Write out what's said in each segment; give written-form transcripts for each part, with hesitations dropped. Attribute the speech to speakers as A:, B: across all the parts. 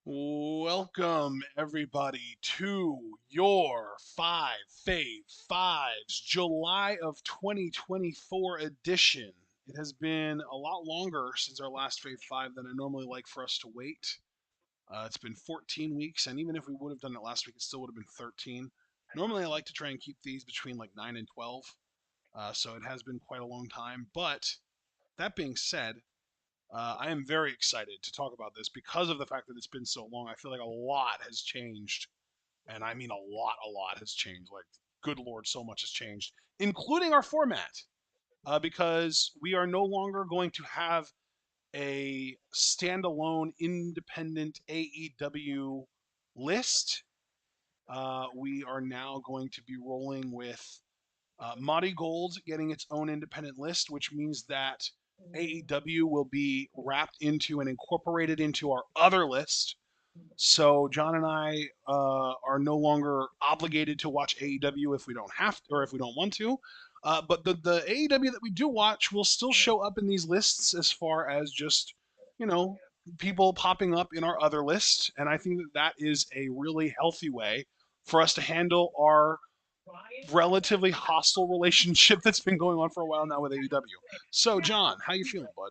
A: Welcome, everybody, to your Five Fave Fives July of 2024 edition. It has been a lot longer since our last Fave Five than I normally like for us to wait. It's been 14 weeks, and even if we would have done it last week, it still would have been 13. Normally, I like to try and keep these between like 9 and 12, so it has been quite a long time. But that being said, I am very excited to talk about this because of the fact that it's been so long. I feel like a lot has changed, and I mean a lot has changed. Like, good lord, so much has changed, including our format, because we are no longer going to have a standalone independent AEW list. We are now going to be rolling with Marigold getting its own independent list, which means that AEW will be wrapped into and incorporated into our other list. So John and I are no longer obligated to watch AEW if we don't have to, or if we don't want to. But the AEW that we do watch will still show up in these lists as far as just, you know, people popping up in our other list. And I think that that is a really healthy way for us to handle our relatively hostile relationship that's been going on for a while now with AEW. So, John, how you feeling, bud?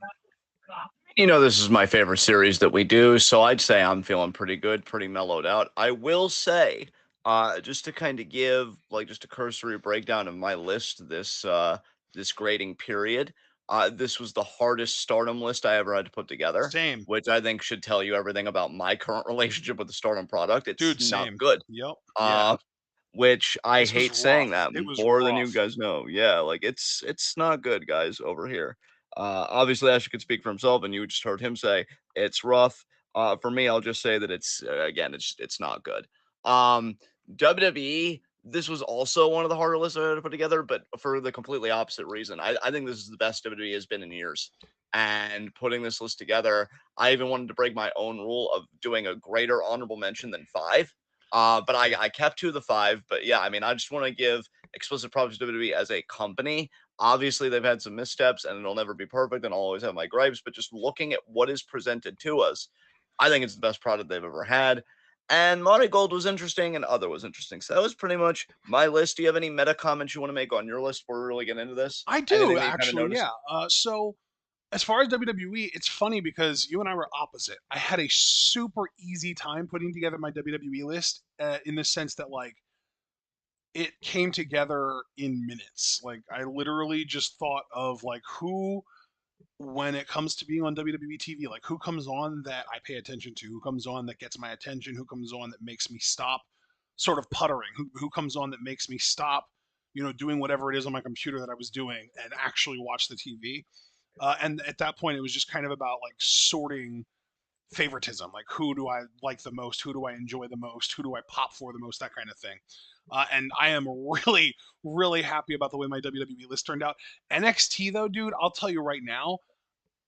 B: This is my favorite series that we do, so I'd say I'm feeling pretty good, pretty mellowed out. I will say, just to kind of give like just a cursory breakdown of my list this grading period. This was the hardest Stardom list I ever had to put together,
A: Same,
B: which I think should tell you everything about my current relationship with the Stardom product. It's
A: dude.
B: not
A: Same.
B: good.
A: Yep. Yeah.
B: Uh, which I
A: This was
B: hate saying
A: rough.
B: that
A: It was
B: more than you
A: rough.
B: guys know. Yeah, like it's not good, guys, over here. Obviously, Asher could speak for himself, and you just heard him say it's rough. For me, I'll just say that it's again, it's not good. Um, WWE. This was also one of the harder lists I had to put together, but for the completely opposite reason. I think this is the best WWE has been in years. And putting this list together, I even wanted to break my own rule of doing a greater honorable mention than five. But I kept two of the five. But yeah, I mean, I just want to give explicit props to WWE as a company. Obviously, they've had some missteps and it'll never be perfect and I'll always have my gripes. But just looking at what is presented to us, I think it's the best product they've ever had. And Marigold was interesting and other was interesting. So that was pretty much my list. Do you have any meta comments you want to make on your list before we really get into this?
A: I do
B: Anything that you kind of
A: actually.
B: noticed?
A: Yeah. So as far as WWE, it's funny because you and I were opposite. I had a super easy time putting together my WWE list in the sense that like it came together in minutes. Like I literally just thought of like who when it comes to being on WWE TV, like who comes on that I pay attention to, who comes on that gets my attention, who comes on that makes me stop sort of puttering, who comes on that makes me stop, doing whatever it is on my computer that I was doing and actually watch the TV. And at that point, it was just kind of about like sorting favoritism, like who do I like the most, who do I enjoy the most, who do I pop for the most, that kind of thing. And I am really, really happy about the way my WWE list turned out. NXT though, dude, I'll tell you right now,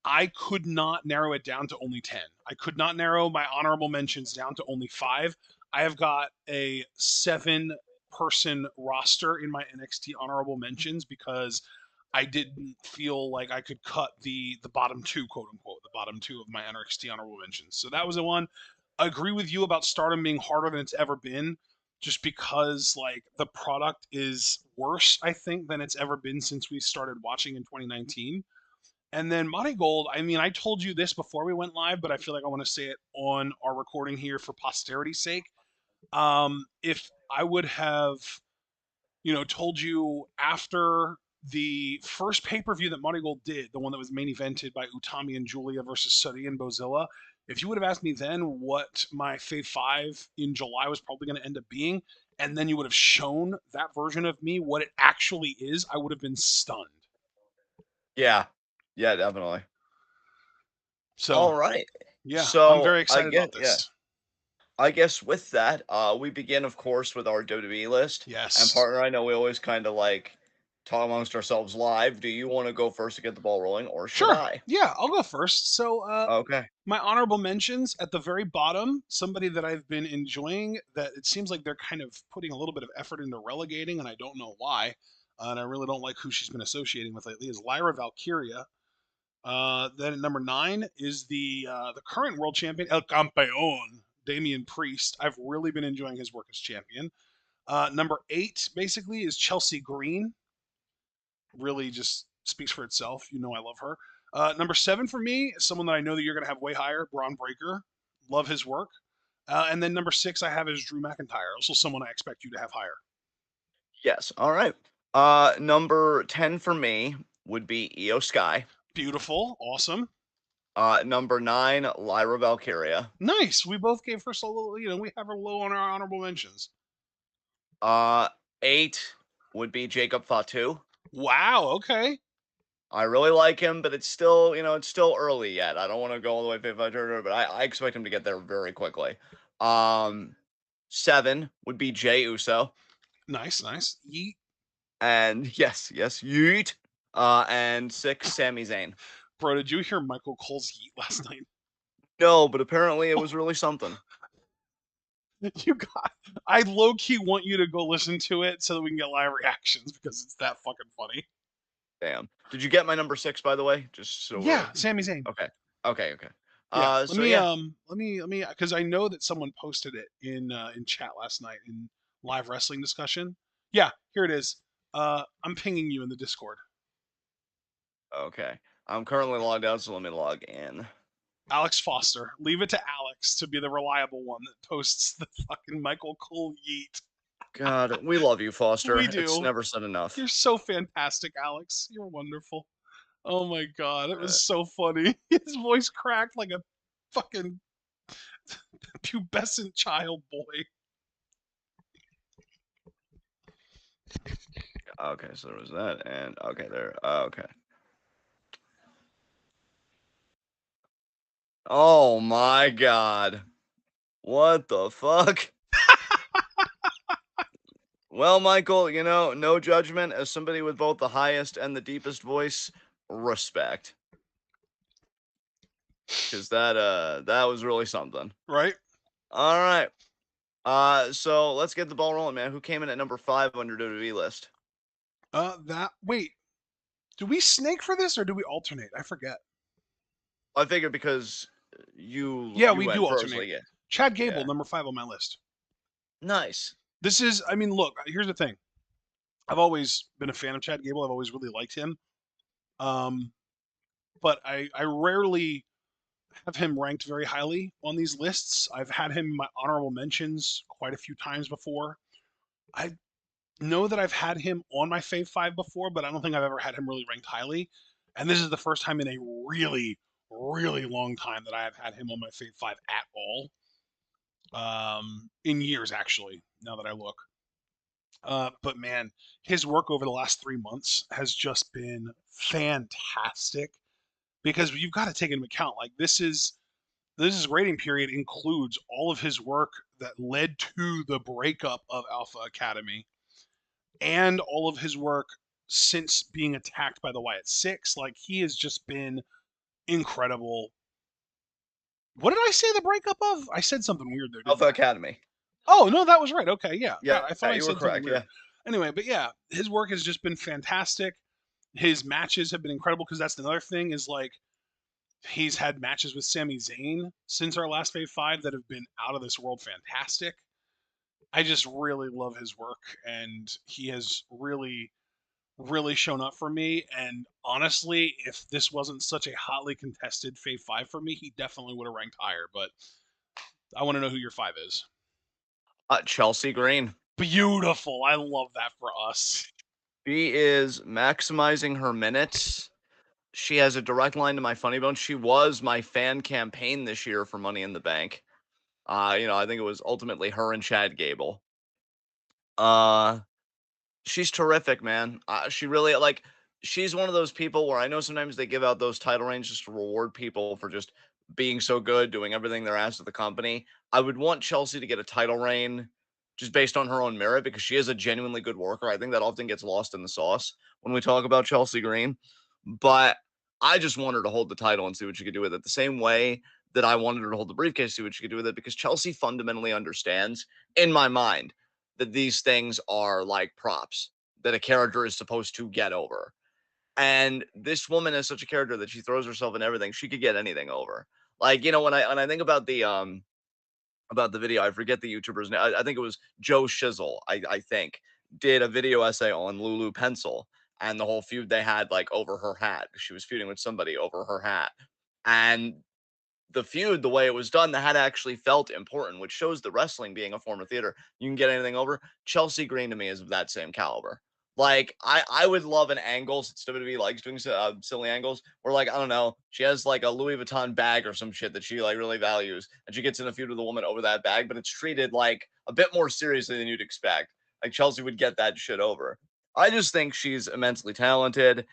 A: I could not narrow it down to only 10. I could not narrow my honorable mentions down to only 5. I have got a 7-person roster in my NXT honorable mentions because I didn't feel like I could cut the bottom two, quote unquote, the bottom two of my NXT honorable mentions. So that was the one. I agree with you about Stardom being harder than it's ever been, just because like the product is worse, I think, than it's ever been since we started watching in 2019. And then Monty Gold, I mean, I told you this before we went live, but I feel like I want to say it on our recording here for posterity's sake. If I would have, told you after the first pay per view that Monty Gold did, the one that was main evented by Utami and Julia versus Suri and Bozilla, if you would have asked me then what my Fave 5 in July was probably going to end up being, and then you would have shown that version of me what it actually is, I would have been stunned.
B: Yeah. Yeah, definitely.
A: So,
B: All right.
A: yeah, I'm
B: So
A: very
B: I
A: excited
B: get
A: about
B: yeah.
A: this.
B: I guess with that, we begin, of course, with our WWE list. And
A: Yes.
B: partner, I know we always kind of like talk amongst ourselves live. Do you want to go first to get the ball rolling, or should
A: Sure.
B: I?
A: Yeah, I'll go first. So,
B: Okay.
A: my honorable mentions at the very bottom, somebody that I've been enjoying that it seems like they're kind of putting a little bit of effort into relegating, and I don't know why. And I really don't like who she's been associating with lately, is Lyra Valkyria. Then at number 9 is the current world champion, El Campeon, Damian Priest. I've really been enjoying his work as champion. Number 8, basically, is Chelsea Green. Really just speaks for itself. You know I love her. Number 7 for me is someone that I know that you're going to have way higher, Braun Breaker. Love his work. And then number 6 I have is Drew McIntyre, also someone I expect you to have higher.
B: Yes. All right. Number 10 for me would be Io Sky.
A: Beautiful. Awesome.
B: Number 9, Lyra Valkyria.
A: Nice. We both gave her solo, we have her low on our honorable mentions.
B: Uh, 8 would be Jacob Fatu.
A: Wow. Okay.
B: I really like him, but it's still, it's still early yet. I don't want to go all the way 55 but I expect him to get there very quickly. 7 would be Jey Uso.
A: Nice. Nice. Yeet.
B: And yes, yeet. And 6, Sami Zayn.
A: Bro, did you hear Michael Cole's yeet last night?
B: No, but apparently it was really something.
A: You got. I low key want you to go listen to it so that we can get live reactions because it's that fucking funny.
B: Damn. Did you get my number 6, by the way? Just so
A: Yeah,
B: we're
A: Sami Zayn.
B: okay. Okay.
A: Yeah,
B: So yeah.
A: let me, because I know that someone posted it in chat last night in live wrestling discussion. Yeah, here it is. I'm pinging you in the Discord.
B: Okay. I'm currently logged out, so let me log in.
A: Alex Foster. Leave it to Alex to be the reliable one that posts the fucking Michael Cole yeet.
B: God, we love you, Foster.
A: We
B: It's
A: do.
B: never said enough.
A: You're so fantastic, Alex. You're wonderful. Oh my god, it
B: Uh,
A: was so funny. His voice cracked like a fucking pubescent child boy.
B: okay, so there was that, and okay, there. Okay. Oh my God. What the fuck? Well, Michael, no judgment. As somebody with both the highest and the deepest voice, respect. Because that was really something.
A: Right?
B: All right. So let's get the ball rolling, man. Who came in at number 5 on your WWE list?
A: Wait. Do we snake for this or do we alternate? I forget.
B: I figured because you
A: Yeah,
B: you
A: we
B: went
A: do
B: first,
A: alternate.
B: like yeah,
A: Chad Gable,
B: yeah.
A: number 5 on my list.
B: Nice.
A: This is, I mean, look, here's the thing. I've always been a fan of Chad Gable. I've always really liked him. Um, but I rarely have him ranked very highly on these lists. I've had him in my honorable mentions quite a few times before. I know that I've had him on my Fave Five before, but I don't think I've ever had him really ranked highly. And this is the first time in a really, really long time that I have had him on my Fave Five at all. In years, actually, now that I look. But man, his work over the last 3 months has just been fantastic because you've got to take into account like this rating period includes all of his work that led to the breakup of Alpha Academy and all of his work since being attacked by the Wyatt Six. Like he has just been incredible. What did I say the breakup of? I said something weird there, didn't
B: Alpha
A: I?
B: Academy.
A: Oh no, that was right. Okay, yeah.
B: Yeah,
A: God, I thought I
B: you were
A: said something
B: correct.
A: weird.
B: Yeah.
A: Anyway, but yeah, his work has just been fantastic. His matches have been incredible because that's another thing is like he's had matches with Sami Zayn since our last Fave Five that have been out of this world fantastic. I just really love his work, and he has really, really shown up for me. And honestly, if this wasn't such a hotly contested Fave Five for me, he definitely would have ranked higher. But I want to know who your 5 is.
B: Chelsea Green.
A: Beautiful. I love that for us.
B: She is maximizing her minutes. She has a direct line to my funny bone. She was my fan campaign this year for Money in the Bank. I think it was ultimately her and Chad Gable. Uh, she's terrific, man. She really she's one of those people where I know sometimes they give out those title reigns just to reward people for just being so good, doing everything they're asked of the company. I would want Chelsea to get a title reign just based on her own merit because she is a genuinely good worker. I think that often gets lost in the sauce when we talk about Chelsea Green. But I just want her to hold the title and see what she could do with it. The same way that I wanted her to hold the briefcase, see what she could do with it, because Chelsea fundamentally understands, in my mind, that these things are like props that a character is supposed to get over. And this woman is such a character that she throws herself in everything. She could get anything over. Like, when I think about the about the video. I forget the YouTuber's name. I think it was Joe Shizzle, I think, did a video essay on Lulu Pencil and the whole feud they had like over her hat. She was feuding with somebody over her hat. And the feud, the way it was done, the hat actually felt important, which shows the wrestling being a form of theater. You can get anything over. Chelsea Green to me is of that same caliber. Like I would love an angle since WWE likes doing silly angles where like I don't know she has like a Louis Vuitton bag or some shit that she like really values and she gets in a feud with a woman over that bag, but it's treated like a bit more seriously than you'd expect. Like Chelsea would get that shit over. I just think she's immensely talented.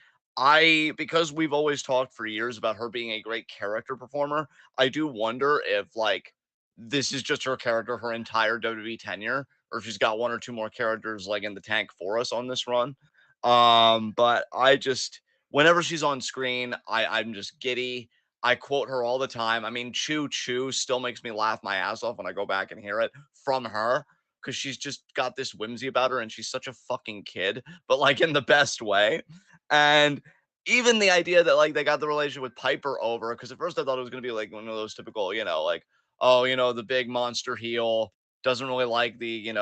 B: Because we've always talked for years about her being a great character performer, I do wonder if like this is just her character her entire WWE tenure, or if she's got one or two more characters like in the tank for us on this run. But I just whenever she's on screen, I'm just giddy. I quote her all the time. I mean, choo choo still makes me laugh my ass off when I go back and hear it from her because she's just got this whimsy about her and she's such a fucking kid, but like in the best way. And even the idea that like they got the relationship with Piper over, because at first I thought it was gonna be like one of those typical, like, oh, the big monster heel doesn't really like the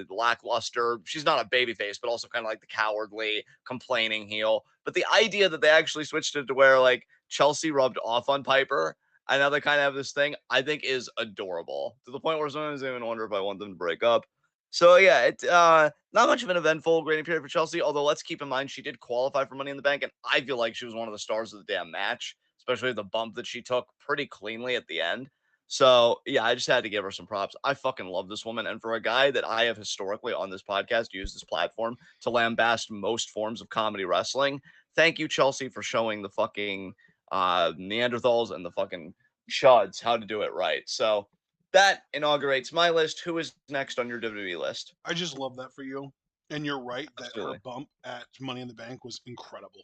B: lackluster. She's not a baby face, but also kind of like the cowardly, complaining heel. But the idea that they actually switched it to where like Chelsea rubbed off on Piper and now they kind of have this thing, I think is adorable to the point where sometimes I even wonder if I want them to break up. So yeah, it's not much of an eventful grading period for Chelsea. Although let's keep in mind she did qualify for Money in the Bank, and I feel like she was one of the stars of the damn match, especially the bump that she took pretty cleanly at the end. So yeah, I just had to give her some props. I fucking love this woman, and for a guy that I have historically on this podcast used this platform to lambast most forms of comedy wrestling, thank you, Chelsea, for showing the fucking Neanderthals and the fucking chuds how to do it right. So that inaugurates my list. Who is next on your WWE list?
A: I just love that for you. And you're right that her
B: Absolutely.
A: bump at Money in the Bank was incredible.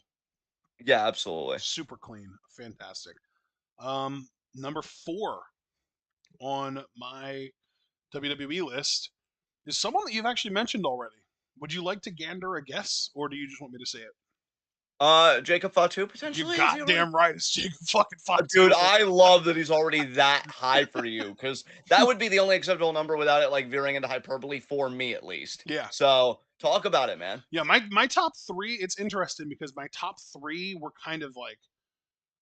B: Yeah, absolutely.
A: Super clean. Fantastic. Number 4 on my WWE list is someone that you've actually mentioned already. Would you like to gander a guess, or do you just want me to say it?
B: Jacob Fatu
A: You
B: potentially is he already?
A: goddamn right. It's Jacob fucking
B: Dude,
A: Fatu.
B: I love that he's already that high for you because that would be the only acceptable number without it like veering into hyperbole for me at least.
A: Yeah.
B: So talk about it, man.
A: Yeah, my top 3, it's interesting because my top 3 were kind of like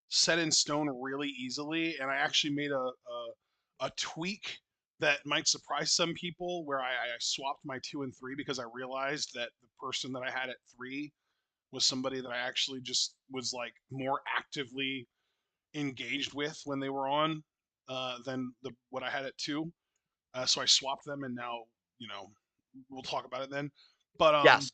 A: set in stone really easily, and I actually made a tweak that might surprise some people where I swapped my 2 and 3 because I realized that the person that I had at 3 was somebody that I actually just was like more actively engaged with when they were on than the what I had at 2. So I swapped them, and now you know we'll talk about it then. But
B: Yes.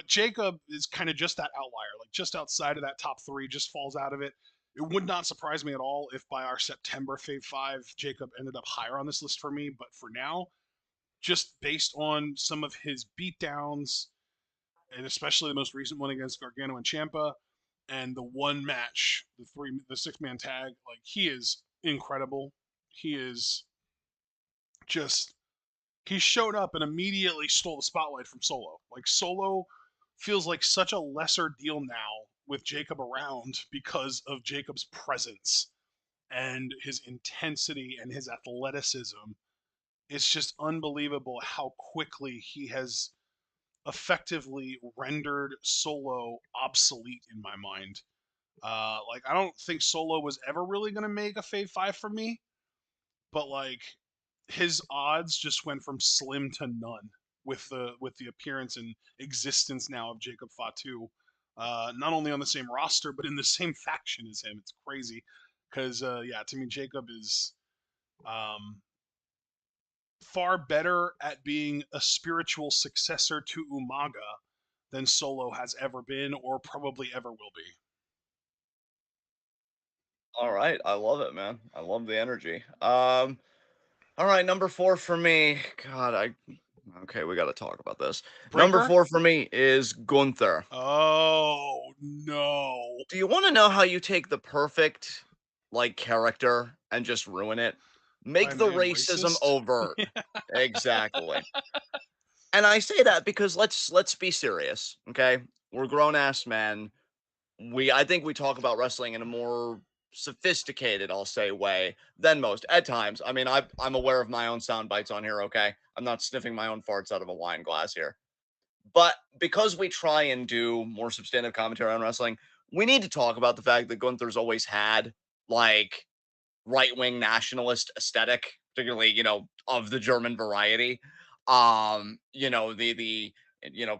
A: Jacob is kind of just that outlier, like just outside of that top 3, just falls out of it. It would not surprise me at all if by our September Fave 5, Jacob ended up higher on this list for me. But for now, just based on some of his beatdowns, and especially the most recent one against Gargano and Champa, and the one match, the 6-man tag, like he is incredible. He is just he showed up and immediately stole the spotlight from Solo. Like Solo feels like such a lesser deal now with Jacob around because of Jacob's presence and his intensity and his athleticism. It's just unbelievable how quickly he has effectively rendered Solo obsolete in my mind. Like I don't think Solo was ever really gonna make a Fave 5 for me, but like his odds just went from slim to none with the appearance and existence now of Jacob Fatu. Not only on the same roster, but in the same faction as him. It's crazy because yeah, to me Jacob is um, far better at being a spiritual successor to Umaga than Solo has ever been or probably ever will be.
B: All right. I love it, man. I love the energy. All right, number 4 for me. God, okay, we got to talk about this. Number
A: Breaker?
B: 4 for me is Gunther.
A: Oh no.
B: Do you want to know how you take the perfect like character and just ruin it?
A: By
B: Make the
A: name
B: racism
A: racist?
B: overt. Exactly. And I say that because let's be serious, okay? We're grown ass men. I think we talk about wrestling in a more sophisticated, I'll say, way than most at times. I mean, I'm aware of my own sound bites on here, okay? I'm not sniffing my own farts out of a wine glass here. But because we try and do more substantive commentary on wrestling, we need to talk about the fact that Gunther's always had like right-wing nationalist aesthetic, particularly, of the German variety. The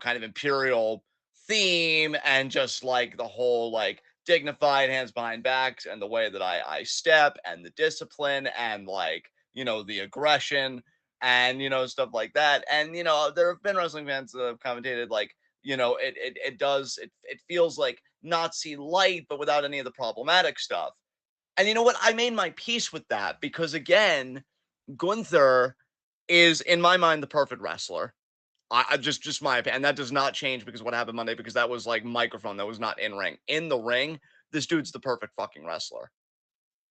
B: kind of imperial theme and just like the whole like dignified hands behind backs and the way that I step and the discipline and like, the aggression and stuff like that. And there have been wrestling fans that have commentated like, it feels like Nazi light, but without any of the problematic stuff. And you know what? I made my peace with that because again, Gunther is in my mind the perfect wrestler. I just my opinion, and that does not change because what happened Monday because that was like microphone, that was not in ring. In the ring, this dude's the perfect fucking wrestler.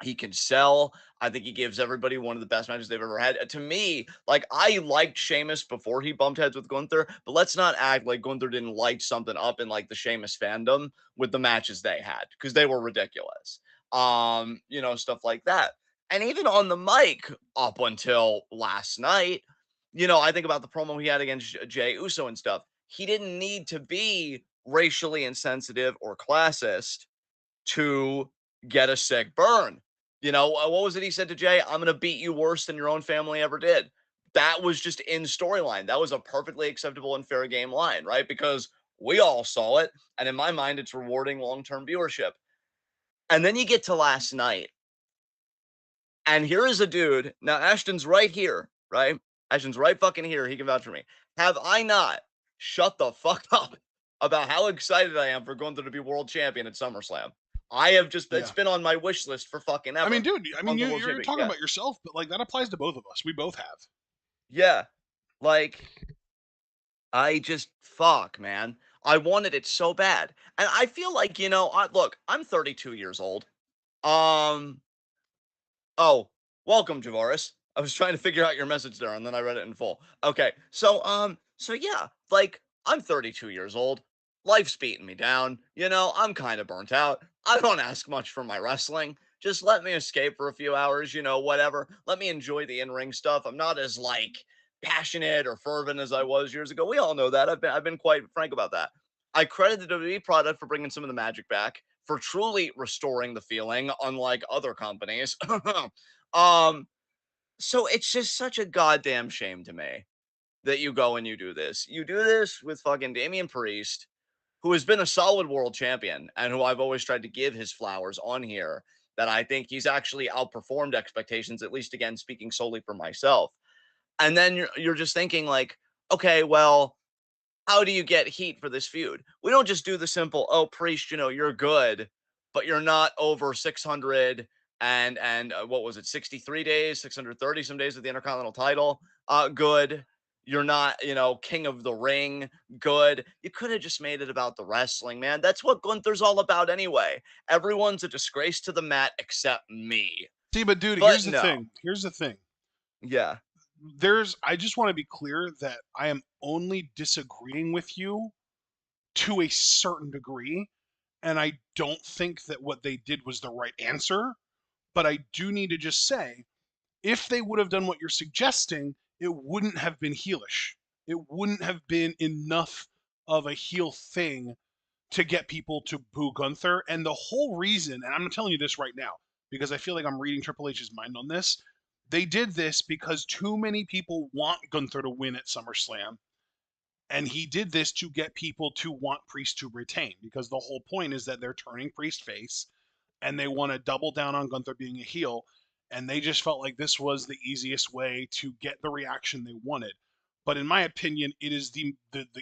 B: He can sell. I think he gives everybody one of the best matches they've ever had. To me, like I liked Sheamus before he bumped heads with Gunther, but let's not act like Gunther didn't light something up in like the Sheamus fandom with the matches they had because they were ridiculous. Stuff like that. And even on the mic up until last night, I think about the promo he had against Jay Uso and stuff. He didn't need to be racially insensitive or classist to get a sick burn. What was it he said to Jay? I'm going to beat you worse than your own family ever did. That was just in storyline. That was a perfectly acceptable and fair game line, right? Because we all saw it. And in my mind, it's rewarding long term viewership. And then you get to last night. And here is a dude. Now, Ashton's right here, right? Ashton's right fucking here. He can vouch for me. Have I not shut the fuck up about how excited I am for Gunther to be world champion at SummerSlam? I have just, it's
A: Yeah.
B: been on my wish list for fucking
A: I
B: ever.
A: mean, dude, you're
B: Champion.
A: talking
B: Yeah.
A: about yourself, but like that applies to both of us. We both have.
B: Yeah. Like, I just, fuck, man. I wanted it so bad. And I feel like, look, I'm 32 years old. Um, Oh, welcome, Javaris. I was trying to figure out your message there, and then I read it in full. Okay, so yeah, like I'm 32 years old. Life's beating me down. I'm kind of burnt out. I don't ask much for my wrestling. Just let me escape for a few hours. Whatever. Let me enjoy the in-ring stuff. I'm not as like passionate or fervent as I was years ago. We all know that. I've been quite frank about that. I credit the WWE product for bringing some of the magic back, for truly restoring the feeling, unlike other companies. um, so it's just such a goddamn shame to me that you go and you do this. You do this with fucking Damian Priest, who has been a solid world champion and who I've always tried to give his flowers on here. That I think he's actually outperformed expectations, at least again, speaking solely for myself. And then you're just thinking like, okay, well, how do you get heat for this feud? We don't just do the simple, oh, Priest, you're good, but you're not over 600 and what was it, 63 days, 630 some days of the Intercontinental title. Good. You're not, king of the ring. Good. You could have just made it about the wrestling, man. That's what Gunther's all about anyway. Everyone's a disgrace to the mat except me.
A: See, but dude,
B: But
A: here's the
B: no.
A: thing. Here's the thing.
B: Yeah.
A: I just want to be clear that I am only disagreeing with you to a certain degree. And I don't think that what they did was the right answer. But I do need to just say, if they would have done what you're suggesting, it wouldn't have been heelish. It wouldn't have been enough of a heel thing to get people to boo Gunther. And the whole reason, and I'm telling you this right now, because I feel like I'm reading Triple H's mind on this, they did this because too many people want Gunther to win at SummerSlam. And he did this to get people to want Priest to retain, because the whole point is that they're turning Priest face and they want to double down on Gunther being a heel. And they just felt like this was the easiest way to get the reaction they wanted. But in my opinion, it is the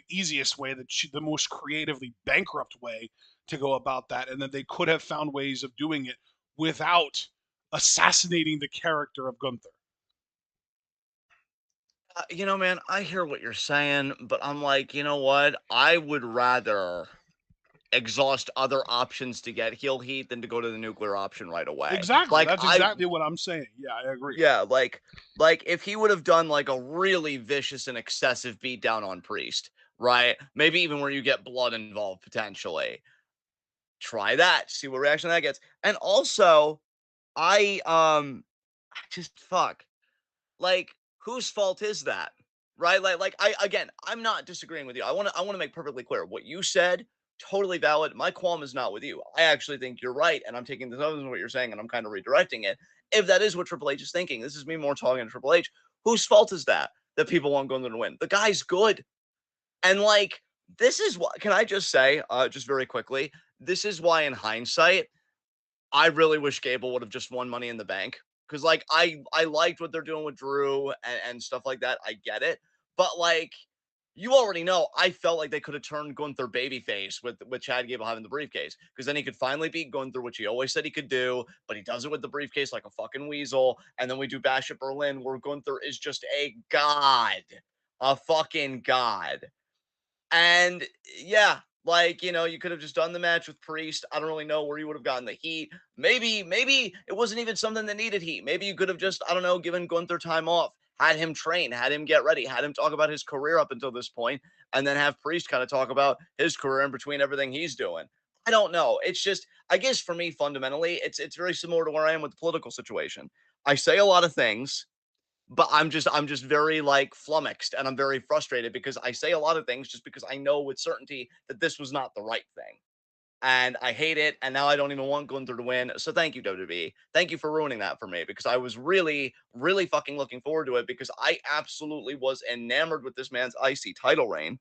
A: easiest way, the most creatively bankrupt way to go about that. And that they could have found ways of doing it without assassinating the character of Gunther.
B: Man, I hear what you're saying, but I'm like, you know what? I would rather exhaust other options to get heel heat than to go to the nuclear option right away.
A: Exactly.
B: Like
A: That's exactly what I'm saying. Yeah, I agree.
B: yeah, like if he would have done like a really vicious and excessive beatdown on Priest, right? Maybe even where you get blood involved potentially. Try that. See what reaction that gets. And also, I just fuck. Like, whose fault is that? Right? Like I again, I'm not disagreeing with you. I want to make perfectly clear what you said, totally valid. My qualm is not with you. I actually think you're right, and I'm taking this other than what you're saying, and I'm kind of redirecting it. If that is what Triple H is thinking, this is me more talking to Triple H. Whose fault is that people want Gunther to win? The guy's good. And like, this is what can I just say, just very quickly, this is why in hindsight, I really wish Gable would have just won Money in the Bank. Cause like I liked what they're doing with Drew and stuff like that. I get it. But like you already know, I felt like they could have turned Gunther babyface with Chad Gable having the briefcase. Because then he could finally beat Gunther, which he always said he could do, but he does it with the briefcase like a fucking weasel. And then we do Bash at Berlin, where Gunther is just a god. A fucking god. And yeah, like, you could have just done the match with Priest. I don't really know where you would have gotten the heat. Maybe it wasn't even something that needed heat. Maybe you could have just, I don't know, given Gunther time off, had him train, had him get ready, had him talk about his career up until this point, and then have Priest kind of talk about his career in between everything he's doing. I don't know. It's just, I guess for me, fundamentally, it's very similar to where I am with the political situation. I say a lot of things, but I'm just very like flummoxed and I'm very frustrated because I say a lot of things just because I know with certainty that this was not the right thing. And I hate it. And now I don't even want Gunther to win. So thank you, WWE. Thank you for ruining that for me because I was really, really fucking looking forward to it because I absolutely was enamored with this man's IC title reign.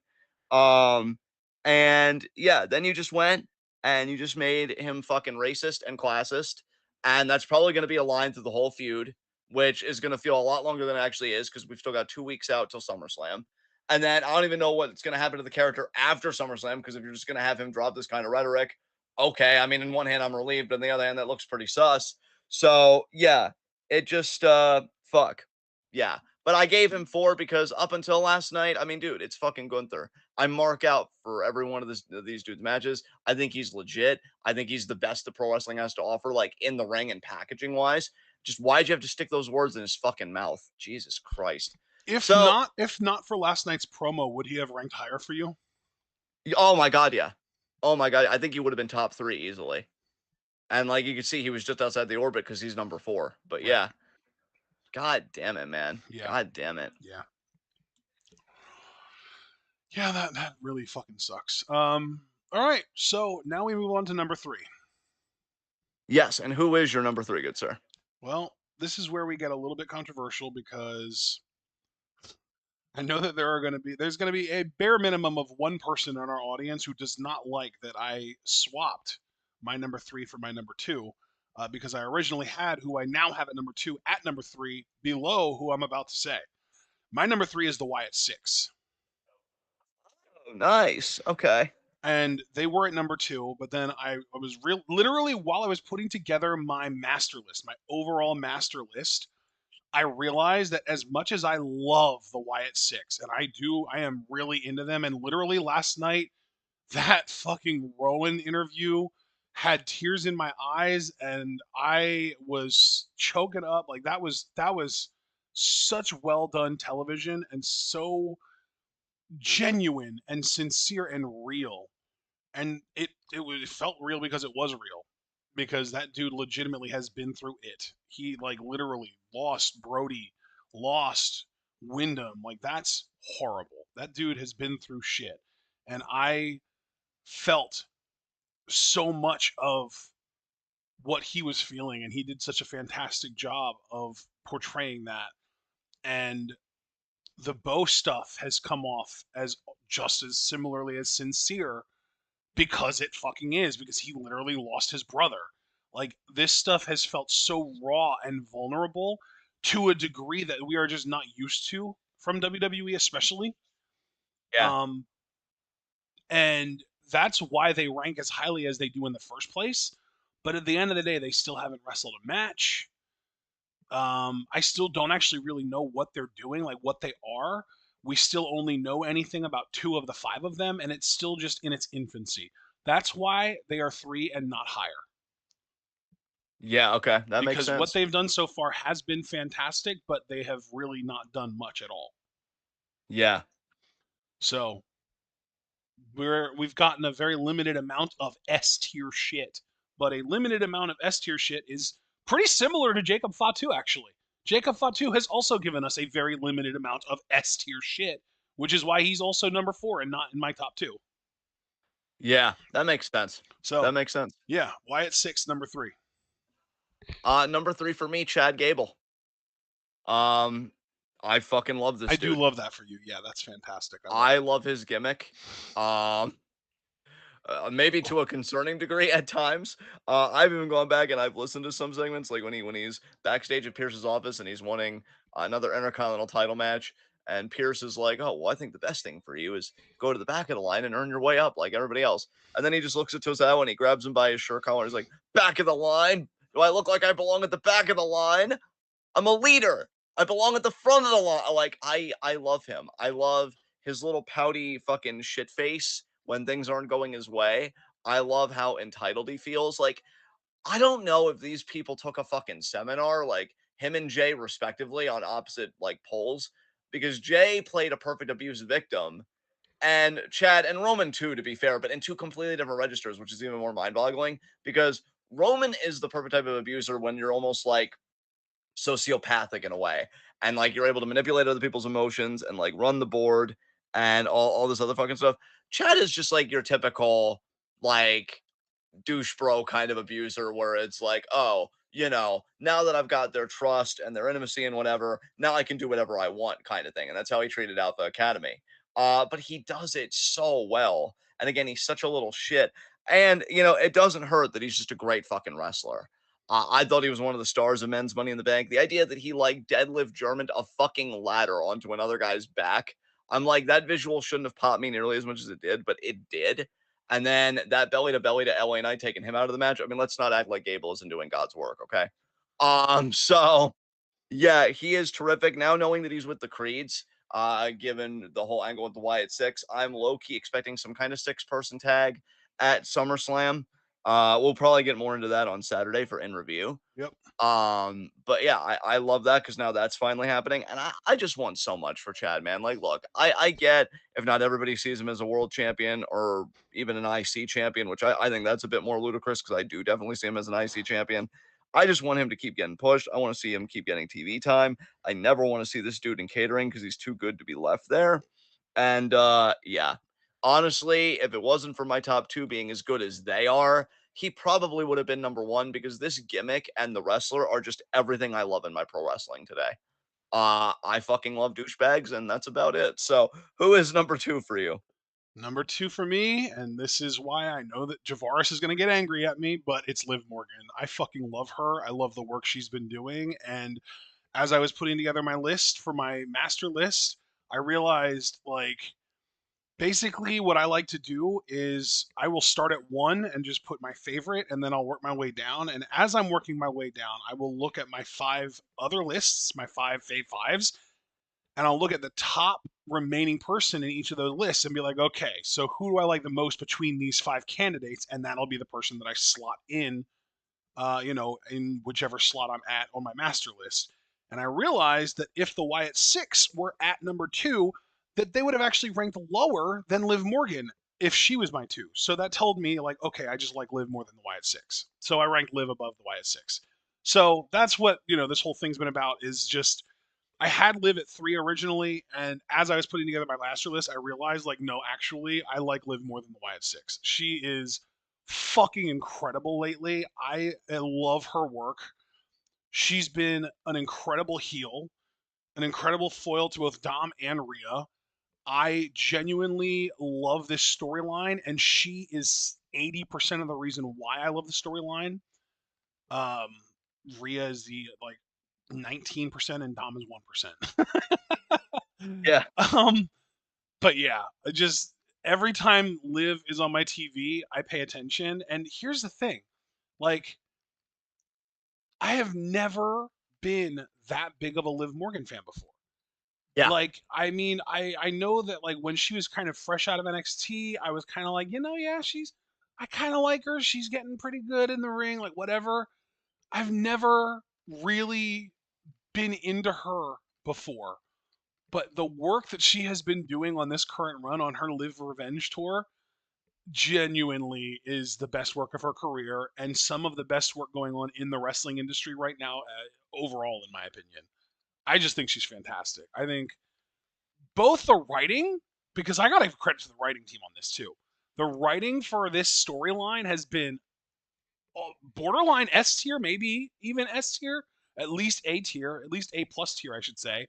B: Um, and yeah, then you just went and you just made him fucking racist and classist. And that's probably going to be a line through the whole feud, which is going to feel a lot longer than it actually is because we've still got 2 weeks out till SummerSlam. And then I don't even know what's going to happen to the character after SummerSlam because if you're just going to have him drop this kind of rhetoric, okay. I mean, in one hand, I'm relieved. On the other hand, that looks pretty sus. So yeah, it just, fuck. Yeah. But I gave him 4 because up until last night, I mean, dude, it's fucking Gunther. I mark out for every one of these dudes' matches. I think he's legit. I think he's the best the pro wrestling has to offer, like in the ring and packaging wise. Just why'd you have to stick those words in his fucking mouth? Jesus Christ.
A: If
B: So,
A: not, if not for last night's promo, would he have ranked higher for you?
B: oh my God, yeah. Oh my God. I think he would have been top 3 easily. And like you can see, he was just outside the orbit because he's number 4. But
A: Right.
B: yeah, God damn it, man.
A: Yeah.
B: God damn it.
A: Yeah. Yeah, that really fucking sucks. All right, so now we move on to number 3.
B: Yes, and who is your number 3, good sir?
A: Well, this is where we get a little bit controversial because I know that there's going to be a bare minimum of one person in our audience who does not like that I swapped my number 3 for my number 2 because I originally had who I now have at number 2 at number 3 below who I'm about to say. My number 3 is the Wyatt 6.
B: Oh, nice. Okay.
A: And they were at number 2, but then I was literally while I was putting together my master list, my overall master list, I realized that as much as I love the Wyatt Six, and I am really into them. And literally last night, that fucking Rowan interview had tears in my eyes, and I was choking up. Like that was such well done television, and so genuine and sincere and real. And it felt real because it was real because that dude legitimately has been through it. He like literally lost Brody, lost Wyndham. Like that's horrible. That dude has been through shit. And I felt so much of what he was feeling and he did such a fantastic job of portraying that. And the Bo stuff has come off as just as similarly as sincere because it fucking is because he literally lost his brother. Like this stuff has felt so raw and vulnerable to a degree that we are just not used to from WWE especially.
B: Yeah.
A: Um and that's why they rank as highly as they do in the first place. But at the end of the day, they still haven't wrestled a match. I still don't actually really know what they're doing, like what they are. We still only know anything about 2 of the 5 of them, and it's still just in its infancy. That's why they are 3 and not higher.
B: Yeah, okay. That makes
A: Because what
B: sense.
A: they've done so far has been fantastic, but they have really not done much at all.
B: Yeah.
A: So We've gotten a very limited amount of S tier shit, but a limited amount of S tier shit is pretty similar to Jacob Fatu actually. Jacob Fatu has also given us a very limited amount of S tier shit, which is why he's also number 4 and not in my top 2.
B: Yeah, that makes sense.
A: So,
B: That makes sense.
A: yeah, Wyatt 6, number 3.
B: Number 3 for me, Chad Gable. Um, I fucking love
A: I
B: this
A: do
B: dude.
A: love that for you. Yeah, that's fantastic. I love
B: I
A: it.
B: love his gimmick. Um, maybe to a concerning degree at times. I've even gone back and I've listened to some segments, like when he's backstage at Pierce's office and he's wanting another Intercontinental title match, and Pierce is like, "Oh, well, I think the best thing for you is go to the back of the line and earn your way up like everybody else." And then he just looks at Tozawa and he grabs him by his shirt collar. And he's like, "Back of the line? Do I look like I belong at the back of the line? I'm a leader. I belong at the front of the line." Like I love him. I love his little pouty fucking shit face when things aren't going his way. I love how entitled he feels. Like I don't know if these people took a fucking seminar, like him and Jay respectively, on opposite like poles, because Jay played a perfect abuse victim and Chad and Roman too, to be fair, but in two completely different registers, which is even more mind-boggling because Roman is the perfect type of abuser when you're almost like sociopathic in a way. And like you're able to manipulate other people's emotions and like run the board and all this other fucking stuff. Chad is just like your typical like douche bro kind of abuser where it's like, oh, now that I've got their trust and their intimacy and whatever, now I can do whatever I want kind of thing. And that's how he treated Alpha Academy. But he does it so well. And again, he's such a little shit. And, it doesn't hurt that he's just a great fucking wrestler. I thought he was one of the stars of men's Money in the Bank. The idea that he like deadlift Germaned a fucking ladder onto another guy's back. I'm like, that visual shouldn't have popped me nearly as much as it did, but it did. And then that belly to belly to LA Knight taking him out of the match. I mean, let's not act like Gable isn't doing God's work, okay? So yeah, he is terrific. Now knowing that he's with the Creeds, given the whole angle with the Wyatt Six, I'm low-key expecting some kind of six-person tag at SummerSlam. We'll probably get more into that on Saturday for in review.
A: Yep.
B: But yeah, I love that because now that's finally happening. And I just want so much for Chad, man. Like, look, I get if not everybody sees him as a world champion or even an IC champion, which I think that's a bit more ludicrous because I do definitely see him as an IC champion. I just want him to keep getting pushed. I want to see him keep getting TV time. I never want to see this dude in catering because he's too good to be left there. And yeah, honestly, if it wasn't for my top two being as good as they are, he probably would have been number one because this gimmick and the wrestler are just everything I love in my pro wrestling today. I fucking love douchebags, and that's about it. So, who is number two for you?
A: Number 2 for me, and this is why I know that Javaris is going to get angry at me, but it's Liv Morgan. I fucking love her. I love the work she's been doing. And as I was putting together my list for my master list, I realized like basically what I like to do is I will start at 1 and just put my favorite and then I'll work my way down. And as I'm working my way down, I will look at my 5 other lists, my 5 fave fives, and I'll look at the top remaining person in each of those lists and be like, okay, so who do I like the most between these 5 candidates? And that'll be the person that I slot in, in whichever slot I'm at on my master list. And I realized that if the Wyatt Six were at number 2, that they would have actually ranked lower than Liv Morgan if she was my 2. So that told me, like, okay, I just like Liv more than the Wyatt Six. So I ranked Liv above the Wyatt Six. So that's what, this whole thing's been about is just I had Liv at 3 originally, and as I was putting together my master list, I realized like no, actually, I like Liv more than the Wyatt Six. She is fucking incredible lately. I love her work. She's been an incredible heel, an incredible foil to both Dom and Rhea. I genuinely love this storyline, and she is 80% of the reason why I love the storyline. Um, Rhea is the like 19% and Dom is 1%.
B: Yeah,
A: um, but yeah, just every time Liv is on my TV, I pay attention. And here's the thing, like, I have never been that big of a Liv Morgan fan before.
B: yeah,
A: Like, I mean, I know that like when she was kind of fresh out of NXT, I was kind of like, yeah, I kind of like her. She's getting pretty good in the ring, like whatever. I've never really been into her before. But the work that she has been doing on this current run on her Live Revenge tour, genuinely is the best work of her career and some of the best work going on in the wrestling industry right now, overall, in my opinion. I just think she's fantastic. I think both the writing, because I got to give credit to the writing team on this too. The writing for this storyline has been borderline S tier, maybe even S tier, at least A tier, at least A plus tier, I should say.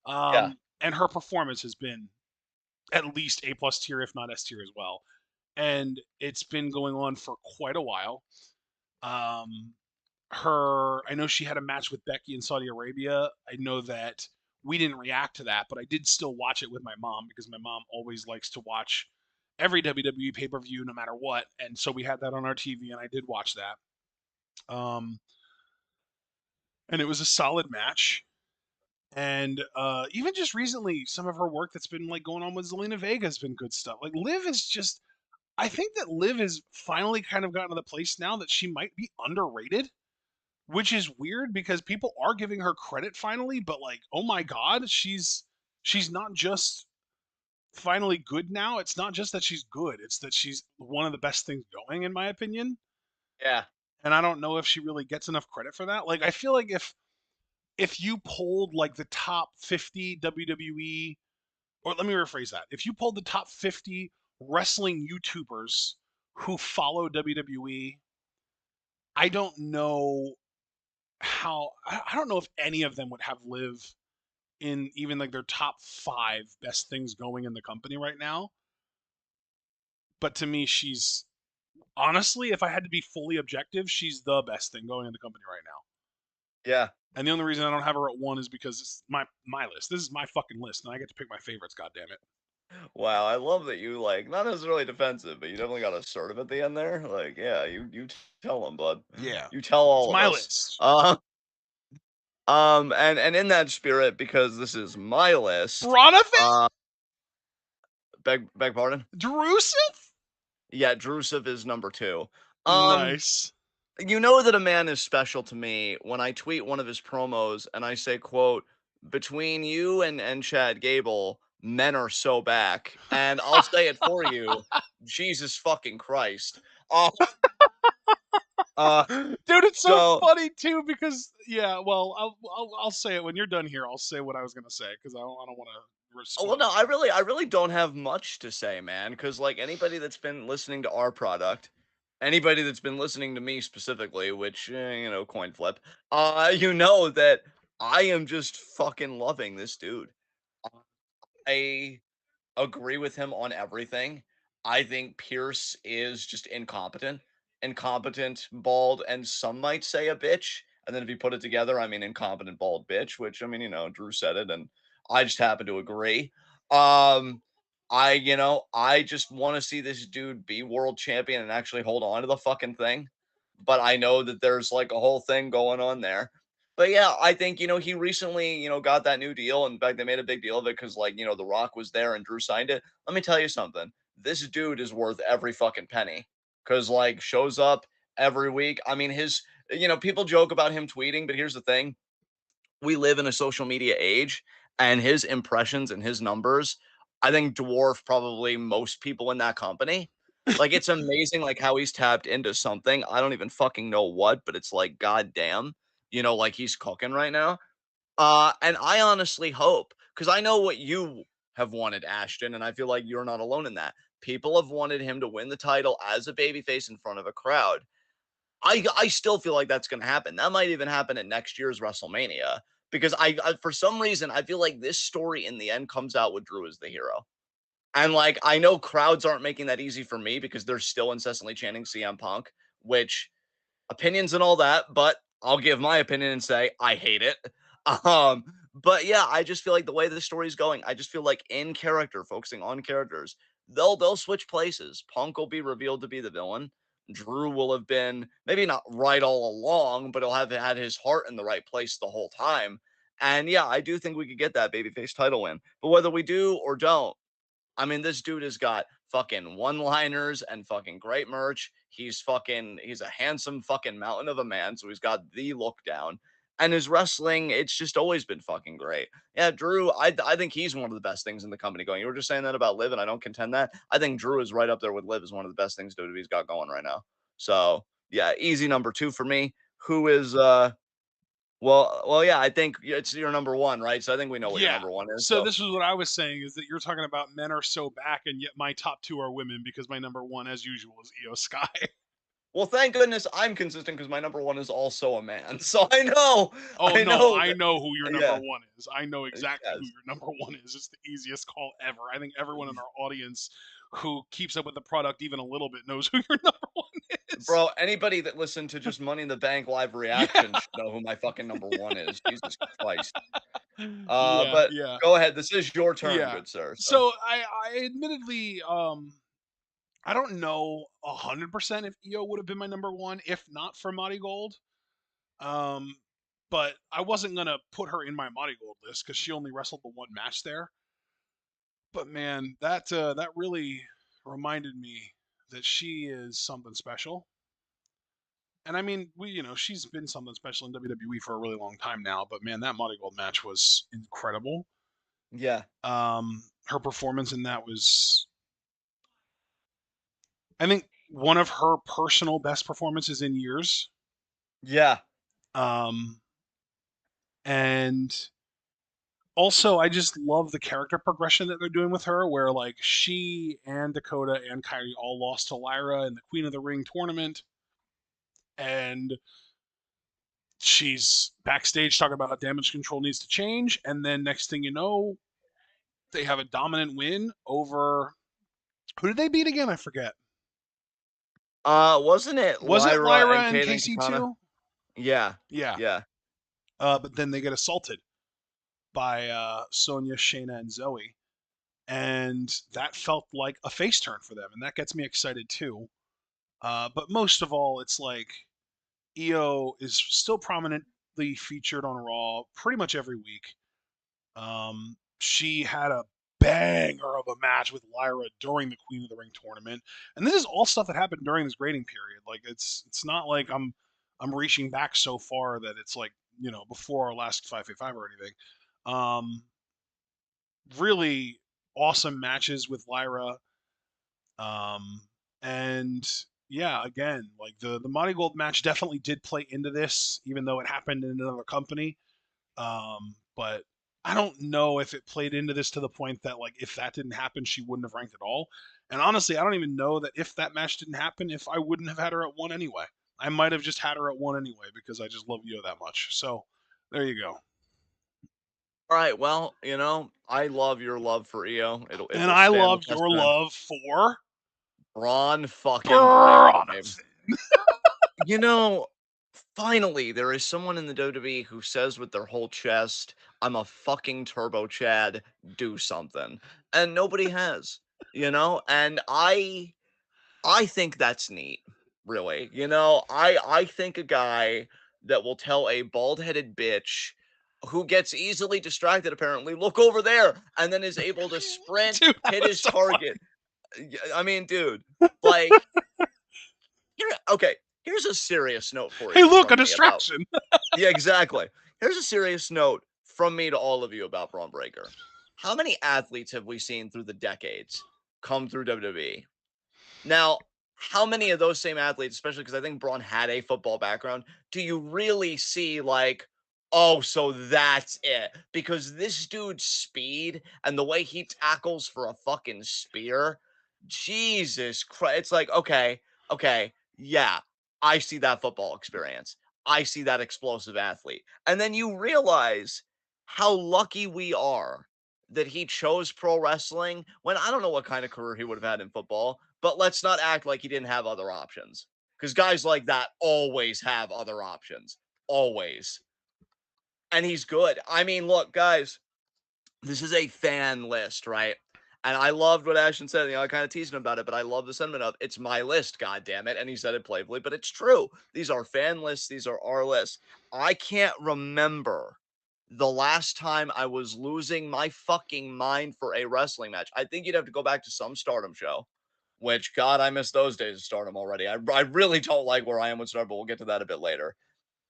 B: Yeah.
A: And her performance has been at least A plus tier, if not S tier as well. And it's been going on for quite a while. Um, I know she had a match with Becky in Saudi Arabia. I know that we didn't react to that, but I did still watch it with my mom because my mom always likes to watch every WWE pay per view no matter what. And so we had that on our TV, and I did watch that. Um, and it was a solid match. And even just recently, some of her work that's been like going on with Zelina Vega has been good stuff. Like Liv is just, I think that Liv has finally kind of gotten to the place now that she might be underrated, which is weird because people are giving her credit finally, but like, oh my god, she's not just finally good now. It's not just that she's good, it's that she's one of the best things going in my opinion.
B: Yeah.
A: And I don't know if she really gets enough credit for that. Like I feel like if you pulled like the top 50 WWE, or let me rephrase that. If you pulled the top 50 wrestling YouTubers who follow WWE, I don't know I don't know if any of them would have Liv in even like their top 5 best things going in the company right now. But to me, she's honestly, if I had to be fully objective, she's the best thing going in the company right now.
B: Yeah.
A: And the only reason I don't have her at 1 is because it's my list. This is my fucking list, and I get to pick my favorites. God damn it!
B: Wow, I love that you like not necessarily defensive, but you definitely got assertive at the end there. Like, yeah, you tell them, bud.
A: Yeah,
B: You tell
A: it's
B: all of
A: my
B: us.
A: list.
B: And in that spirit, because this is my list,
A: Bronify,
B: uh, beg pardon.
A: Drusev,
B: Yeah, Drusev is number 2. Um,
A: nice.
B: you know that a man is special to me when I tweet one of his promos and I say, "quote Between you and Chad Gable, men are so back." And I'll say it for you, Jesus fucking Christ. Uh, uh,
A: Dude, it's so
B: so
A: funny too because yeah, well, I'll say it when you're done here. I'll say what I was gonna say because I don't want to
B: Oh, well,
A: spoil
B: no, I
A: anything.
B: really, I really don't have much to say, man. Because like anybody that's been listening to our product, anybody that's been listening to me specifically, which coin flip, you know that I am just fucking loving this dude. I agree with him on everything. I think Pierce is just incompetent, bald, and some might say a bitch. And then if you put it together, I mean, incompetent, bald bitch, which I mean, Drew said it, and I just happen to agree. Um, I just want to see this dude be world champion and actually hold on to the fucking thing. But I know that there's like a whole thing going on there. But yeah, I think, he recently, got that new deal. In fact, they made a big deal of it because, like, The Rock was there and Drew signed it. Let me tell you something. This dude is worth every fucking penny because, like, shows up every week. I mean, people joke about him tweeting, but here's the thing: we live in a social media age, and his impressions and his numbers, I think, dwarf probably most people in that company. Like, it's amazing, like, how he's tapped into something. I don't even fucking know what, but it's like, goddamn, like he's cooking right now. And I honestly hope, because I know what you have wanted, Ashton, and I feel like you're not alone in that. People have wanted him to win the title as a babyface in front of a crowd. I still feel like that's going to happen. That might even happen at next year's WrestleMania because for some reason I feel like this story in the end comes out with Drew as the hero. And like I know crowds aren't making that easy for me because they're still incessantly chanting CM Punk, which opinions and all that, but I'll give my opinion and say I hate it. Um, but yeah, I just feel like the way the story's going, I just feel like in character, focusing on characters, they'll switch places. Punk will be revealed to be the villain. Drew will have been maybe not right all along, but he'll have had his heart in the right place the whole time. And yeah, I do think we could get that babyface title win. But whether we do or don't, I mean, this dude has got fucking one-liners and fucking great merch. He's a handsome fucking mountain of a man, so he's got the look down. And his wrestling, it's just always been fucking great. Yeah, Drew, I think he's one of the best things in the company going. You were just saying that about Liv, and I don't contend that. I think Drew is right up there with Liv as one of the best things WWE's got going right now. So yeah, easy number 2 for me. Who is yeah, I think it's your number 1, right? So I think we know what your
A: Yeah.
B: number 1 is.
A: So
B: So
A: this is what I was saying is that you're talking about men are so back, and yet my top two are women because my number one, as usual, is Io Sky.
B: well, thank goodness I'm consistent because my number 1 is also a man. So
A: Oh
B: I
A: no,
B: know
A: I
B: that
A: know who your number
B: yeah,
A: one is. I know exactly who
B: yes.
A: your number one is. It's the easiest call ever. I think everyone in our audience who keeps up with the product even a little bit knows who your number one is.
B: Bro, anybody that listened to just Money in the Bank live
A: Yeah.
B: reaction should know who my fucking number 1 is. Jesus Christ.
A: Yeah,
B: But
A: yeah.
B: go ahead. This is your turn,
A: Yeah.
B: good sir. So,
A: So I admittedly I don't know 100% if Io would have been my number one if not for Marigold. Um, but I wasn't gonna put her in my Marigold list because she only wrestled the one match there. But man, that really reminded me that she is something special. And I mean, she's been something special in WWE for a really long time now. But man, that Marigold match was incredible.
B: yeah.
A: Her performance in that was, I think, one of her personal best performances in years.
B: Yeah.
A: Um, and also, I just love the character progression that they're doing with her, where like she and Dakota and Kyrie all lost to Lyra in the Queen of the Ring tournament, and she's backstage talking about how damage control needs to change, and then next thing you know, they have a dominant win over who did they beat again? I forget.
B: Wasn't it
A: Was it
B: Lyra
A: Lyra
B: and
A: and
B: Kaden
A: Casey
B: Katana?
A: too?
B: Yeah.
A: Yeah.
B: Yeah.
A: But then they get assaulted by Sonya, Shayna, and Zoe, and that felt like a face turn for them, and that gets me excited too. But most of all, it's like Io is still prominently featured on Raw pretty much every week. She had a banger of a match with Lyra during the Queen of the Ring tournament, and this is all stuff that happened during this grading period. Like it's not like I'm reaching back so far that it's like before our last 5v5 or anything. Um, really awesome matches with Lyra. Um, and yeah, again, like the Monty Gold match definitely did play into this, even though it happened in another company. But I don't know if it played into this to the point that like if that didn't happen, she wouldn't have ranked at all. And honestly, I don't even know that if that match didn't happen, if I wouldn't have had her at one anyway. I might have just had her at one anyway because I just love Io that much. So there you go.
B: All right. Well, I love your love for Io. It
A: And
B: will
A: I
B: stand the
A: love
B: test
A: your
B: of time.
A: love for
B: Braun fucking Breaker, babe.
A: Bronson.
B: You know, finally, there is someone in the WWE who says with their whole chest, I'm a fucking Turbo Chad, do something. And nobody has, And I think that's neat, really. I think a guy that will tell a bald-headed bitch who gets easily distracted apparently, look over there, and then is able to sprint,
A: Dude, that
B: hit
A: was
B: his
A: so
B: target.
A: funny.
B: I mean, dude, like okay, here's a serious note for
A: Hey,
B: you
A: look, a
B: from me about
A: distraction.
B: yeah, exactly. Here's a serious note from me to all of you about Braun Breaker. How many athletes have we seen through the decades come through WWE? Now, how many of those same athletes, especially because I think Braun had a football background, do you really see like, oh, so that's it? Because this dude's speed and the way he tackles for a fucking spear, Jesus Christ. It's like, okay, yeah, I see that football experience. I see that explosive athlete. And then you realize how lucky we are that he chose pro wrestling when I don't know what kind of career he would have had in football, but let's not act like he didn't have other options because guys like that always have other options, always. And he's good. I mean, look, guys, this is a fan list, right? And I loved what Ashton said. I kind of teased him about it, but I love the sentiment of it's my list, god damn it. And he said it playfully, but it's true. These are fan lists, these are our lists. I can't remember the last time I was losing my fucking mind for a wrestling match. I think you'd have to go back to some Stardom show, which, God, I miss those days of Stardom already. I really don't like where I am with Stardom, but we'll get to that a bit later.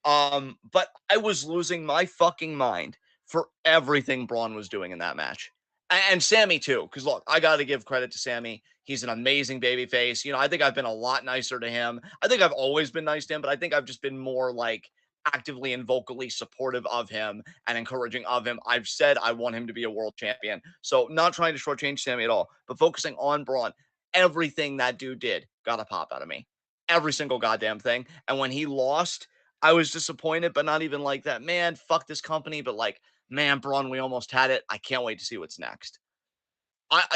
B: But I was losing my fucking mind for everything Braun was doing in that match. And Sammy too, because look, I got to give credit to Sammy. He's an amazing babyface. You know, I think I've been a lot nicer to him. I think I've always been nice to him, but I think I've just been more like actively and vocally supportive of him and encouraging of him. I've said I want him to be a world champion. So not trying to shortchange Sammy at all, but focusing on Braun. Everything that dude did got a pop out of me. Every single goddamn thing. And when he lost, I was disappointed, but not even like that. Man, fuck this company. But like, man, Braun, we almost had it. I can't wait to see what's next.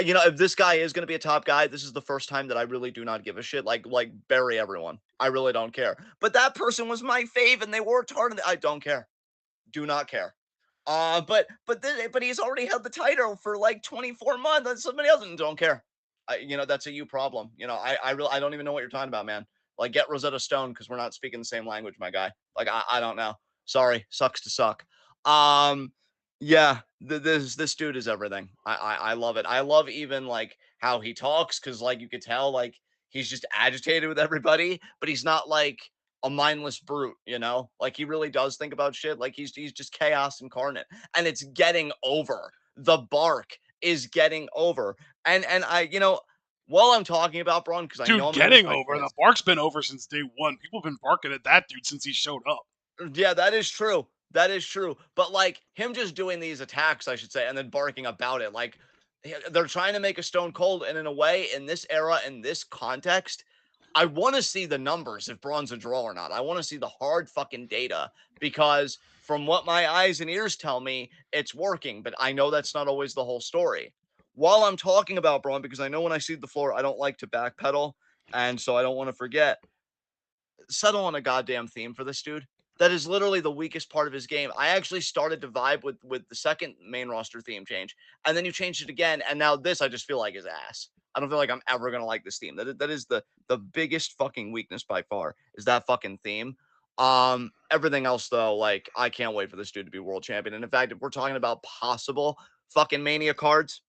B: You know, if this guy is going to be a top guy, this is the first time that I really do not give a shit. Like bury everyone. I really don't care. But that person was my fave, and they worked hard. And I don't care. Do not care. But he's already held the title for like 24 months, and somebody else don't care. You know, that's a you problem. You know, I don't even know what you're talking about, man. Like, get Rosetta Stone because we're not speaking the same language, my guy. Like, I don't know. Sorry, sucks to suck. Um, yeah, this dude is everything. I love it. I love even like how he talks because like you could tell like he's just agitated with everybody, but he's not like a mindless brute, you know? Like he really does think about shit. Like he's just chaos incarnate. And it's getting over. The bark is getting over. And I, you know, while I'm talking about Braun, because I know
A: Dude,
B: I'm gonna
A: getting
B: respect
A: over. The
B: this.
A: bark's been over since day one. People have been barking at that dude since he showed up.
B: Yeah, that is true. That is true. But like him just doing these attacks, I should say, and then barking about it, like they're trying to make a Stone Cold, and in a way, in this era, in this context, I want to see the numbers if Braun's a draw or not. I want to see the hard fucking data because from what my eyes and ears tell me, it's working. But I know that's not always the whole story. While I'm talking about Braun, because I know when I see the floor, I don't like to backpedal, and so I don't want to forget settle on a goddamn theme for this dude. That is literally the weakest part of his game. I actually started to vibe with the second main roster theme change, and then you changed it again, and now this I just feel like is ass. I don't feel like I'm ever gonna like this theme. That is the biggest fucking weakness by far is that fucking theme. Everything else though, like I can't wait for this dude to be world champion. And in fact, if we're talking about possible fucking Mania cards,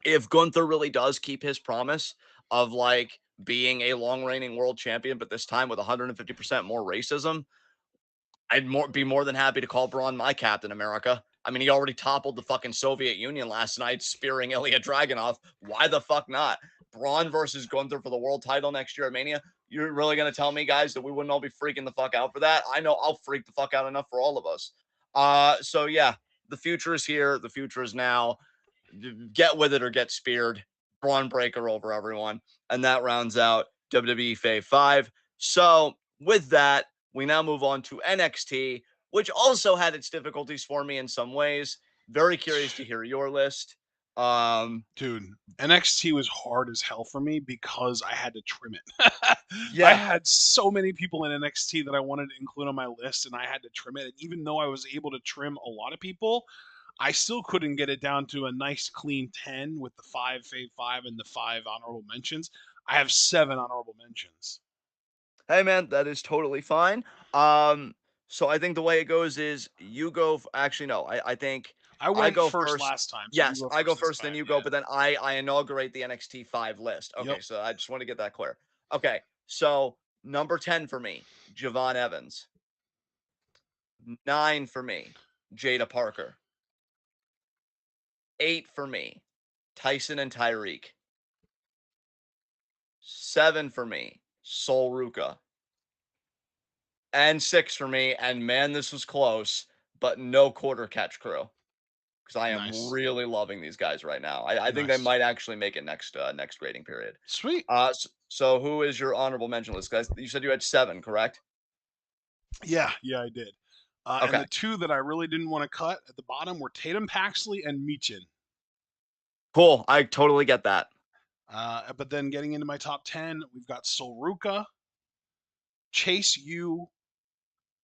B: if Gunther really does keep his promise of like being a long reigning world champion, but this time with 150% more racism, be more than happy to call Braun my Captain America. I mean, he already toppled the fucking Soviet Union last night, spearing Ilya Dragunov. Why the fuck not? Braun versus Gunther for the world title next year at Mania. You're really gonna tell me, guys, that we wouldn't all be freaking the fuck out for that? I know I'll freak the fuck out enough for all of us. So yeah, the future is here. The future is now. Get with it or get speared. Braun Breaker over everyone. And that rounds out WWE Fave 5. So with that, we now move on to NXT, which also had its difficulties for me in some ways. Very curious to hear your list. Um,
A: Dude, NXT was hard as hell for me because I had to trim it. I
B: yeah.
A: had so many people in NXT that I wanted to include on my list, and I had to trim it. And even though I was able to trim a lot of people, I still couldn't get it down to a nice clean 10 with the five fave five and the five honorable mentions. I have seven honorable mentions.
B: Hey man, that is totally fine. Um, so I think the way it goes is you go. Actually, no, I think
A: I
B: I
A: went
B: go
A: first
B: first.
A: last time, so you
B: Yes,
A: go
B: I go
A: first this
B: first, then
A: time.
B: you go.
A: Yeah.
B: But then I inaugurate the NXT 5 list.
A: Yep.
B: Okay, so I just want to get that clear. Okay, so number 10 for me, Javon Evans. 9 for me, Jada Parker. 8 for me, Tyson and Tyreek. 7 for me, Sol Ruka. And 6 for me, and man, this was close, but no quarter catch crew. Because I am
A: Nice.
B: really loving these guys right now. I think they
A: Nice.
B: might actually make it next grading period.
A: Sweet.
B: So who is your honorable mention list, guys? You said you had 7, correct?
A: Yeah, yeah, I did. And
B: Okay,
A: the two that I really didn't want to cut at the bottom were Tatum Paxley and Meechin.
B: cool. I totally get that.
A: But then getting into my top 10, we've got Solruka, Chase U,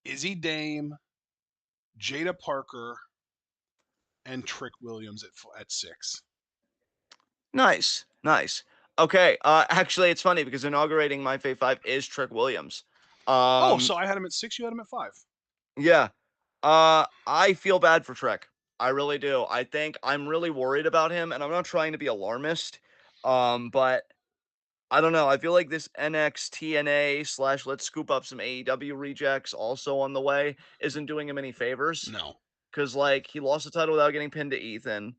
A: Izzy Dame, Jada Parker, and Trick Williams at 6.
B: Nice, nice. Okay, actually, it's funny because inaugurating my Fave 5 is Trick Williams.
A: Oh,
B: Um,
A: so I had him at 6, you had him at 5.
B: yeah. I feel bad for Trek. I really do. I think I'm really worried about him, and I'm not trying to be alarmist. But I don't know. I feel like this NXTNA slash let's scoop up some AEW rejects also on the way isn't doing him any favors.
A: No,
B: Cause like he lost the title without getting pinned to Ethan.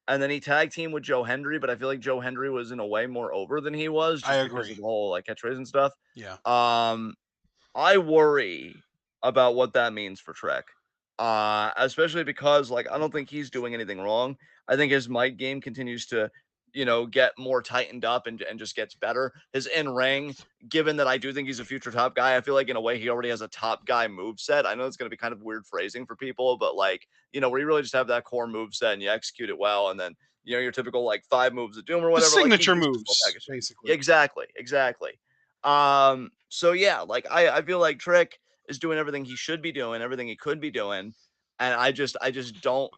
B: And then he tag teamed with Joe Hendry, but I feel like Joe Hendry was in a way more over than he was
A: I
B: just because
A: agree.
B: of the whole like catchphrase and stuff.
A: Yeah,
B: Um, I worry about what that means for Trek. Especially because like I don't think he's doing anything wrong. I think his mic game continues to, get more tightened up and just gets better. His in-ring, given that I do think he's a future top guy, I feel like in a way he already has a top guy move set. I know it's gonna be kind of weird phrasing for people, but like, where you really just have that core move set and you execute it well, and then your typical like 5 moves of doom or
A: the
B: whatever, like
A: signature
B: he's just well
A: moves,
B: packaged. Yeah,
A: basically.
B: exactly, exactly. So yeah, like I feel like Trick is doing everything he should be doing, everything he could be doing, and I just don't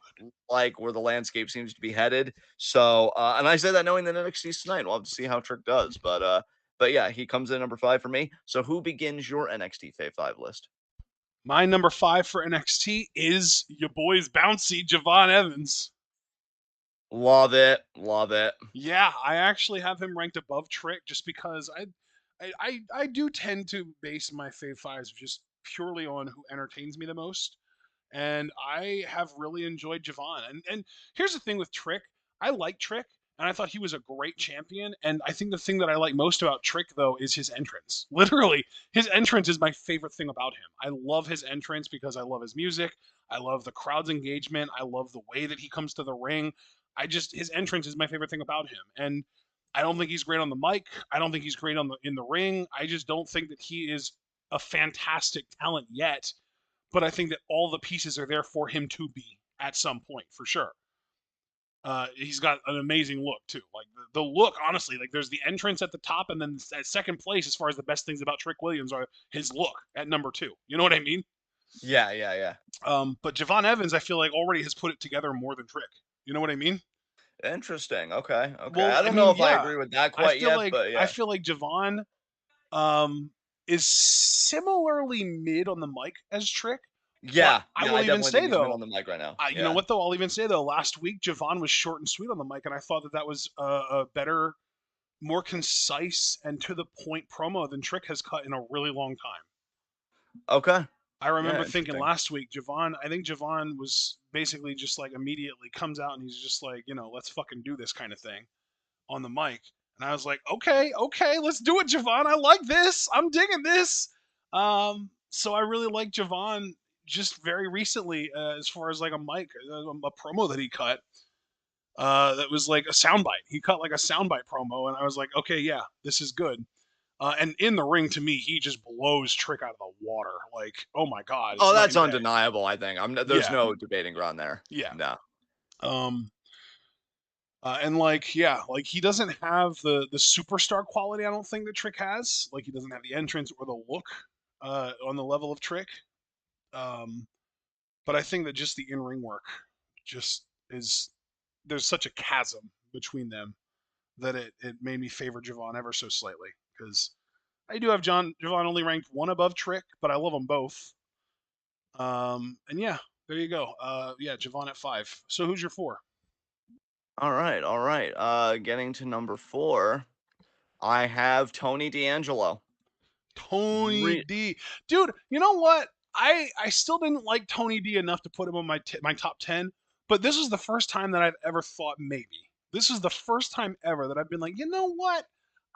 B: like where the landscape seems to be headed. So, and I say that knowing that NXT's tonight. We'll have to see how Trick does, but yeah, he comes in at number 5 for me. So who begins your NXT Fave 5 list?
A: My number 5 for NXT is your boy's bouncy Javon Evans.
B: Love it, love it.
A: Yeah, I actually have him ranked above Trick just because I do tend to base my Fave Fives just purely on who entertains me the most. And I have really enjoyed Javon. And here's the thing with Trick. I like Trick, and I thought he was a great champion. And I think the thing that I like most about Trick though is his entrance. Literally, his entrance is my favorite thing about him. I love his entrance because I love his music. I love the crowd's engagement. I love the way that he comes to the ring. His entrance is my favorite thing about him. And I don't think he's great on the mic. I don't think he's great on the in the ring. I just don't think that he is a fantastic talent yet, but I think that all the pieces are there for him to be at some point for sure. He's got an amazing look too. Like the look, honestly, like there's the entrance at the top, and then at second place, as far as the best things about Trick Williams are his look at number 2. You know what I mean?
B: Yeah, yeah, yeah.
A: But Javon Evans, I feel like already has put it together more than Trick. You know what I mean?
B: Interesting. Okay, okay.
A: Well,
B: I
A: I
B: don't know
A: mean,
B: if I
A: yeah,
B: agree with that
A: I
B: quite
A: feel
B: yet,
A: like
B: but
A: I
B: yeah.
A: feel like Javon is similarly mid on the mic as Trick, but
B: Yeah,
A: I
B: yeah,
A: will
B: I
A: even
B: definitely think
A: say
B: he's mid
A: though,
B: on the mic right now.
A: you know
B: Yeah.
A: what though? I'll even say though, last week Javon was short and sweet on the mic, and I thought that that was a better, more concise and to the point promo than Trick has cut in a really long time.
B: Okay.
A: I
B: Yeah,
A: remember thinking
B: interesting.
A: last week, Javon. I think Javon was basically just like immediately comes out and he's just like, let's fucking do this kind of thing on the mic. And I was like, okay, okay, let's do it, Javon. I like this. I'm digging this. So I really like Javon just very recently, as far as like a mic, a promo that he cut. That was like a soundbite. He cut like a soundbite promo, and I was like, okay, yeah, this is good. And in the ring, to me, he just blows Trick out of the water. Like, oh my god, it's
B: Oh,
A: night
B: that's
A: and day.
B: undeniable, I think. There's
A: Yeah,
B: no debating ground there.
A: yeah.
B: No.
A: Um, and like, yeah, like he doesn't have the superstar quality. I don't think that Trick has. Like, he doesn't have the entrance or the look on the level of Trick. Um, but I think that just the in ring work just is there's such a chasm between them that it made me favor Javon ever so slightly because I do have Javon only ranked one above Trick, but I love them both. And yeah, there you go. Yeah, Javon at 5. So who's your 4?
B: All right, all right. Getting to number 4, I have Tony D'Angelo.
A: Tony
B: Re
A: D. Dude, you know what? I still didn't like Tony D enough to put him on my top 10, but this is the first time that I've ever thought maybe. This is the first time ever that I've been like, you know what?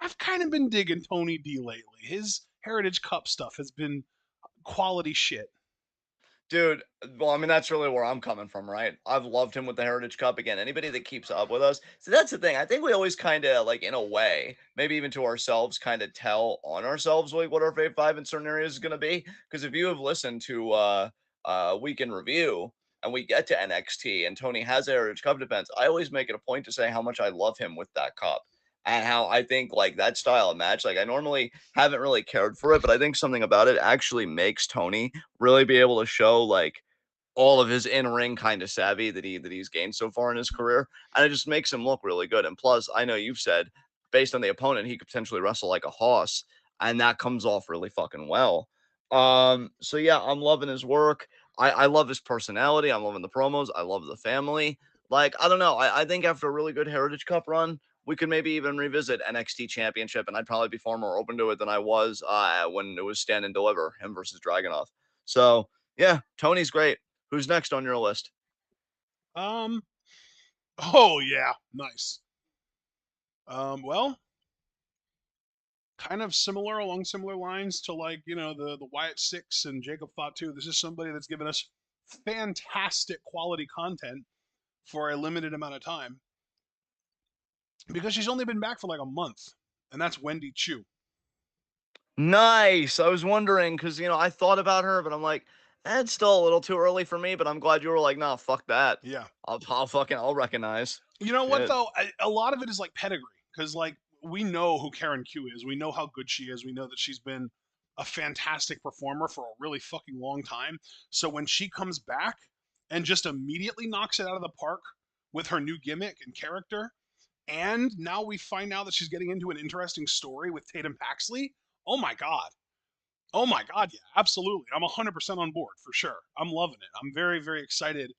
A: I've kind of been digging Tony D lately. His Heritage Cup stuff has been quality shit.
B: Dude, well, I mean, that's really where I'm coming from, right? I've loved him with the Heritage Cup. Again, anybody that keeps up with us. So that's the thing. I think we always kind of like, in a way, maybe even to ourselves, kind of tell on ourselves like what our Fave 5 in certain areas is going to be. Because if you have listened to Week in Review and we get to NXT and Tony has a Heritage Cup defense, I always make it a point to say how much I love him with that cup. And how I think like that style of match, like I normally haven't really cared for it, but I think something about it actually makes Tony really be able to show like all of his in-ring kind of savvy that he's gained so far in his career, and it just makes him look really good. And plus, I know you've said based on the opponent, he could potentially wrestle like a hoss, and that comes off really fucking well. So yeah, I'm loving his work. I love his personality. I'm loving the promos. I love the family. Like, I don't know. I think after a really good Heritage Cup run, we could maybe even revisit NXT Championship, and I'd probably be far more open to it than I was when it was Stand and Deliver, him versus Dragunov. So yeah, Tony's great. Who's next on your list?
A: Um. Oh yeah, nice. Well, kind of similar along similar lines to like the Wyatt Six and Jacob Fatu. This is somebody that's given us fantastic quality content for a limited amount of time because she's only been back for like a month, and that's Wendy Chu.
B: Nice. I was wondering because I thought about her, but I'm like, it's still a little too early for me. But I'm glad you were like, nah, fuck that.
A: Yeah.
B: I'll recognize.
A: You know what
B: Shit.
A: though? A lot of it is like pedigree because like we know who Karen Q is. We know how good she is. We know that she's been a fantastic performer for a really fucking long time. So when she comes back and just immediately knocks it out of the park with her new gimmick and character, and now we find out that she's getting into an interesting story with Tatum Paxley. Oh my god. Oh my god, yeah, absolutely. I'm 100% on board for sure. I'm loving it. I'm very, very excited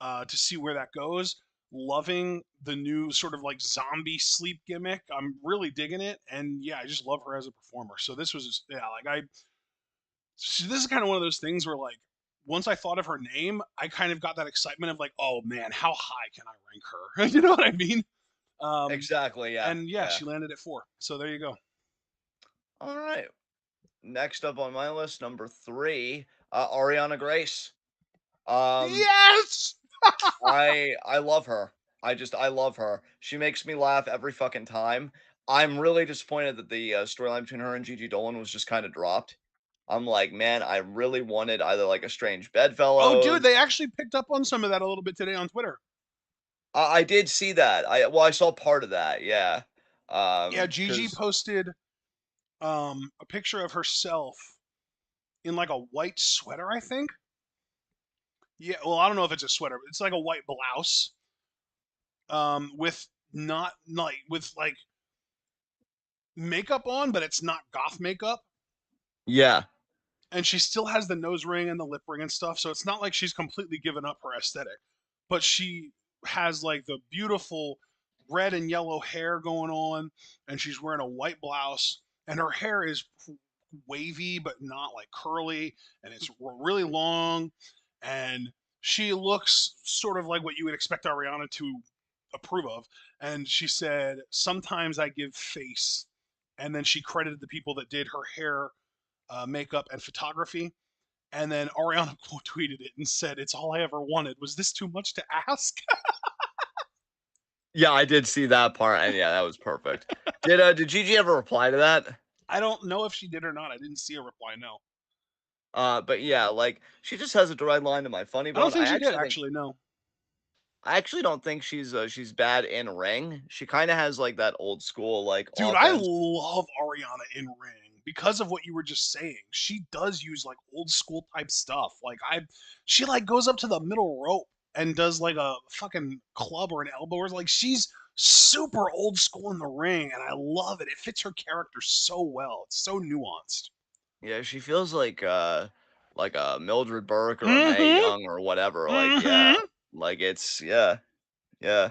A: to see where that goes. Loving the new sort of like zombie sleep gimmick. I'm really digging it, and yeah, I just love her as a performer. So this was just, yeah, like this is kind of one of those things where like once I thought of her name, I kind of got that excitement of like, oh man, how high can I rank her? You know what I mean? Um,
B: Exactly. Yeah.
A: and yeah,
B: Yeah.
A: she landed at 4. So there you go.
B: All right. Next up on my list, number 3, Ariana Grace. Um,
A: Yes.
B: I love her. I love her. She makes me laugh every fucking time. I'm really disappointed that the storyline between her and Gigi Dolan was just kind of dropped. I'm like, man, I really wanted either like a strange
A: Oh, dude,
B: bedfellows.
A: they actually picked up on some of that a little bit today on Twitter.
B: I did see that. I saw part of that. Yeah.
A: Yeah, Gigi
B: Because
A: posted a picture of herself in like a white sweater, I think. Yeah, well, I don't know if it's a sweater, but it's like a white blouse with not like with like makeup on, but it's not goth makeup.
B: yeah,
A: And she still has the nose ring and the lip ring and stuff, so it's not like she's completely given up her aesthetic. But she has like the beautiful red and yellow hair going on, and she's wearing a white blouse, and her hair is wavy but not like curly, and it's really long, and she looks sort of like what you would expect Ariana to approve of. And she said, "Sometimes I give face," and then she credited the people that did her hair, makeup, and photography. And then Ariana quote tweeted it and said, "It's all I ever wanted. Was this too much to ask?"
B: yeah. I did see that part, and yeah, that was perfect. Did Gigi ever reply to that?
A: I don't know if she did or not. I didn't see a reply. No,
B: But yeah, like she just has a direct line to my funny
A: I don't
B: bone.
A: think she did actually. No,
B: I actually don't think she's bad in ring. She kind of has like that old school like
A: dude, I
B: offense.
A: love Ariana in ring because of what you were just saying. She does use like old school type stuff. She like goes up to the middle rope and does like a fucking club or an elbow, or like she's super old school in the ring, and I love it. It fits her character so well. It's so nuanced.
B: Yeah, she feels like a Mildred Burke or a Mae
A: Mm-hmm.
B: Young or whatever. Like yeah,
A: Mm-hmm.
B: like it's yeah. Yeah.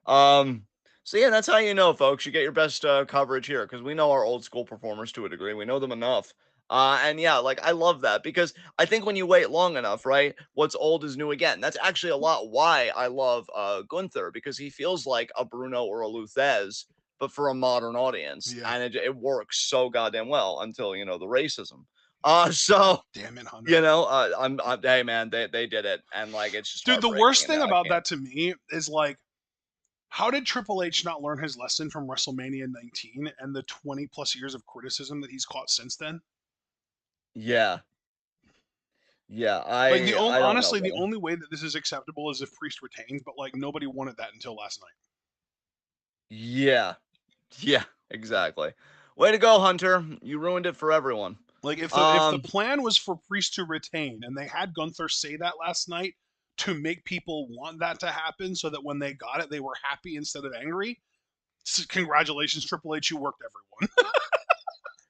B: Um, so yeah, that's how you know, folks. You get your best coverage here because we know our old school performers to a degree. We know them enough. And yeah, like I love that because I think when you wait long enough, right, what's old is new again. That's actually a lot why I love Gunther because he feels like a Bruno or a Luthez, but for a modern audience,
A: Yeah.
B: and it works so goddamn well until the racism. So
A: Damn it, Hunter.
B: hey man, they did it, and like it's just
A: Dude, the
B: heartbreaking,
A: worst
B: and
A: thing
B: I
A: about
B: can't.
A: that to me is like, how did Triple H not learn his lesson from WrestleMania 19 and the 20 plus years of criticism that he's caught since then?
B: Yeah. Yeah,
A: Like
B: I don't know,
A: honestly, the
B: brother.
A: only way that this is acceptable is if Priest retains, but like nobody wanted that until last night.
B: Yeah. Yeah, exactly. Way to go, Hunter. You ruined it for everyone.
A: Like if the
B: Um,
A: plan was for Priest to retain, and they had Gunther say that last night to make people want that to happen, so that when they got it, they were happy instead of angry. Congratulations, Triple H, you worked everyone.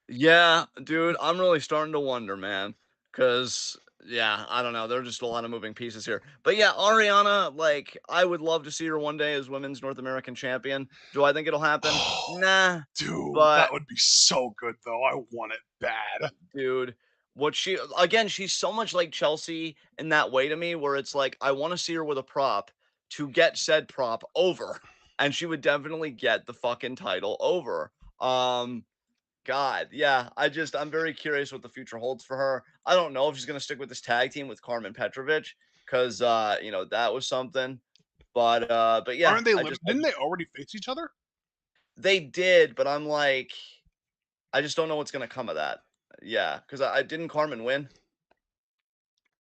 B: yeah, dude, I'm really starting to wonder, man. Cause yeah, I don't know. There are just a lot of moving pieces here. But yeah, Ariana, like, I would love to see her one day as women's North American champion. Do I think it'll happen?
A: Oh,
B: Nah.
A: dude, that
B: But
A: would be so good though. I want it bad.
B: dude, what she again, she's so much like Chelsea in that way to me, where it's like I want to see her with a prop to get said prop over. And she would definitely get the fucking title over. Um, God, yeah, I'm very curious what the future holds for her. I don't know if she's gonna stick with this tag team with Carmen Petrovic because that was something. But yeah,
A: Aren't they?
B: I
A: Didn't
B: just
A: they already face each other?
B: they did, but I'm like, I just don't know what's gonna come of that. Yeah, because I didn't Carmen win.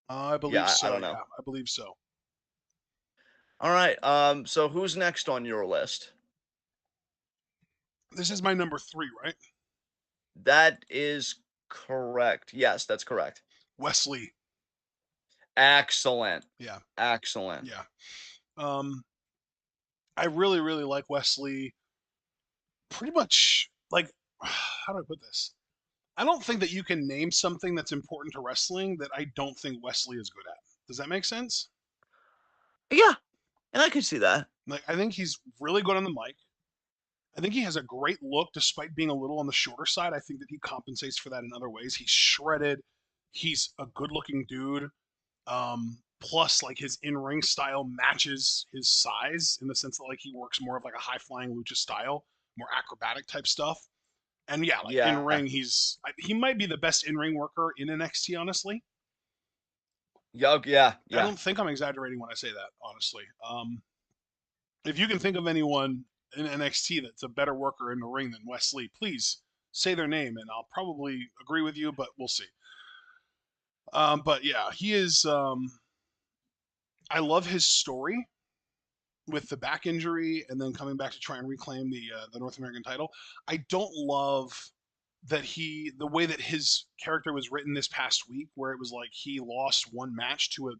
A: I believe
B: Yeah, I
A: so.
B: don't know.
A: Yeah, I believe so.
B: All right, so who's next on your list?
A: This is my number 3, right?
B: That is correct. Yes, that's correct.
A: Wesley.
B: Excellent,
A: Yeah,
B: excellent.
A: yeah. Um, I really, really like Wesley. Pretty much, like, how do I put this? I don't think that you can name something that's important to wrestling that I don't think Wesley is good at. Does that make sense?
B: Yeah, and I can see that.
A: Like, I think he's really good on the mic. I think he has a great look despite being a little on the shorter side. I think that he compensates for that in other ways. He's shredded. He's a good looking dude. Plus, like his in ring style matches his size in the sense that like he works more of like a high flying lucha style, more acrobatic type stuff. And yeah, like in
B: Yeah,
A: ring, he might be the best in ring worker in NXT. Honestly,
B: yeah, yeah,
A: I
B: yeah.
A: don't think I'm exaggerating when I say that. Honestly, if you can think of anyone in NXT that's a better worker in the ring than Wesley, please say their name, and I'll probably agree with you, but we'll see. But yeah, he is. I love his story with the back injury and then coming back to try and reclaim the North American title. I don't love that the way that his character was written this past week, where it was like he lost one match to a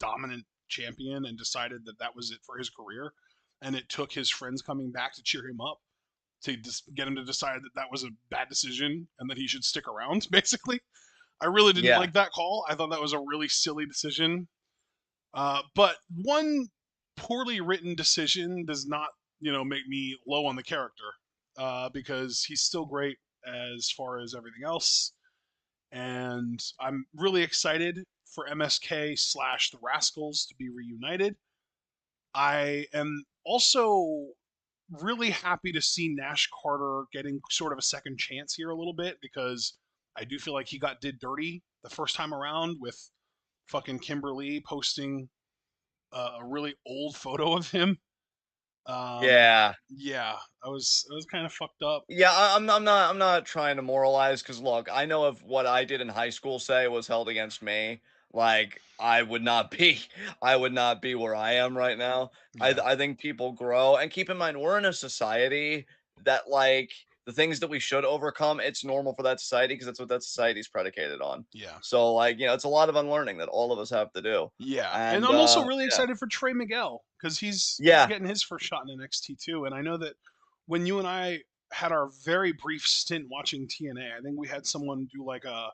A: dominant champion and decided that that was it for his career, and it took his friends coming back to cheer him up to just get him to decide that that was a bad decision and that he should stick around. Basically, I really didn't
B: Yeah.
A: like that call. I thought that was a really silly decision, but one poorly written decision does not, make me low on the character, because he's still great as far as everything else. And I'm really excited for MSK slash the Rascals to be reunited. I am also really happy to see Nash Carter getting sort of a second chance here a little bit because I do feel like he got did dirty the first time around with fucking Kimberly posting a really old photo of him.
B: Yeah.
A: Yeah, I was kind of fucked up.
B: Yeah, I'm not trying to moralize because look, I know if what I did in high school say was held against me, like I would not be I would not be where I am right now.
A: Yeah,
B: I think people grow and keep in mind we're in a society that like the things that we should overcome, it's normal for that society because that's what that society is predicated on.
A: yeah,
B: So like, it's a lot of unlearning that all of us have to do.
A: yeah. And
B: And
A: I'm also really
B: yeah.
A: excited for Trey Miguel because he's
B: Yeah.
A: getting his first shot in NXT too. And I know that when you and I had our very brief stint watching TNA, I think we had someone do like a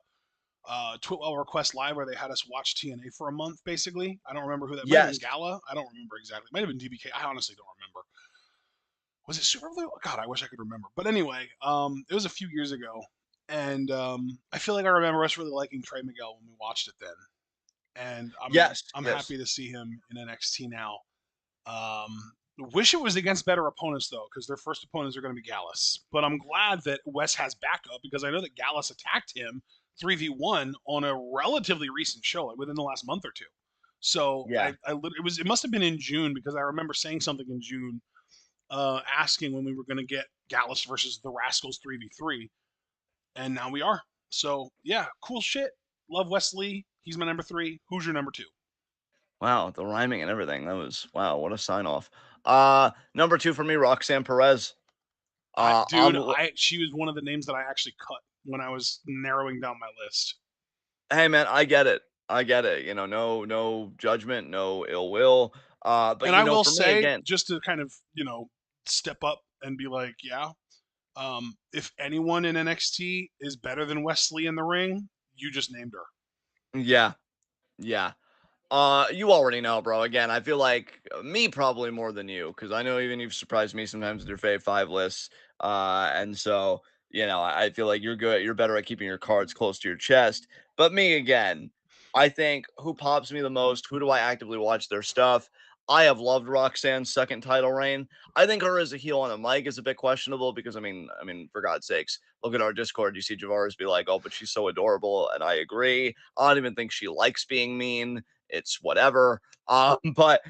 A: TWitWoW request live where they had us watch TNA for a month. Basically, I don't remember who that might have been.
B: Yes.
A: Gala. I don't remember exactly. Might have been DBK. I honestly don't remember. Was it Super Blue? God, I wish I could remember. But anyway, it was a few years ago, and I feel like I remember us really liking Trey Miguel when we watched it then. And I'm
B: Yes.
A: I'm
B: Yes.
A: happy to see him in NXT now. Wish it was against better opponents though, because their first opponents are going to be Gallus. But I'm glad that Wes has backup because I know that Gallus attacked him 3v1 on a relatively recent show, like within the last month or two. So
B: Yeah.
A: it must have been in June because I remember saying something in June, asking when we were going to get Gallus versus the Rascals 3v3, and now we are. So yeah, cool shit. Love Wesley. He's my number 3. Who's your number 2?
B: Wow, the rhyming and everything. That was wow, what a sign off. Number 2 for me, Roxanne Perez.
A: Dude, she was one of the names that I actually cut when I was narrowing down my list.
B: Hey man, I get it. I get it. No judgment, no ill will. But
A: And I will
B: for me
A: say,
B: again,
A: just to kind of, step up and be like, yeah, if anyone in NXT is better than Wesley in the ring, you just named her.
B: Yeah, yeah. You already know, bro. Again, I feel like me probably more than you, because I know even you've surprised me sometimes with your Fave Five lists. And so I feel like you're good. You're better at keeping your cards close to your chest. But me again, I think who pops me the most? Who do I actively watch their stuff? I have loved Roxanne's second title reign. I think her as a heel on a mic is a bit questionable because I mean, for God's sakes, look at our Discord. You see Javaris be like, "Oh, but she's so adorable," and I agree. I don't even think she likes being mean. It's whatever. But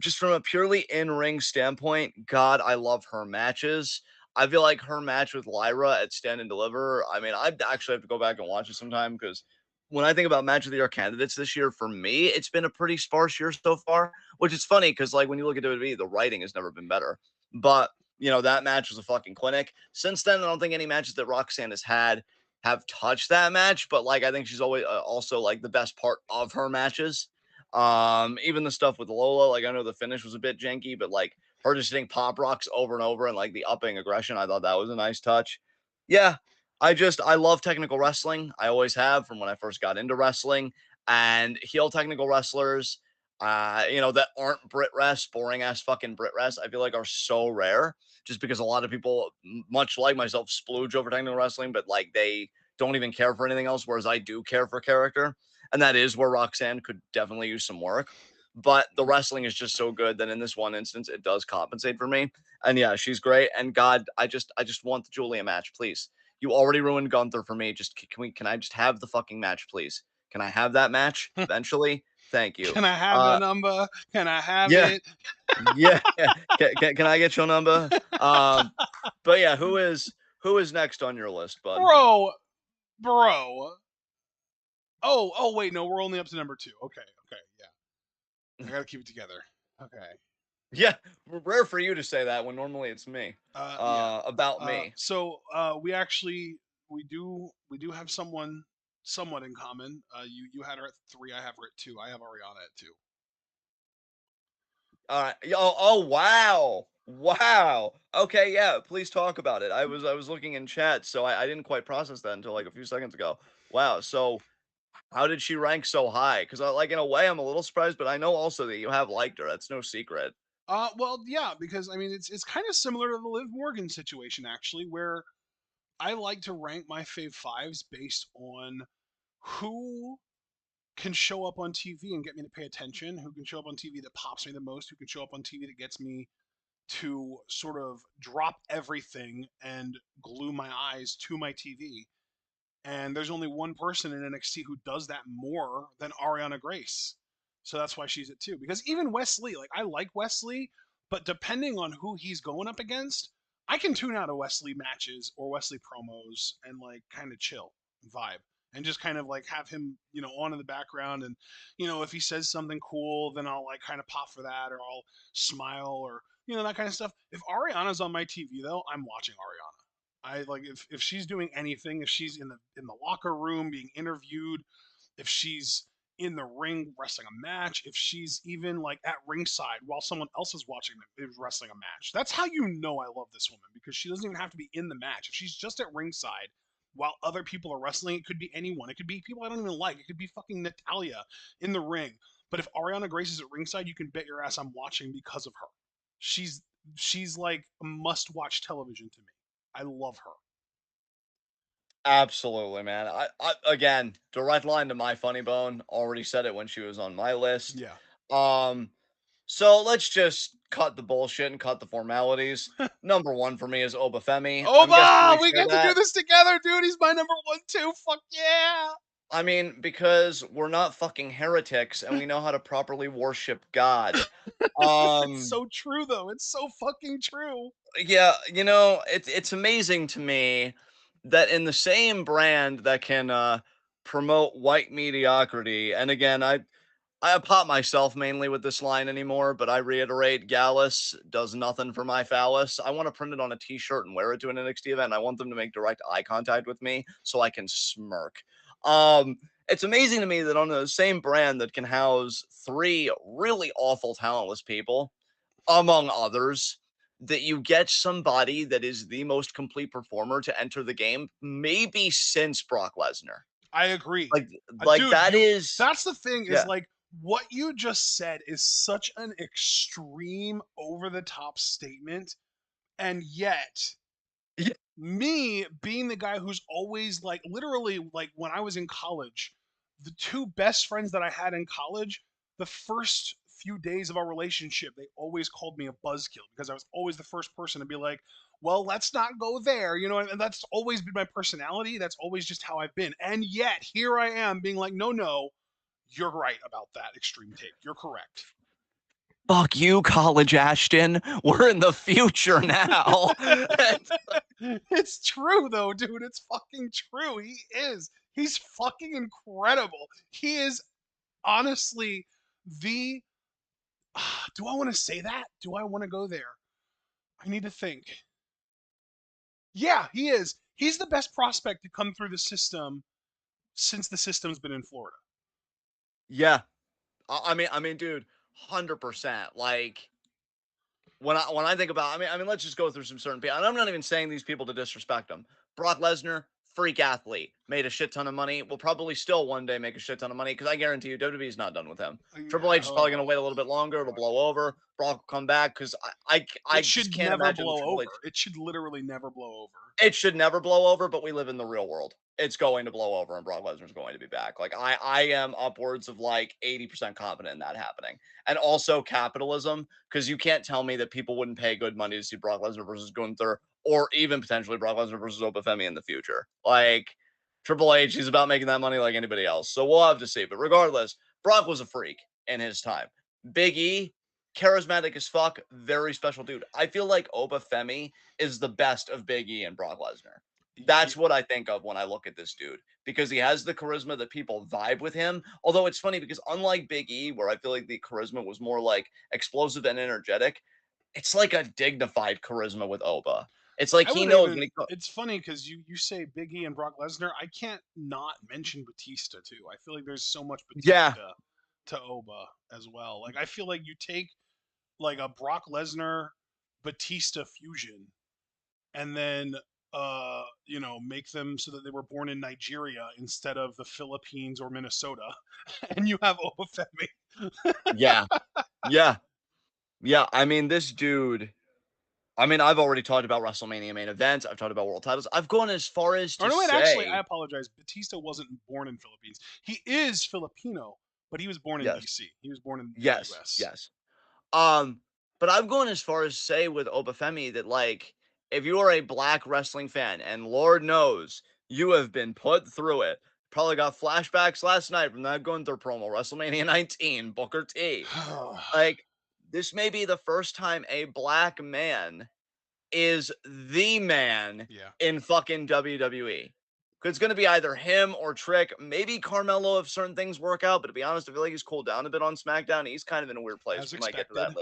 B: just from a purely in-ring standpoint, God, I love her matches. I feel like her match with Lyra at Stand and Deliver. I mean, I'd actually have to go back and watch it sometime because when I think about match of the year candidates this year, for me, it's been a pretty sparse year so far. Which is funny because, like, when you look at WWE, the writing has never been better. But that match was a fucking clinic. Since then, I don't think any matches that Roxanne has had have touched that match. But like, I think she's always also like the best part of her matches. Even the stuff with Lola, like I know the finish was a bit janky, but like her just hitting pop rocks over and over and like the upping aggression, I thought that was a nice touch. Yeah, I love technical wrestling. I always have from when I first got into wrestling, and heel technical wrestlers, that aren't Brit Rest, boring ass fucking Brit Rest, I feel like are so rare just because a lot of people, much like myself, splooge over technical wrestling, but like they don't even care for anything else, whereas I do care for character. And that is where Roxanne could definitely use some work. But the wrestling is just so good that in this one instance, it does compensate for me. And yeah, she's great. And God, I just want the Julia match, please. You already ruined Gunther for me. Just can I just have the fucking match, please? Can I have that match eventually? Thank you.
A: Can I have your
B: Uh,
A: number? Can I have
B: yeah,
A: it?
B: yeah. Can I get your number? But yeah, who is next on your list, bud?
A: Bro, bro. Oh, wait, no, we're only up to number two. Okay, yeah. I gotta keep it together. Okay.
B: Yeah, rare for you to say that when normally it's me.
A: Yeah.
B: About me.
A: We actually we do have someone somewhat in common. You had her at three. I have her at two. I have Ariana at two.
B: Oh, wow. Wow. Okay, yeah, please talk about it. I was looking in chat, so I didn't quite process that until like a few seconds ago. Wow. So how did she rank so high? Because like in a way I'm a little surprised, but I know also that you have liked her. That's no secret.
A: Well, yeah, because I mean it's kind of similar to the Liv Morgan situation actually, where I like to rank my fave fives based on who can show up on TV and get me to pay attention, who can show up on TV that pops me the most, who can show up on TV that gets me to sort of drop everything and glue my eyes to my TV. And there's only one person in NXT who does that more than Ariana Grace. So that's why she's at two. Because even Wesley, like I like Wesley, but depending on who he's going up against, I can tune out of Wesley matches or Wesley promos and like kind of chill vibe and just kind of like have him, on in the background. And, if he says something cool, then I'll like kind of pop for that or I'll smile or, that kind of stuff. If Ariana's on my TV though, I'm watching Ariana. I like if she's doing anything, if she's in the locker room being interviewed, if she's in the ring wrestling a match, if she's even like at ringside while someone else is watching them is wrestling a match. That's how you know I love this woman because she doesn't even have to be in the match. If she's just at ringside while other people are wrestling, it could be anyone. It could be people I don't even like. It could be fucking Natalia in the ring. But if Ariana Grace is at ringside, you can bet your ass I'm watching because of her. She's she's like a must-watch television to me. I love her.
B: Absolutely, man. I again, direct line to my funny bone. Already said it when she was on my list.
A: Yeah.
B: Um, so let's just cut the bullshit and cut the formalities. Number one for me is Obafemi. I'm guessing
A: Oba!
B: we
A: We
B: share
A: get to do
B: that.
A: this together, dude. He's my number one too. Fuck yeah.
B: I mean, because we're not fucking heretics and we know how to properly worship God.
A: It's
B: Um,
A: so true though. It's so fucking true.
B: yeah, it's amazing to me that in the same brand that can promote white mediocrity, and again, I pop myself mainly with this line anymore, but I reiterate, Gallus does nothing for my phallus. I want to print it on a t-shirt and wear it to an NXT event. And I want them to make direct eye contact with me so I can smirk. It's amazing to me that on the same brand that can house three really awful, talentless people, among others, that you get somebody that is the most complete performer to enter the game, maybe since Brock Lesnar.
A: I agree.
B: Like like
A: Dude,
B: that
A: you
B: is
A: that's the thing is
B: yeah.
A: like what you just said is such an extreme over the top statement, and yet
B: Yeah.
A: me being the guy who's always like literally like when I was in college, the two best friends that I had in college, the first few days of our relationship, they always called me a buzzkill because I was always the first person to be like, well, let's not go there, you know, and that's always been my personality. That's always just how I've been. And yet here I am being like, no, no, you're right about that extreme take. You're correct.
B: Fuck you, College Ashton. We're in the future now.
A: It's true though, dude. It's fucking true. He is. He's fucking incredible. He is honestly the do I want to say that? Do I want to go there? I need to think. Yeah, he is. He's the best prospect to come through the system since the system's been in Florida.
B: Yeah. I mean, dude, 100%. Like when I think about, I mean, let's just go through some certain people, and I'm not even saying these people to disrespect them. Brock Lesnar, freak athlete, made a shit ton of money. Will probably still one day make a shit ton of money because I guarantee you, WWE is not done with him. Triple H is probably going to wait a little bit longer. It'll blow over. Brock will come back because I
A: It
B: just
A: should
B: can't
A: never
B: imagine
A: blow
B: Triple
A: over.
B: H.
A: It should literally never blow over.
B: It should never blow over, but we live in the real world. It's going to blow over, and Brock Lesnar's going to be back. Like I am upwards of like 80% confident in that happening. And also capitalism, because you can't tell me that people wouldn't pay good money to see Brock Lesnar versus Gunther, or even potentially Brock Lesnar versus Obafemi in the future. Like Triple H, he's about making that money like anybody else. So we'll have to see. But regardless, Brock was a freak in his time. Big E, charismatic as fuck, very special dude. I feel like Obafemi is the best of Big E and Brock Lesnar.
A: Yeah,
B: That's what I think of when I look at this dude because he has the charisma that people vibe with him. Although it's funny because unlike Big E, where I feel like the charisma was more like explosive and energetic, it's like a dignified charisma with Oba. It's like
A: I
B: he
A: would
B: knows
A: even.
B: when he
A: It's funny because you say Big E and Brock Lesnar. I can't not mention Batista too. I feel like there's so much
B: yeah,
A: Batista to Oba as well. Like I feel like you take like a Brock Lesnar Batista fusion and then you know make them so that they were born in Nigeria instead of the Philippines or Minnesota, and you have Obafemi.
B: yeah, yeah, yeah. I mean, this dude. I mean, I've already talked about WrestleMania main events. I've talked about world titles. I've gone as far as
A: Or
B: to
A: no, wait, actually, I
B: say,
A: apologize. Batista wasn't born in Philippines. He is Filipino, but he was born in
B: yes,
A: DC. He was born in the
B: yes,
A: US.
B: yes. Um, but I've gone as far as say with Obafemi that like if you are a black wrestling fan, and Lord knows you have been put through it, probably got flashbacks last night from that Gunther promo, WrestleMania 19, Booker T. Like this may be the first time a black man is the man
A: Yeah.
B: in fucking WWE. It's going to be either him or Trick, maybe Carmelo if certain things work out. But to be honest, I feel like he's cooled down a bit on SmackDown. He's kind of in a weird place.
A: As
B: We might get to that
A: expected.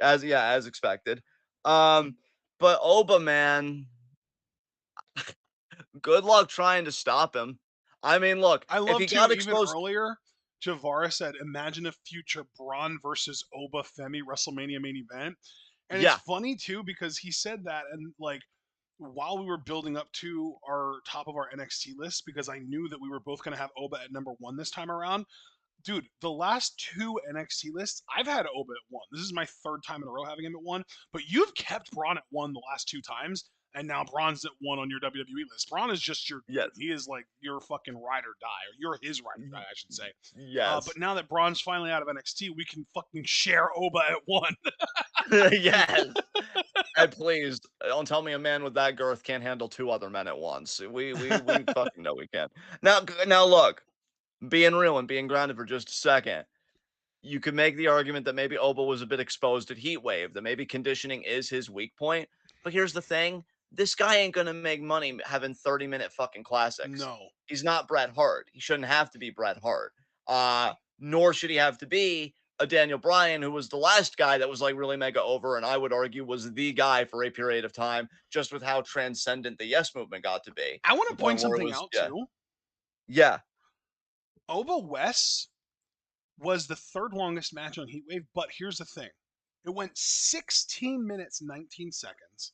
B: later. As expected. But Oba, man, good luck trying to stop him. I mean, look,
A: I
B: if
A: love
B: he
A: to
B: got
A: even
B: exposed,
A: earlier. Javara said, "Imagine a future Braun versus Oba Femi WrestleMania main event," and it's
B: yeah,
A: funny too because he said that, and like while we were building up to our top of our NXT list, because I knew that we were both going to have Oba at number one this time around. Dude, the last two NXT lists, I've had Oba at one. This is my third time in a row having him at one, but you've kept Braun at one the last two times, and now Braun's at one on your WWE list. Braun is just your dude.
B: yes,
A: He is like your fucking ride or die, or you're his ride or die, I should say. But
B: yes,
A: now that Braun's finally out of NXT, we can fucking share Oba at one.
B: yes. And please don't tell me a man with that girth can't handle two other men at once. We fucking know we can. Now look, being real and being grounded for just a second, you could make the argument that maybe Oba was a bit exposed at Heatwave, that maybe conditioning is his weak point. But here's the thing: this guy ain't gonna make money having 30-minute fucking classics.
A: No.
B: He's not Bret Hart. He shouldn't have to be Bret Hart. Nor should he have to be a Daniel Bryan, who was the last guy that was like really mega over, and I would argue was the guy for a period of time, just with how transcendent the Yes movement got to be,
A: I want
B: to
A: to
B: the point
A: point
B: where it
A: something
B: was,
A: out
B: yeah,
A: too.
B: yeah,
A: Oba West was the third longest match on Heatwave, but here's the thing. It went 16 minutes 19 seconds.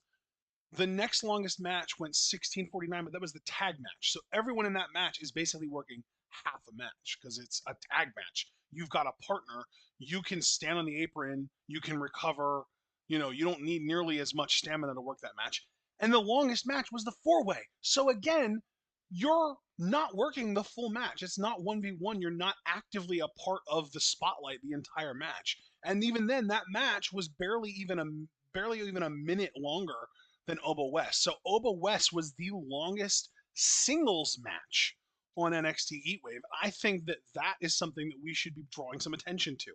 A: The next longest match went 16:49, but that was the tag match. So everyone in that match is basically working half a match because it's a tag match. You've got a partner. You can stand on the apron. You can recover. You don't need nearly as much stamina to work that match. And the longest match was the four-way. So again, you're not working the full match. It's not 1v1. You're not actively a part of the spotlight the entire match. And even then, that match was barely even a minute longer than Oba West. So Oba West was the longest singles match on NXT Heatwave. I think that is something that we should be drawing some attention to.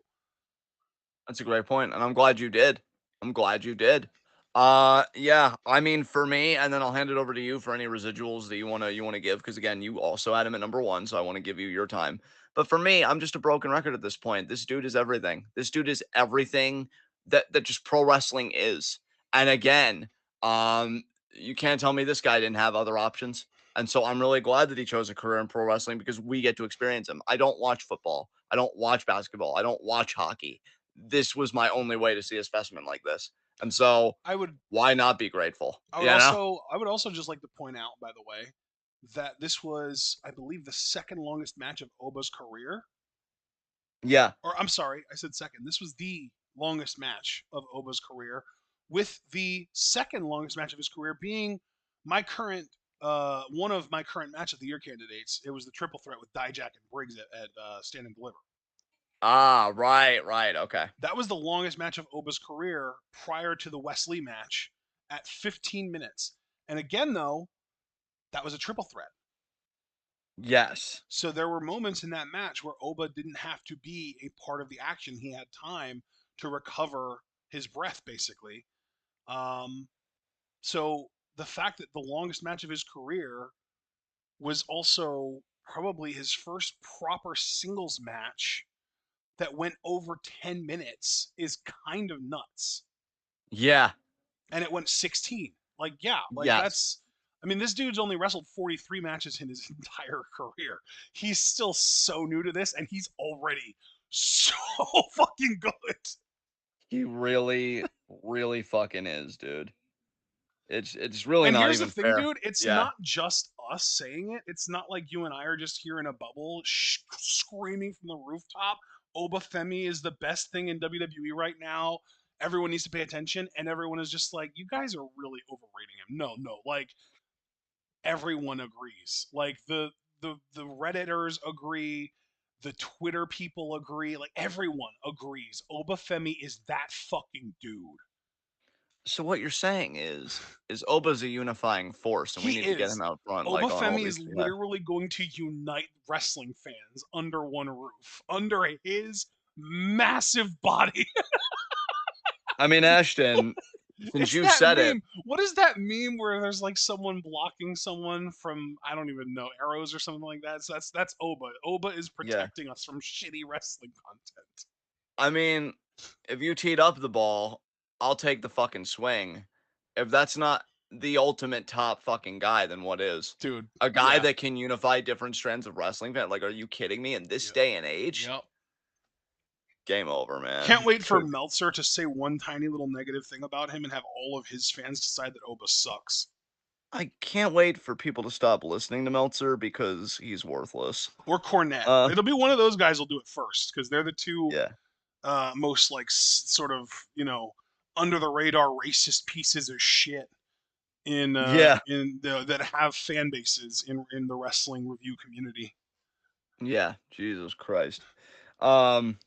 B: That's a great point, and I'm glad you did. I'm glad you did. Yeah, I mean, for me, and then I'll hand it over to you for any residuals that you wanna give, because again, you also had him at number one, so I want to give you your time. But for me, I'm just a broken record at this point. This dude is everything. This dude is everything that just pro wrestling is. And again, um, you can't tell me this guy didn't have other options. And so I'm really glad that he chose a career in pro wrestling because we get to experience him. I don't watch football. I don't watch basketball. I don't watch hockey. This was my only way to see a specimen like this. And so
A: I would
B: why not be grateful?
A: I
B: You
A: would
B: know?
A: also I would also just like to point out, by the way, that this was, I believe, the second longest match of Oba's career.
B: Yeah.
A: Or I'm sorry, I said second. This was the longest match of Oba's career, with the second longest match of his career being my current one of my current match of the year candidates. It was the triple threat with Dijak and Briggs at Stand and Deliver.
B: Ah, right, right. Okay.
A: That was the longest match of Oba's career prior to the Wesley match at 15 minutes. And again, though, that was a triple threat.
B: Yes.
A: So there were moments in that match where Oba didn't have to be a part of the action. He had time to recover his breath, basically. Um, so the fact that the longest match of his career was also probably his first proper singles match that went over 10 minutes is kind of nuts.
B: Yeah.
A: And it went 16. Like, yeah, like
B: Yes.
A: that's. I mean, this dude's only wrestled 43 matches in his entire career. He's still so new to this, and he's already so fucking good.
B: He really, really fucking is, dude. It's really
A: And
B: not
A: here's the
B: even
A: thing,
B: fair.
A: dude. It's
B: Yeah.
A: not just us saying it. It's not like you and I are just here in a bubble screaming from the rooftop. Oba Femi is the best thing in WWE right now. Everyone needs to pay attention. And everyone is just like, you guys are really overrating him. No, no. Like, everyone agrees. Like, the Redditors agree. The Twitter people agree. Like, everyone agrees. Oba Femi is that fucking dude.
B: So what you're saying is Oba's a unifying force and we
A: He
B: need to get
A: is.
B: him out front like on all
A: Obafemi
B: these
A: is
B: yeah.
A: literally going to unite wrestling fans under one roof, under his massive body.
B: I mean, Ashton, since
A: It's
B: you
A: that
B: said it,
A: meme. What is that meme where there's like someone blocking someone from, I don't even know, arrows or something like that? So that's Oba. Oba is
B: yeah.
A: protecting us from shitty wrestling content.
B: I mean, if you teed up the ball, I'll take the fucking swing. If that's not the ultimate top fucking guy, then what is?
A: Dude,
B: A guy
A: yeah.
B: that can unify different strands of wrestling fan? Like, are you kidding me? In this
A: Yep.
B: day and age,
A: Yep.
B: game over,
A: Can't
B: man.
A: wait for Meltzer to say one tiny little negative thing about him and have all of his fans decide that Oba sucks.
B: I can't wait for people to stop listening to Meltzer because he's worthless.
A: Or Cornette.
B: Uh,
A: It'll be one of those guys will do it first because they're the two
B: yeah,
A: most like sort of under the radar racist pieces of shit
B: yeah,
A: that have fan bases in the wrestling review community.
B: yeah. Jesus Christ. Um,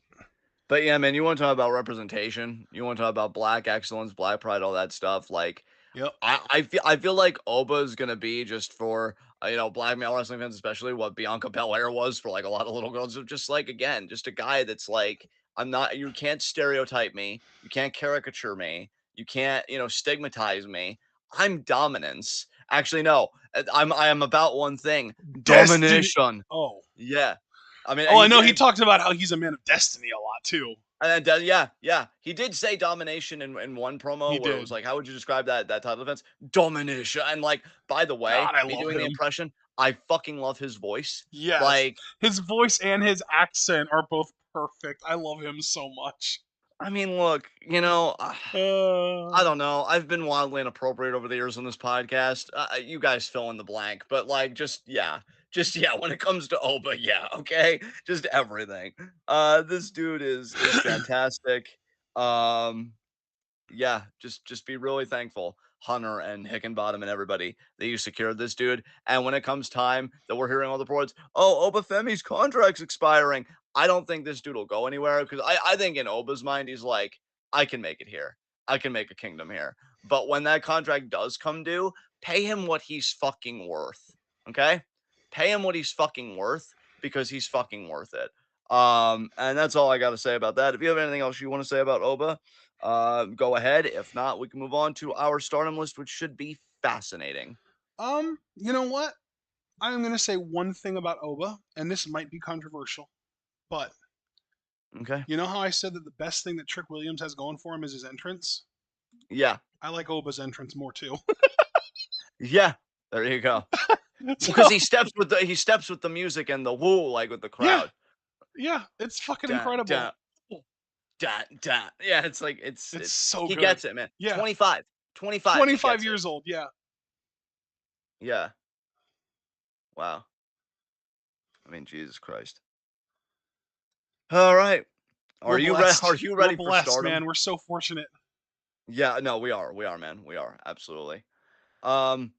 B: but yeah, man, you want to talk about representation? You want to talk about black excellence, black pride, all that stuff? Like,
A: Yep.
B: I feel like Oba is gonna be just for black male wrestling fans, especially what Bianca Belair was for like a lot of little girls. Of just like again, just a guy that's like I'm not. You can't stereotype me. You can't caricature me. You can't stigmatize me. I'm dominance. Actually, no. I am about one thing.
A: Destiny.
B: Domination.
A: Oh.
B: Yeah. I mean,
A: Oh, I
B: he
A: know
B: did,
A: he talked about how he's a man of destiny a lot too.
B: and yeah, yeah. He did say domination in one
A: He
B: promo where it was
A: did.
B: like, how would you describe that type of offense? Domination. And like, by the way,
A: God, I
B: me
A: love
B: doing the
A: him.
B: impression, I fucking love his voice.
A: Yes.
B: Like,
A: His voice and his accent are both perfect. I love him so much.
B: I mean, look, I
A: Uh,
B: don't know. I've been wildly inappropriate over the years on this podcast. You guys fill in the blank, but like, just yeah. When it comes to Oba, yeah, okay, just everything. This dude is fantastic. Um, yeah, just be really thankful, Hunter and Hickenbottom and everybody that you secured this dude. And when it comes time that we're hearing all the reports, oh, Obafemi's contract's expiring. I don't think this dude will go anywhere because I think in Oba's mind, he's like, I can make it here. I can make a kingdom here. But when that contract does come due, pay him what he's fucking worth. Okay? Pay him what he's fucking worth because he's fucking worth it. And that's all I got to say about that. If you have anything else you want to say about Oba, go ahead. If not, we can move on to our stardom list, which should be fascinating.
A: you know what? I'm gonna say one thing about Oba, and this might be controversial, but
B: Okay.
A: you know how I said that the best thing that Trick Williams has going for him is his entrance?
B: Yeah.
A: I like Oba's entrance more too.
B: Yeah. There you go. Because
A: So
B: he steps with the music and the woo like with the
A: yeah,
B: crowd.
A: yeah, it's fucking
B: Dun,
A: incredible.
B: dun, dun, dun. Yeah, it's like
A: It's
B: it's
A: so
B: he
A: good.
B: gets it, man.
A: Yeah,
B: 25. 25, he
A: 25
B: gets it.
A: years old. Yeah,
B: Yeah. Wow. I mean, Jesus Christ. All right.
A: we're
B: Are
A: blessed.
B: you
A: We're
B: ready for
A: blessed,
B: stardom?
A: man. We're so fortunate.
B: Yeah, no, we are. We are, man. We are. Absolutely. Um,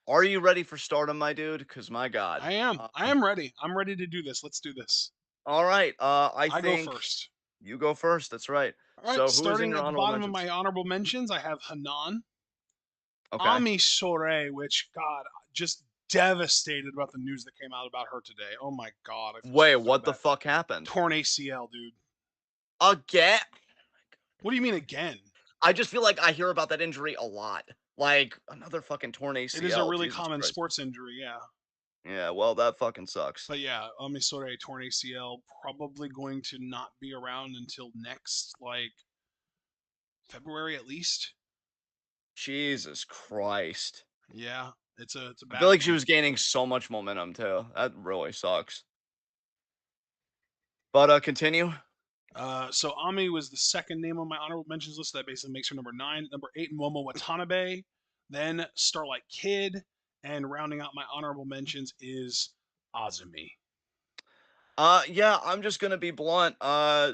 B: are you ready for stardom, my dude? Because my God.
A: I am. I am ready. I'm ready to do this. Let's do this.
B: All right. I
A: I go
B: think
A: first.
B: you go first. That's right.
A: All right,
B: So who is in
A: starting
B: your
A: at the
B: honorable
A: bottom of
B: mentions?
A: my honorable mentions, I have Hanan,
B: Okay.
A: Ami Sore, which God just devastated about the news that came out about her today. Oh my God, I feel
B: Wait,
A: so
B: what the
A: bad.
B: fuck happened?
A: Torn ACL, dude.
B: Again?
A: What do you mean again?
B: I just feel like I hear about that injury a lot. Like another fucking torn
A: It is a
B: ACL.
A: really
B: Jesus
A: common
B: Christ.
A: sports injury, yeah.
B: Yeah, well, that fucking sucks.
A: But yeah, Amisore torn ACL, probably going to not be around until next, like, February at least.
B: Jesus Christ.
A: Yeah, it's a
B: I feel
A: bad
B: like she
A: one.
B: was gaining so much momentum too. That really sucks. But continue.
A: So Ami was the second name on my honorable mentions list. That basically makes her number 9. Number 8, Momo Watanabe. Then Starlight Kid. And rounding out my honorable mentions is Azumi.
B: Yeah, I'm just gonna be blunt.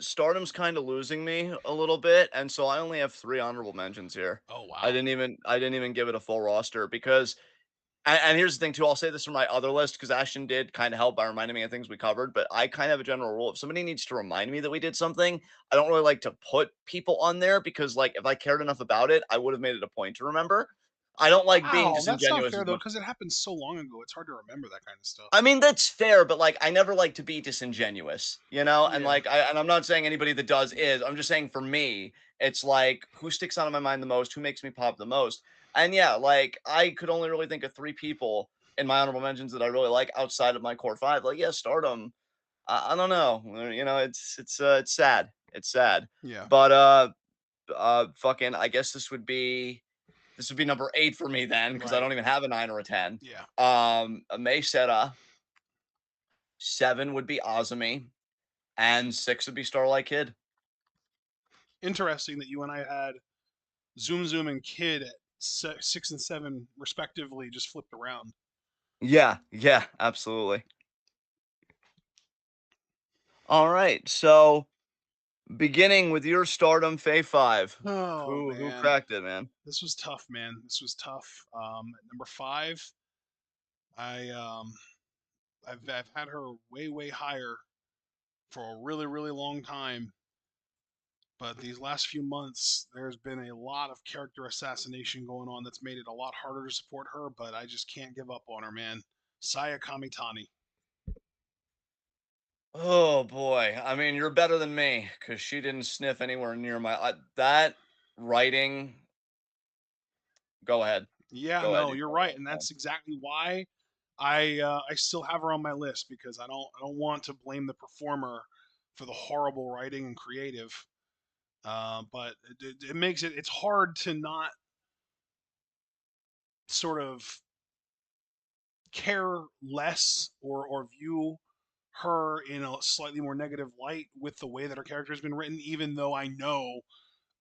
B: Stardom's kind of losing me a little bit, and so I only have 3 honorable mentions here.
A: Oh, wow.
B: I didn't even give it a full roster because and here's the thing too, I'll say this for my other list because Ashton did kind of help by reminding me of things we covered, but I kind of have a general rule. If somebody needs to remind me that we did something, I don't really like to put people on there because like if I cared enough about it, I would have made it a point to remember. I don't like being
A: Wow, that's not
B: disingenuous
A: fair,
B: as
A: though,
B: much.
A: because it happened so long ago. It's hard to remember that kind of stuff.
B: I mean, that's fair, but like I never like to be disingenuous, you know? And
A: Yeah.
B: like and I'm not saying anybody that does is. I'm just saying for me, it's like who sticks out of my mind the most, who makes me pop the most. And yeah, like I could only really think of 3 people in my honorable mentions that I really like outside of my core 5. Like, yeah, Stardom. I don't know. It's sad. It's sad.
A: Yeah.
B: But fucking I guess this would be number 8 for me then because I
A: Right.
B: don't even have a 9 or a 10.
A: Yeah.
B: May Seta, 7 would be Azumi, and 6 would be Starlight Kid.
A: Interesting that you and I had Zoom Zoom and Kid at 6 and 7 respectively, just flipped around.
B: Yeah, yeah, absolutely. All right, so beginning with your Stardom Fave 5.
A: Oh
B: Who
A: man,
B: cracked it, man?
A: this was tough, man. This was tough. At number 5, I I've had her way higher for a really long time. But these last few months, there's been a lot of character assassination going on that's made it a lot harder to support her. But I just can't give up on her, man. Saya Kamitani.
B: Oh boy. I mean, you're better than me cuz she didn't sniff anywhere near my that writing. Go ahead.
A: Yeah,
B: Go ahead.
A: no,
B: You
A: you're
B: tell me
A: right,
B: what
A: and
B: I'm
A: that's exactly why I still have her on my list because I don't want to blame the performer for the horrible writing and creative. But it makes it's hard to not sort of care less or view her in a slightly more negative light with the way that her character has been written, even though I know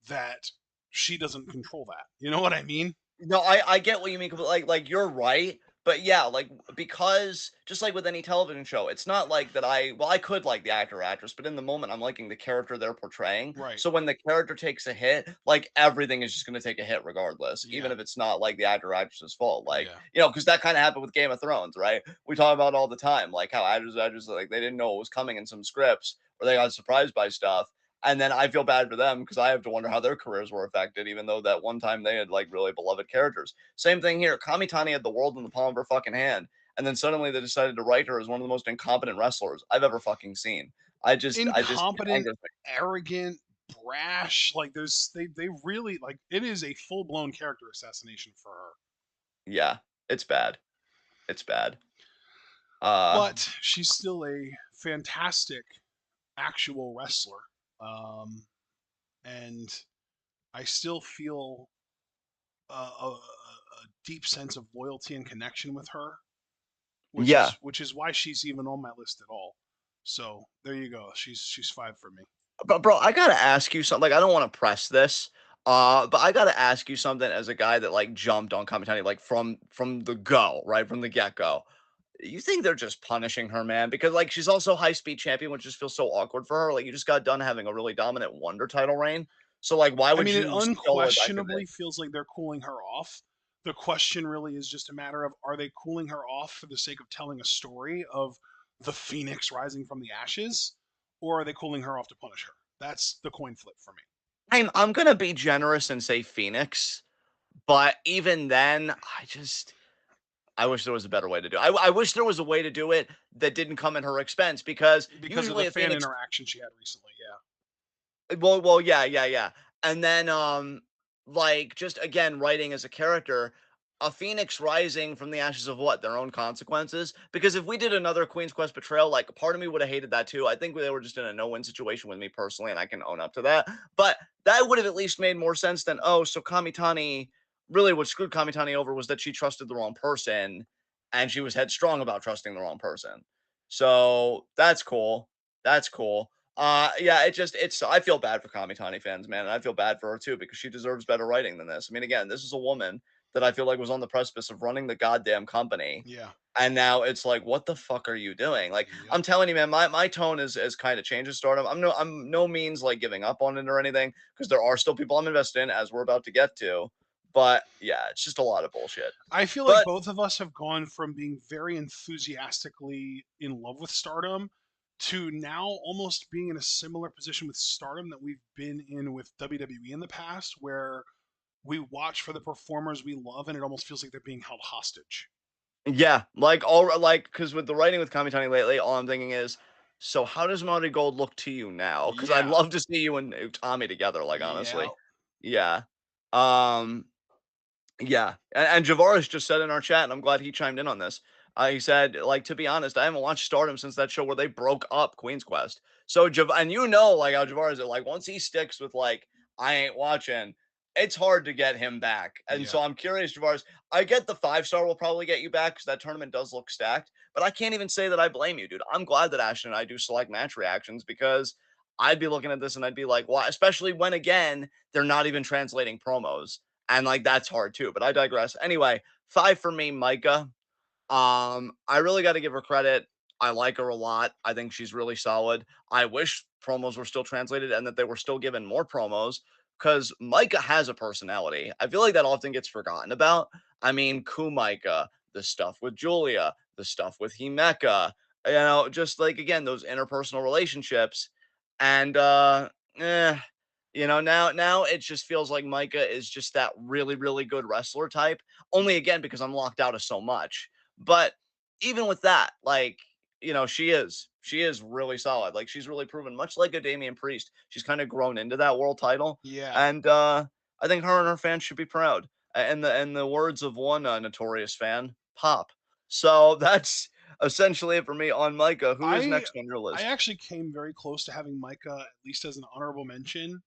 A: that she doesn't control that. You know what I mean?
B: No, I get what you mean, like, you're right, but yeah, like, because just like with any television show, it's not like that I could like the actor or actress, but in the moment, I'm liking the character they're portraying,
A: Right.
B: so when the character takes a hit, like, everything is just gonna take a hit regardless,
A: Yeah.
B: even if it's not, like, the actor or actress's fault, like,
A: Yeah.
B: because that kinda happened with Game of Thrones, right? We talk about it all the time, like, how actors, like, they didn't know what was coming in some scripts, or they got surprised by stuff, and then I feel bad for them because I have to wonder how their careers were affected, even though that one time they had like really beloved characters. Same thing here. Kamitani had the world in the palm of her fucking hand, and then suddenly they decided to write her as one of the most incompetent wrestlers I've ever fucking seen. I just it
A: Incompetent,
B: angers me.
A: arrogant, brash. Like they really like it is a full blown character assassination for her.
B: Yeah, it's bad. It's bad. Uh,
A: But she's still a fantastic actual wrestler. Um, and I still feel a deep sense of loyalty and connection with her,
B: yeah,
A: which is why she's even on my list at all. So there you go. She's five for me.
B: but bro, I gotta ask you something. Like, I don't want to press this, but I gotta ask you something as a guy that like jumped on Kamitani like from the go, right from the get go. You think they're just punishing her, man? Because like she's also high speed champion, which just feels so awkward for her. Like you just got done having a really dominant Wonder title reign, so like why
A: I
B: would
A: mean, it
B: you still like I could
A: unquestionably feels like they're cooling her off. The question really is just a matter of are they cooling her off for the sake of telling a story of the phoenix rising from the ashes, or are they cooling her off to punish her? That's the coin flip for me.
B: I'm gonna be generous and say Phoenix, but even then, I wish there was a better way to do it. I wish there was a way to do it that didn't come at her expense because
A: Because of the
B: usually a
A: fan
B: Phoenix.
A: interaction she had recently. Yeah.
B: Well, yeah, yeah, yeah. And then, like, just again, writing as a character, a phoenix rising from the ashes of what? Their own consequences? Because if we did another Queen's Quest betrayal, like, part of me would have hated that too. I think they were just in a no-win situation with me personally, and I can own up to that. But that would have at least made more sense than, oh, so Kamitani, really what screwed Kamitani over was that she trusted the wrong person, and she was headstrong about trusting the wrong person. So that's cool. That's cool. Yeah, it's I feel bad for Kamitani fans, man, and I feel bad for her too because she deserves better writing than this. I mean, again, this is a woman that I feel like was on the precipice of running the goddamn company,
A: Yeah.
B: and now it's like, what the fuck are you doing? Like,
A: Yep.
B: I'm telling you, man, my tone is kind of changed in Stardom. I'm no means like giving up on it or anything because there are still people I'm invested in, as we're about to get to. But yeah, it's just a lot of bullshit.
A: I feel like
B: But
A: both of us have gone from being very enthusiastically in love with Stardom to now almost being in a similar position with Stardom that we've been in with WWE in the past, where we watch for the performers we love and it almost feels like they're being held hostage.
B: yeah, like because with the writing with Kamitani lately, all I'm thinking is, so how does Marigold look to you now? Because I'd
A: Yeah.
B: love to see you and Tommy together, like
A: Yeah.
B: honestly. Yeah. Um, yeah. And Javaris just said in our chat, and I'm glad he chimed in on this. He said, like, to be honest, I haven't watched Stardom since that show where they broke up Queen's Quest. So and you know, like how Javaris is like, once he sticks with like, I ain't watching, it's hard to get him back. And
A: Yeah.
B: so I'm curious, Javaris. I get the 5 star will probably get you back because that tournament does look stacked. But I can't even say that I blame you, dude. I'm glad that Ashton and I do select match reactions because I'd be looking at this and I'd be like, why? Especially when again they're not even translating promos. And like that's hard too, but I digress. Anyway, 5 for me, Micah. I really got to give her credit. I like her a lot. I think she's really solid. I wish promos were still translated and that they were still given more promos because Micah has a personality. I feel like that often gets forgotten about. I mean, Micah, the stuff with Julia, the stuff with Himeka, just like again, those interpersonal relationships. And eh, now it just feels like Micah is just that really, really good wrestler type. Only again because I'm locked out of so much. But even with that, like, she is really solid. Like she's really proven, much like a Damian Priest, she's kind of grown into that world title.
A: Yeah.
B: And I think her and her fans should be proud. And the words of one notorious fan, pop. So that's essentially it for me on Micah. Who is
A: I
B: next on your
A: I
B: list?
A: actually came very close to having Micah at least as an honorable mention.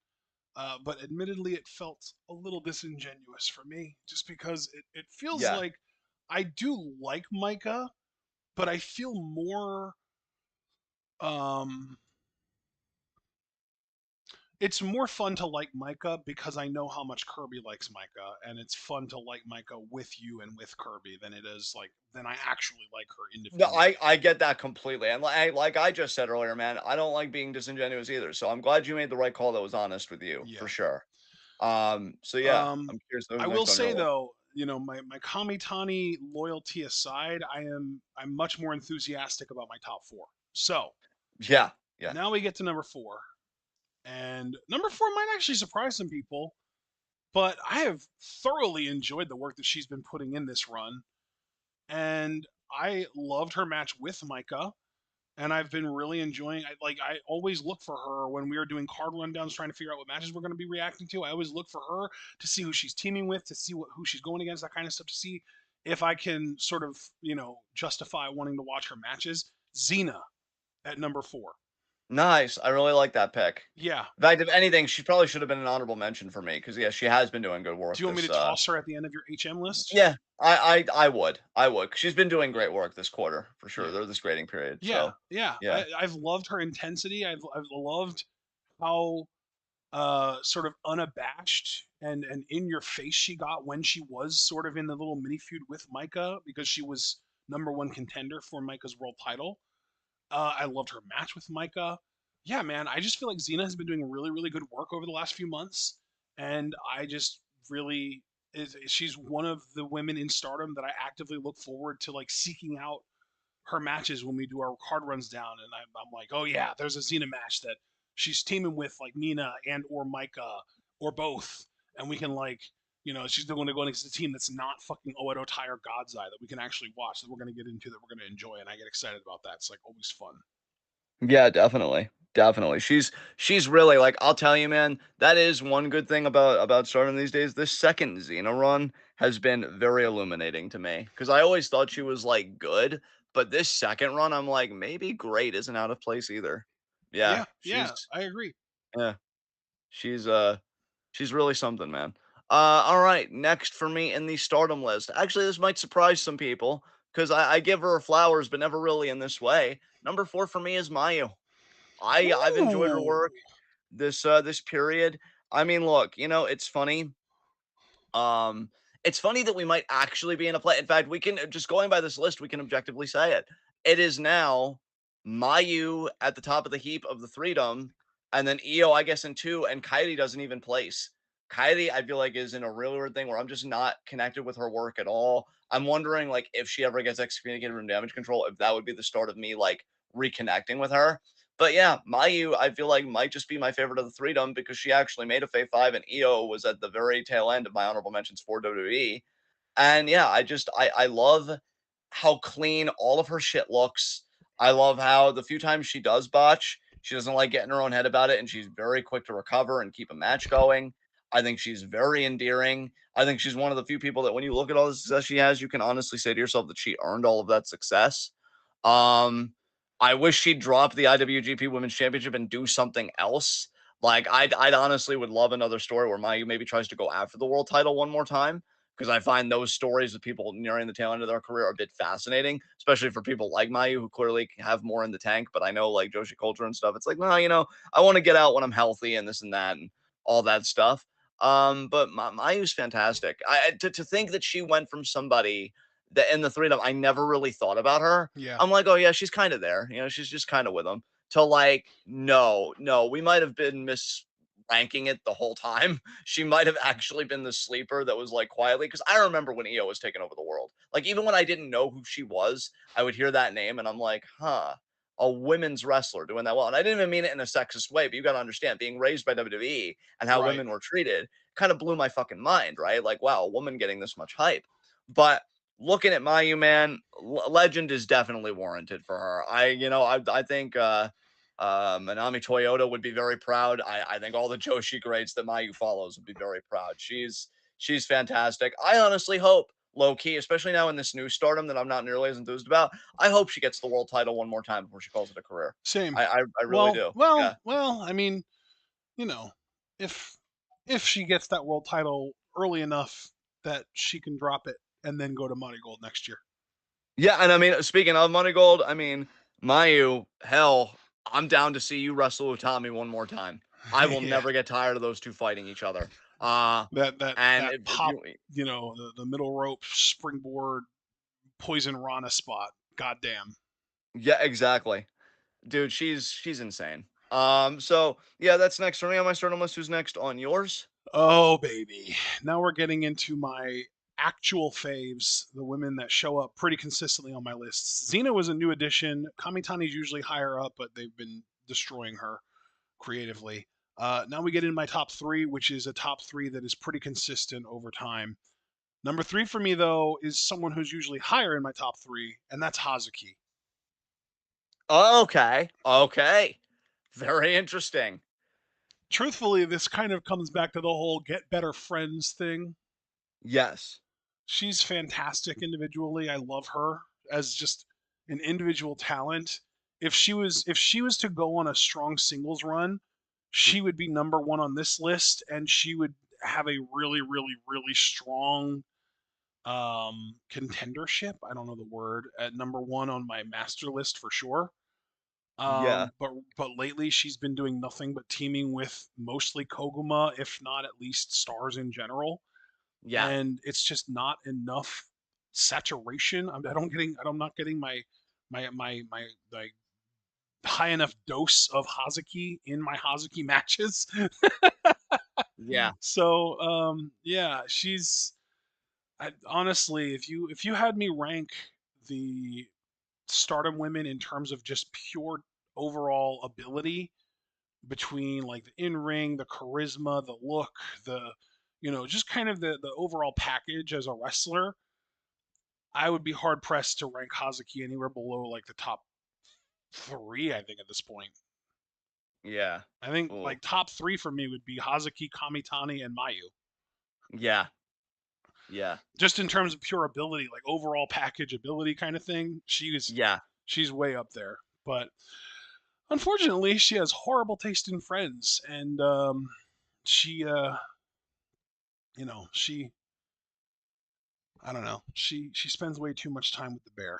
A: But admittedly, it felt a little disingenuous for me just because it feels
B: Yeah.
A: like I do like Micah, but I feel more Um, it's more fun to like Micah because I know how much Kirby likes Micah, and it's fun to like Micah with you and with Kirby than it is like than I actually like her
B: No,
A: individually.
B: I get that completely, and like I just said earlier, man, I don't like being disingenuous either. So I'm glad you made the right call that was honest with you for
A: Yeah.
B: sure. So yeah,
A: Um,
B: I'm curious who's
A: I will
B: next on your
A: say
B: list.
A: though, my Kamitani loyalty aside, I'm much more enthusiastic about my top four. So
B: Yeah, yeah.
A: now we get to number four, and number four might actually surprise some people, but I have thoroughly enjoyed the work that she's been putting in this run, and I loved her match with Micah. And I've been really enjoying. I always look for her when we are doing card rundowns, trying to figure out what matches we're going to be reacting to. I always look for her to see who she's teaming with, to see who she's going against, that kind of stuff, to see if I can sort of justify wanting to watch her matches. Xena at number four.
B: Nice. I really like that pick.
A: Yeah.
B: In fact, if anything, she probably should have been an honorable mention for me because yeah, she has been doing good
A: Do
B: work
A: you want me
B: this
A: to toss her at the end of your HM list?
B: yeah, I would. 'Cause she's been doing great work this quarter for sure.
A: Yeah.
B: They're this grading period.
A: Yeah.
B: So
A: Yeah.
B: yeah.
A: I've loved her intensity. I've loved how sort of unabashed and in your face she got when she was sort of in the little mini feud with Micah because she was number one contender for Micah's world title. I loved her match with Micah. Yeah, man, I just feel like Xena has been doing really, really good work over the last few months, and I just really she's one of the women in Stardom that I actively look forward to like seeking out her matches when we do our card runs down, and I'm like, oh yeah, there's a Xena match that she's teaming with like Nina and or Micah or both, and we can like, she's going to go against a team that's not fucking Oedo Tai or God's Eye that we can actually watch that we're going to get into that we're going to enjoy, and I get excited about that. It's like always fun.
B: Yeah, definitely. Definitely. She's really like I'll tell you, man, that is one good thing about Stardom these days. This second Xena run has been very illuminating to me because I always thought she was like good, but this second run, I'm like, maybe great isn't out of place either. Yeah,
A: Yeah, yeah, I agree.
B: yeah, she's she's really something, man. All right, next for me in the Stardom list. Actually, this might surprise some people because I give her flowers, but never really in this way. Number four for me is Mayu. I've enjoyed her
A: Ooh,
B: work this period. I mean, look, it's funny. Um, it's funny that we might actually be in a play. In fact, we can just going by this list, we can objectively say it. It is now Mayu at the top of the heap of the Freedom, and then Io, I guess, in two, and Kairi doesn't even place. Kairi, I feel like, is in a really weird thing where I'm just not connected with her work at all. I'm wondering, like, if she ever gets excommunicated from damage control, if that would be the start of me, like, reconnecting with her. But yeah, Mayu, I feel like might just be my favorite of the Freedom because she actually made a Fave Five, and Io was at the very tail end of my honorable mentions for WWE. And yeah, I love how clean all of her shit looks. I love how the few times she does botch, she doesn't like getting her own head about it, and she's very quick to recover and keep a match going. I think she's very endearing. I think she's one of the few people that when you look at all the success she has, you can honestly say to yourself that she earned all of that success. Um, I wish she'd drop the IWGP Women's Championship and do something else. Like I'd honestly would love another story where Mayu maybe tries to go after the world title one more time because I find those stories of people nearing the tail end of their career are a bit fascinating, especially for people like Mayu who clearly have more in the tank. But I know like Joshi Culture and stuff, it's like, well, I want to get out when I'm healthy and this and that and all that stuff. But Mayu's fantastic. To think that she went from somebody that in the Freedom I never really thought about her.
A: yeah,
B: I'm like, oh yeah, she's kind of there. She's just kind of with them. To like, no, no, we might have been ranking it the whole time. She might have actually been the sleeper that was like quietly because I remember when Io was taking over the world. Like even when I didn't know who she was, I would hear that name and I'm like, huh, a women's wrestler doing that well. And I didn't even mean it in a sexist way, but you got to understand, being raised by WWE and how
A: right.
B: women were treated kind of blew my fucking mind, right? Like, wow, a woman getting this much hype. But looking at Mayu, man, legend is definitely warranted for her. I think Manami Toyota would be very proud. I think all the Joshi greats that Mayu follows would be very proud. She's fantastic. I honestly hope, low key, especially now in this new Stardom that I'm not nearly as enthused about. I hope she gets the world title one more time before she calls it a career.
A: Same.
B: I really
A: Well,
B: do.
A: well,
B: Yeah.
A: well. I mean, you know, if if she gets that world title early enough that she can drop it and then go to Marigold next year.
B: Yeah, and I mean, speaking of Money Gold, I mean, Mayu, hell, I'm down to see you wrestle Utami one more time. I will
A: Yeah,
B: never get tired of those two fighting each other. And
A: that
B: if
A: pop,
B: you
A: the middle rope springboard poison Rana spot. Goddamn.
B: yeah, exactly. Dude, she's insane. So yeah, that's next for me on my stardom list. Who's next on yours?
A: Oh baby. Now we're getting into my actual faves, the women that show up pretty consistently on my lists. Xena was a new addition. Kamitani's usually higher up, but they've been destroying her creatively. Now we get into my top three, which is a top three that is pretty consistent over time. Number three for me, though, is someone who's usually higher in my top three, and that's Hazuki.
B: Okay. Okay. Very interesting.
A: Truthfully, this kind of comes back to the whole get better friends thing.
B: Yes.
A: She's fantastic individually. I love her as just an individual talent. If she was to go on a strong singles run, she would be number one on this list, and she would have a really, really, really strong contendership. I don't know the word at number one on my master list for sure.
B: Yeah.
A: But lately she's been doing nothing but teaming with mostly Koguma, if not at least stars in general,
B: Yeah.
A: and it's just not enough saturation. I'm not getting my high enough dose of Hazuki in my Hazuki matches.
B: Yeah.
A: So yeah, honestly, if you had me rank the Stardom women in terms of just pure overall ability between like the in ring, the charisma, the look, the just kind of the overall package as a wrestler, I would be hard pressed to rank Hazuki anywhere below like the top three. I think at this point,
B: Yeah.
A: I think
B: Ooh.
A: like top three for me would be Hazuki, Kamitani, and Mayu.
B: Yeah. Yeah.
A: Just in terms of pure ability, like overall package ability kind of thing,
B: Yeah.
A: she's way up there. But unfortunately, she has horrible taste in friends, and she she I don't know. She spends way too much time with the bear.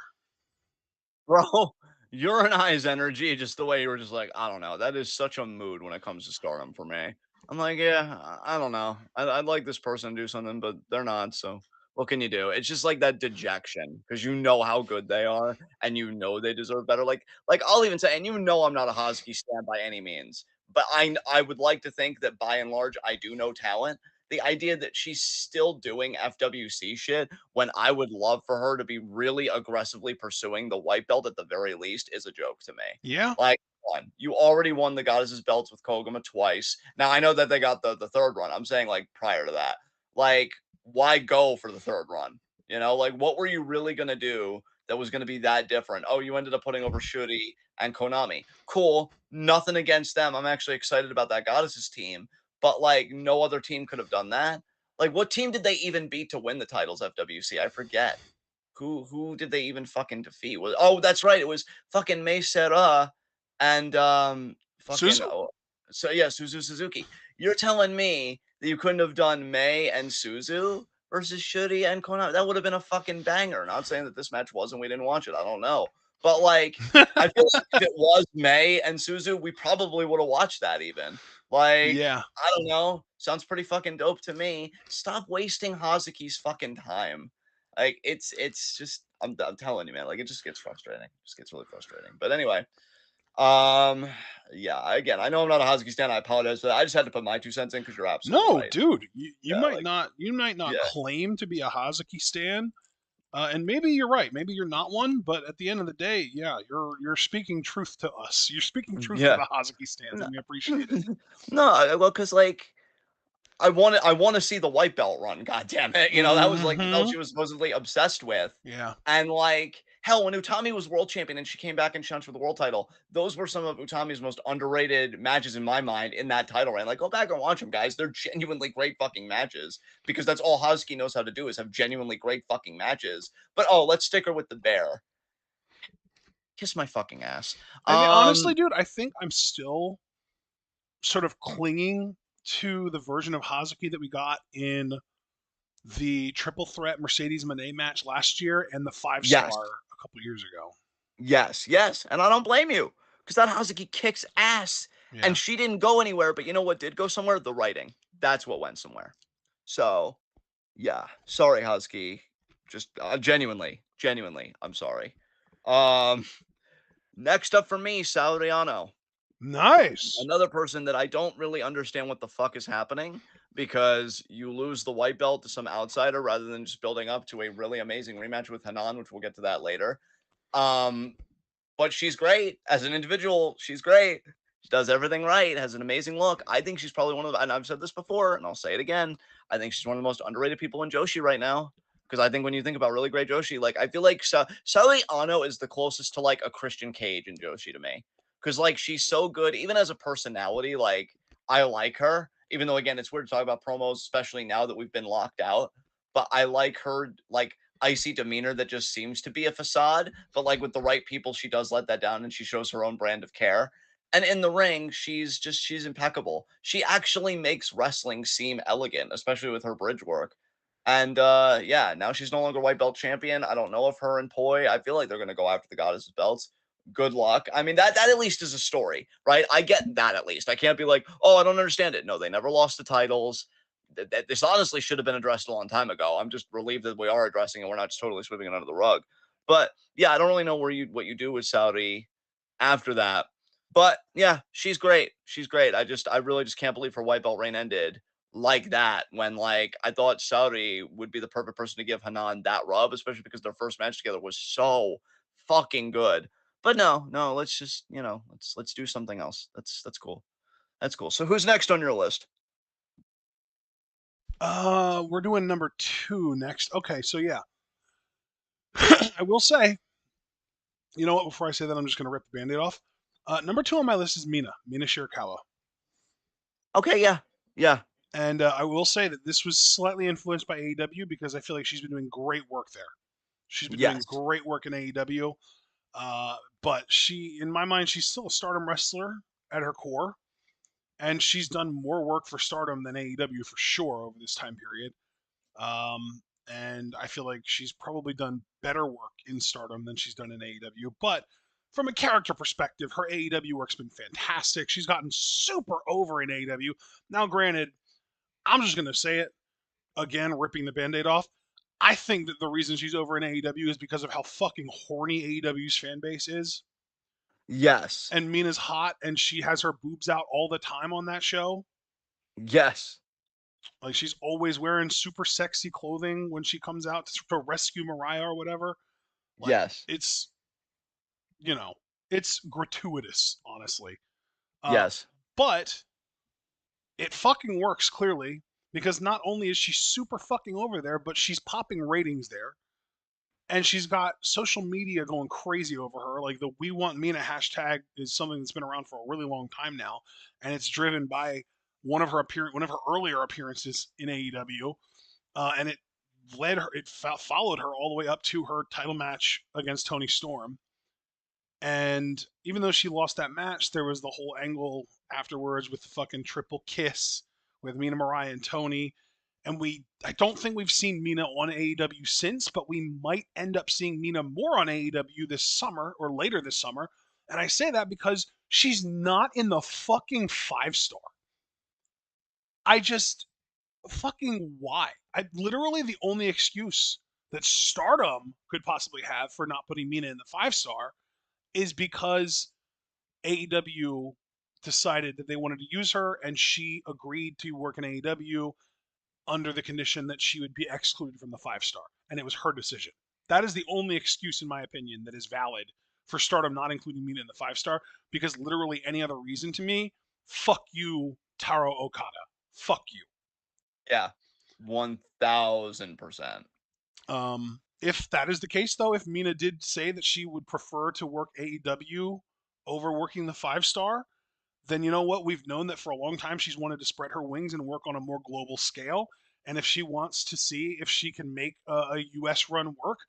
B: Bro, your and I's energy, just the way you were just like, I don't know. That is such a mood when it comes to stardom for me. I'm like, yeah, I don't know. I'd like this person to do something, but they're not. So what can you do? It's just like that dejection because you know how good they are and you know they deserve better. Like I'll even say, and you know I'm not a Hosky stan by any means, but I would like to think that by and large I do know talent. The idea that she's still doing FWC shit when I would love for her to be really aggressively pursuing the white belt at the very least is a joke to me.
A: Yeah.
B: Like, one, you already won the goddesses belts with Koguma twice. Now I know that they got the third run. I'm saying like prior to that, like why go for the third run? You know, like what were you really gonna do that was gonna be that different? Oh, you ended up putting over Shuri and Konami. Cool. Nothing against them. I'm actually excited about that goddesses team, but like no other team could have done that. Like, what team did they even beat to win the titles, FWC? I forget. Who did they even fucking defeat? Oh, that's right. It was fucking Mei Seira and fucking
A: Suzu?
B: so yeah, Suzu Suzuki. You're telling me that you couldn't have done Mei and Suzu versus Shuri and Konami? That would have been a fucking banger. Not saying that this match wasn't. We didn't watch it. I don't know. But like, I feel like if it was Mei and Suzu, we probably would have watched that even. Like,
A: Yeah.
B: I don't know. Sounds pretty fucking dope to me. Stop wasting Hazuki's fucking time. Like it's just I'm telling you, man. Like it just gets frustrating. It just gets really frustrating. But anyway, um, yeah. Again, I know I'm not a Hazuki stan. I apologize, but I just had to put my 2 cents in because you're absolutely
A: No,
B: right.
A: dude, you
B: Yeah,
A: might
B: like
A: not
B: yeah,
A: claim to be a Hazuki stan, and maybe you're right. Maybe you're not one, but at the end of the day, yeah, you're speaking truth to us. You're speaking truth to
B: yeah.
A: the Hazuki stans,
B: No,
A: and we appreciate it.
B: well, because like I want to see the white belt run. God damn it! You know that was like the belt
A: Hmm.
B: she was supposedly obsessed with,
A: Yeah.
B: and like hell, when Utami was world champion and she came back and challenged for the world title, those were some of Utami's most underrated matches in my mind in that title reign. Like go back and watch them, guys. They're genuinely great fucking matches because that's all Husky knows how to do is have genuinely great fucking matches. But oh, let's stick her with the bear. Kiss my fucking ass.
A: I think honestly,
B: Um,
A: dude, I think I'm still sort of clinging to the version of Hazuki that we got in the triple threat Mercedes Monet match last year and the five
B: yes.
A: star a couple years ago.
B: Yes, yes, and I don't blame you because that Hazuki kicks ass,
A: Yeah.
B: and she didn't go anywhere. But you know what did go somewhere? The writing. That's what went somewhere. So yeah, sorry, Hazuki. Just genuinely, I'm sorry. Um, Next up for me, Sauriano.
A: Nice.
B: Another person that I don't really understand what the fuck is happening because you lose the white belt to some outsider rather than just building up to a really amazing rematch with Hanan, which we'll get to that later. Um, but she's great as an individual. She's great. She does everything right. Has an amazing look. I think she's probably one of the, and I've said this before, and I'll say it again. I think she's one of the most underrated people in Joshi right now. Because I think when you think about really great Joshi, like I feel like Sally Ano is the closest to like a Christian Cage in Joshi to me. Because like she's so good, even as a personality. Like I like her, even though again it's weird to talk about promos, especially now that we've been locked out. But I like her like icy demeanor that just seems to be a facade. But like with the right people, she does let that down and she shows her own brand of care. And in the ring, she's impeccable. She actually makes wrestling seem elegant, especially with her bridge work. And yeah, now she's no longer white belt champion. I don't know if her and Poi, I feel like they're gonna go after the goddess's belts. Good luck. I mean, that at least is a story, right? I get that at least. I can't be like, oh, I don't understand it. No, they never lost the titles. This honestly should have been addressed a long time ago. I'm just relieved that we are addressing it. We're not just totally sweeping it under the rug. But yeah, I don't really know what you do with Saudi after that. But yeah, she's great. She's great. I really just can't believe her white belt reign ended like that when like I thought Saudi would be the perfect person to give Hanan that rub, especially because their first match together was so fucking good. But no, let's just, let's do something else. That's cool. That's cool. So who's next on your list?
A: We're doing number 2 next. Okay, so yeah. I will say, you know what, before I say that, I'm just going to rip the band-aid off. Number 2 on my list is Mina Shirakawa.
B: Okay, yeah. Yeah.
A: And I will say that this was slightly influenced by AEW because I feel like she's been doing great work there. She's been doing
B: Yes.
A: great work in AEW. But in my mind, she's still a Stardom wrestler at her core. And she's done more work for Stardom than AEW for sure over this time period. And I feel like she's probably done better work in Stardom than she's done in AEW. But from a character perspective, her AEW work's been fantastic. She's gotten super over in AEW. Now, granted, I'm just going to say it again, ripping the band aid off. I think that the reason she's over in AEW is because of how fucking horny AEW's fan base is.
B: Yes.
A: And Mina's hot and she has her boobs out all the time on that show.
B: Yes.
A: Like she's always wearing super sexy clothing when she comes out to rescue Mariah or whatever. Like
B: Yes.
A: it's you know it's gratuitous, honestly. Uh,
B: Yes.
A: but it fucking works clearly because not only is she super fucking over there, but she's popping ratings there. And she's got social media going crazy over her. Like the "We Want Mina" hashtag is something that's been around for a really long time now, and it's driven by one of her earlier appearances in AEW, and it followed her all the way up to her title match against Toni Storm. And even though she lost that match, there was the whole angle afterwards with the fucking triple kiss with Mina, Mariah, and Tony. And I don't think we've seen Mina on AEW since, but we might end up seeing Mina more on AEW this summer or later this summer. And I say that because she's not in the fucking 5-star. I just fucking why? I literally the only excuse that Stardom could possibly have for not putting Mina in the 5-star is because AEW decided that they wanted to use her and she agreed to work in AEW under the condition that she would be excluded from the 5-star. And it was her decision. That is the only excuse, in my opinion, that is valid for Stardom not including Mina in the 5-star, because literally any other reason to me, fuck you, Taro Okada. Fuck you.
B: Yeah. 1000%.
A: If that is the case, though, if Mina did say that she would prefer to work AEW over working the 5-star, then you know what? We've known that for a long time she's wanted to spread her wings and work on a more global scale. And if she wants to see if she can make a US run work,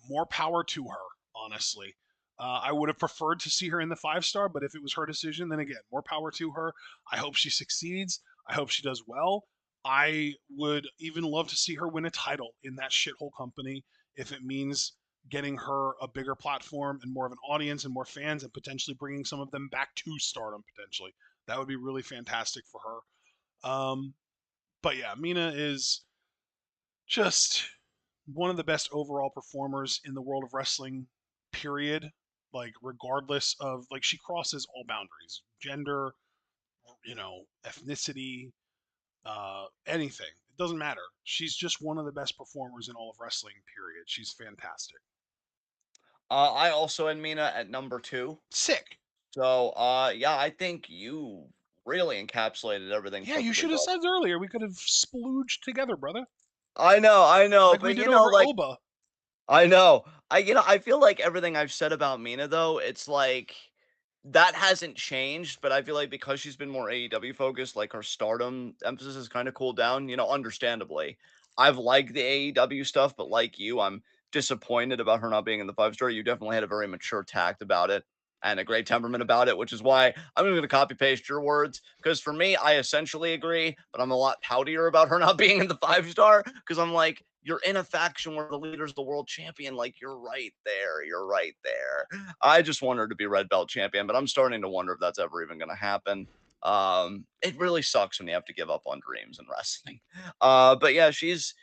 A: more power to her, honestly. I would have preferred to see her in the 5-star, but if it was her decision, then again, more power to her. I hope she succeeds. I hope she does well. I would even love to see her win a title in that shithole company if it means getting her a bigger platform and more of an audience and more fans, and potentially bringing some of them back to Stardom potentially. That would be really fantastic for her. But yeah, Mina is just one of the best overall performers in the world of wrestling, period. Like, regardless of, like, she crosses all boundaries, gender, ethnicity, anything. It doesn't matter. She's just one of the best performers in all of wrestling, period. She's fantastic.
B: I also had Mina at number 2.
A: Sick.
B: So, yeah, I think you really encapsulated everything
A: Yeah, you
B: perfectly,
A: should have
B: bro.
A: said earlier. We could have splooged together, brother,
B: I know,
A: like we
B: but
A: did over
B: like
A: Oba.
B: I know. I feel like everything I've said about Mina though, it's like that hasn't changed, but I feel like because she's been more AEW focused, like her Stardom emphasis has kind of cooled down, understandably. I've liked the AEW stuff, but like you, I'm disappointed about her not being in the 5-star. You definitely had a very mature tact about it and a great temperament about it, which is why I'm going to copy paste your words. Because for me, I essentially agree, but I'm a lot poutier about her not being in the 5-star because I'm like, you're in a faction where the leader's the world champion. Like, you're right there. You're right there. I just want her to be red belt champion, but I'm starting to wonder if that's ever even going to happen. It really sucks when you have to give up on dreams in wrestling. But yeah, she's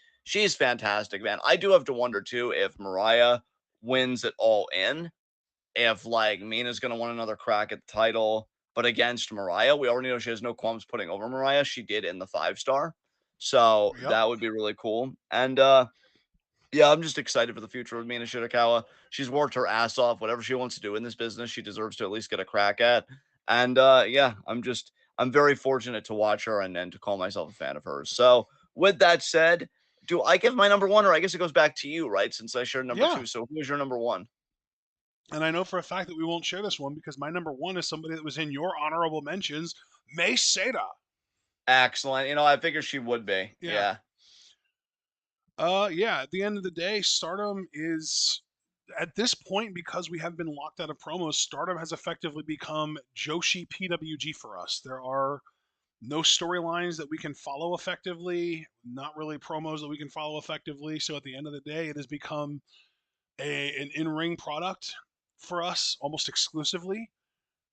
B: fantastic, man. I do have to wonder too if Mariah wins it all in, if like Mina's gonna want another crack at the title, but against Mariah, we already know she has no qualms putting over Mariah. She did in the 5-star. So
A: Yep.
B: that would be really cool. And yeah, I'm just excited for the future of Mina Shirakawa. She's worked her ass off. Whatever she wants to do in this business, she deserves to at least get a crack at. And yeah, I'm very fortunate to watch her and to call myself a fan of hers. So with that said, do I give my number 1, or I guess it goes back to you, right? Since I shared number
A: Yeah.
B: 2. So who's your number 1?
A: And I know for a fact that we won't share this one because my number one is somebody that was in your honorable mentions, May Seda.
B: Excellent. I figured she would be.
A: Yeah.
B: Yeah.
A: Yeah, at the end of the day, Stardom is, at this point, because we have been locked out of promos, Stardom has effectively become Joshi PWG for us. There are no storylines that we can follow effectively, not really promos that we can follow effectively. So at the end of the day, it has become an in-ring product for us almost exclusively.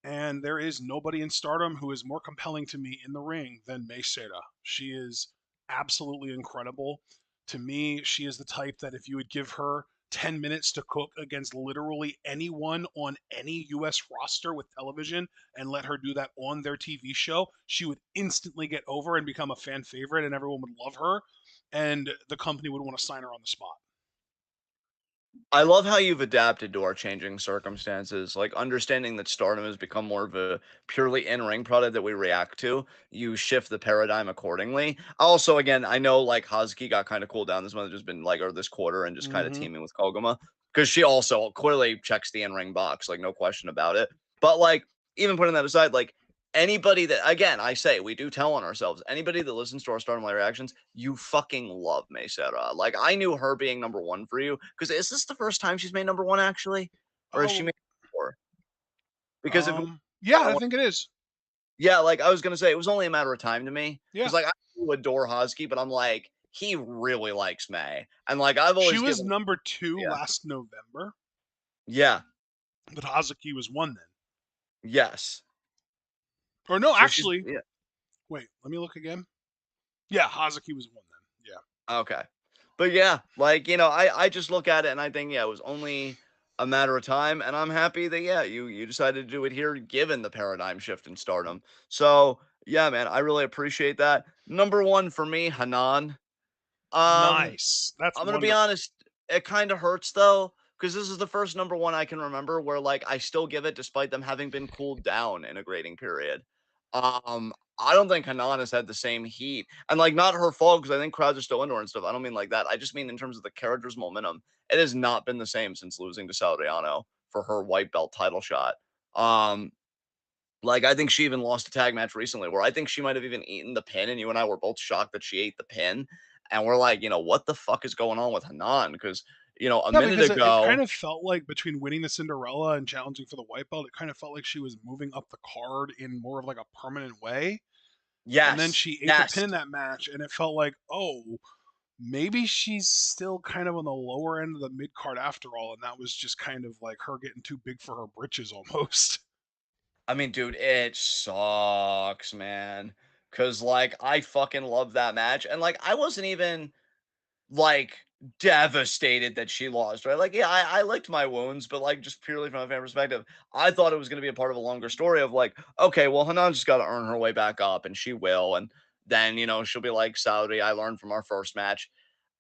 A: And there is nobody in Stardom who is more compelling to me in the ring than May Seda. She is absolutely incredible. To me, she is the type that if you would give her 10 minutes to cook against literally anyone on any US roster with television and let her do that on their TV show, she would instantly get over and become a fan favorite, and everyone would love her, and the company would want to sign her on the spot.
B: I love how you've adapted to our changing circumstances. Like understanding that Stardom has become more of a purely in-ring product that we react to. You shift the paradigm accordingly. Also, again, I know like Hazuki got kind of cooled down this month, just been like, or this quarter, and just kind of
A: Mm-hmm.
B: teaming with Koguma because she also clearly checks the in-ring box, like no question about it. But like even putting that aside, like anybody that, again, I say we do tell on ourselves. Anybody that listens to our Stardom Live reactions, you fucking love Mesera. Like I knew her being number 1 for you because is this the first time she's made number 1 actually, or has she
A: Oh,
B: made 4? Because if
A: yeah, I think it is.
B: yeah, like I was gonna say, it was only a matter of time to me
A: Yeah.
B: because like I do adore Hosky, but I'm like he really likes May, and like I've
A: She
B: always
A: was
B: given
A: number two
B: yeah
A: last November,
B: yeah
A: but Hazuki was one then.
B: yes.
A: Or no,
B: So she's
A: actually,
B: yeah.
A: wait, let me look again. Yeah, Hazuki was one then.
B: Okay. But yeah, like, I just look at it and I think, yeah, it was only a matter of time. And I'm happy that, yeah, you decided to do it here, given the paradigm shift in stardom. So yeah, man, I really appreciate that. Number 1 for me, Hanan.
A: Yeah.
B: Um,
A: Nice. That's
B: I'm gonna be
A: wonderful.
B: honest, it kind of hurts though, because this is the first number 1 I can remember where like I still give it despite them having been cooled down in a grading period. I don't think Hanan has had the same heat. And like not her fault because I think crowds are still into her and stuff. I don't mean like that. I just mean in terms of the character's momentum. It has not been the same since losing to Salariano for her white belt title shot. Um, like I think she even lost a tag match recently where I think she might have even eaten the pin, and you and I were both shocked that she ate the pin. And we're like, what the fuck is going on with Hanan? Because, a
A: Yeah,
B: minute
A: because it kind
B: ago,
A: of felt like between winning the Cinderella and challenging for the white belt, it kind of felt like she was moving up the card in more of like a permanent way. And then
B: yes,
A: she ate the pin
B: yes,
A: in that match, and it felt like, oh, maybe she's still kind of on the lower end of the mid card after all, and that was just kind of like her getting too big for her britches almost.
B: I mean, dude, it sucks, man. Cause like I fucking love that match. And like I wasn't even like devastated that she lost, right? Like, yeah, I licked my wounds, but like just purely from a fan perspective, I thought it was gonna be a part of a longer story of like, okay, well, Hanan just gotta earn her way back up, and she will, and then she'll be like Saudi, I learned from our first match.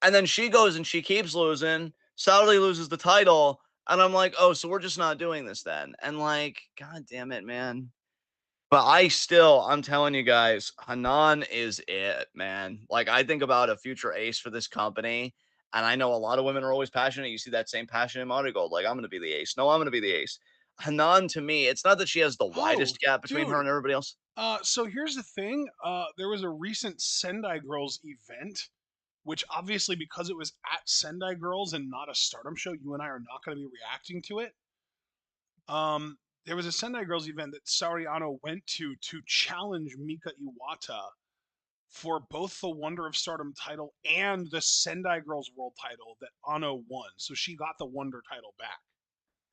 B: And then she goes and she keeps losing. Saudi loses the title, and I'm like, oh, so we're just not doing this then. And like, god damn it, man. But I'm telling you guys, Hanan is it, man. Like, I think about a future ace for this company, and I know a lot of women are always passionate. You see that same passion in Marigold. Like, I'm going to be the ace. No, I'm going to be the ace. Hanan, to me, it's not that she has the
A: Oh,
B: widest gap between her
A: dude.
B: and everybody else.
A: So here's the thing. There was a recent Sendai Girls event, which obviously because it was at Sendai Girls and not a Stardom show, you and I are not going to be reacting to it. There was a Sendai Girls event that Saori went to challenge Mika Iwata for both the Wonder of Stardom title and the Sendai Girls World title that Ano won. So she got the Wonder title back.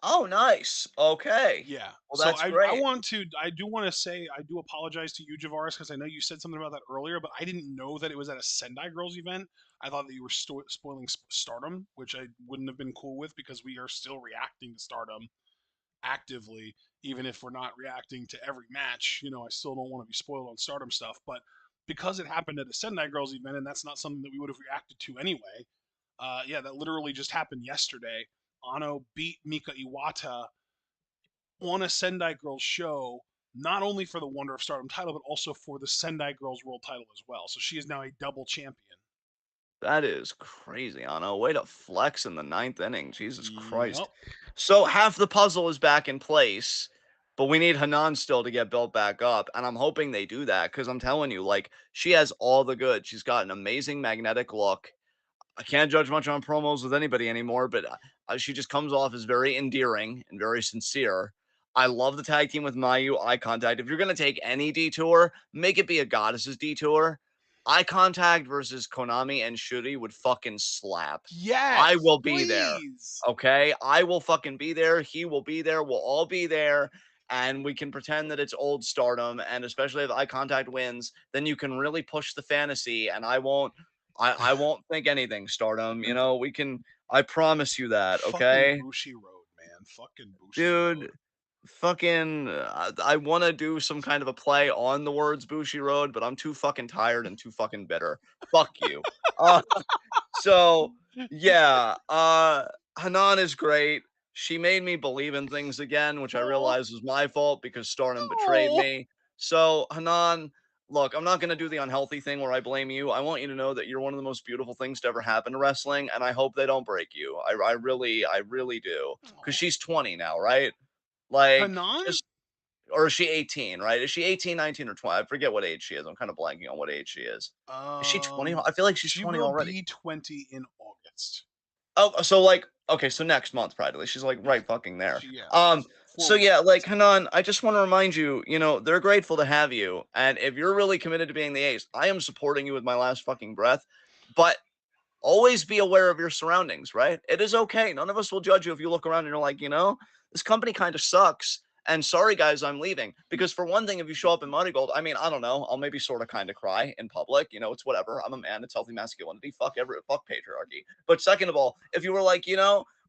B: Oh, nice. Okay.
A: Yeah.
B: Well,
A: So
B: that's
A: I
B: great.
A: want to I do want to say I do apologize to you, Javaris, because I know you said something about that earlier, but I didn't know that it was at a Sendai Girls event. I thought that you were spoiling Stardom, which I wouldn't have been cool with because we are still reacting to Stardom actively, even if we're not reacting to every match. I still don't want to be spoiled on Stardom stuff, but because it happened at a Sendai Girls event, and that's not something that we would have reacted to anyway. Yeah, that literally just happened yesterday. Ano beat Mika Iwata on a Sendai Girls show, not only for the Wonder of Stardom title, but also for the Sendai Girls World title as well. So she is now a double champion.
B: That is crazy, Anna. Way to flex in the ninth inning. Jesus Christ.
A: Yep.
B: So half the puzzle is back in place, but we need Hanan still to get built back up. And I'm hoping they do that because I'm telling you, like, she has all the good. She's got an amazing magnetic look. I can't judge much on promos with anybody anymore, but she just comes off as very endearing and very sincere. I love the tag team with Mayu, Eye Contact. If you're going to take any detour, make it be a goddess's detour. Eye Contact versus Konami and Shuri would fucking slap. I
A: Yes,
B: will be there.
A: please.
B: Okay? I will fucking be there. He will be there. We'll all be there. And we can pretend that it's old Stardom. And especially if Eye Contact wins, then you can really push the fantasy. And I won't think anything, Stardom. We can. I promise you that.
A: Fucking
B: Okay,
A: Bushi Road, man. Fucking Bushi
B: dude.
A: Road.
B: Fucking. I want to do some kind of a play on the words Bushi Road, but I'm too fucking tired and too fucking bitter. Fuck you. Uh, so yeah. Hanan is great. She made me believe in things again, which I
A: Oh,
B: realized was my fault because Stardom betrayed
A: oh.
B: me. So Hanan, look, I'm not going to do the unhealthy thing where I blame you. I want you to know that you're one of the most beautiful things to ever happen to wrestling, and I hope they don't break you. I really do. Because she's 20 now, right? Like,
A: Hanan?
B: just, or is she 18, right? Is she 18, 19, or 20? I forget what age she is. I'm kind of blanking on what age she is. Is she 20? I feel like she's
A: She
B: 20
A: will
B: already.
A: be 20 in August.
B: Oh, so like, okay, so next month practically. She's like right fucking there.
A: Yeah,
B: Um,
A: four
B: so yeah, like
A: weeks.
B: Hanan, I just want to remind you, they're grateful to have you. And if you're really committed to being the ace, I am supporting you with my last fucking breath. But always be aware of your surroundings, right? It is okay. None of us will judge you if you look around and you're like, this company kind of sucks. And sorry, guys, I'm leaving. Because for one thing, if you show up in Marigold, I mean, I don't know. I'll maybe sort of kind of cry in public. It's whatever. I'm a man. It's healthy masculinity. Fuck patriarchy. But second of all, if you were like,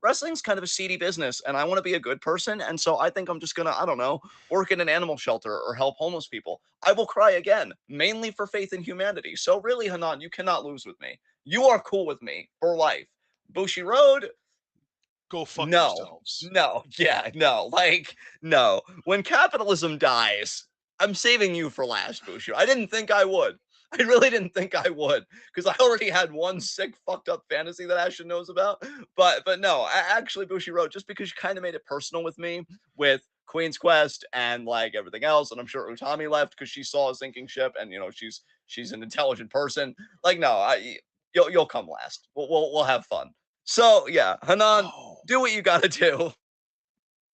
B: wrestling's kind of a seedy business and I want to be a good person. And so I think I'm just going to, I don't know, work in an animal shelter or help homeless people. I will cry again, mainly for faith in humanity. So really, Hanan, you cannot lose with me. You are cool with me for life. Bushi Road,
A: Go fuck
B: no,
A: yourselves.
B: no, yeah, no, like, no. When capitalism dies, I'm saving you for last, Bushi. I didn't think I would. I really didn't think I would because I already had one sick, fucked up fantasy that Ashton knows about. But no, actually, Bushi Road, just because you kind of made it personal with me with Queen's Quest and like everything else, and I'm sure Utami left because she saw a sinking ship, and she's an intelligent person. Like, no, you'll come last. We'll have fun. So yeah, Hanan,
A: Oh.
B: do what you got to do.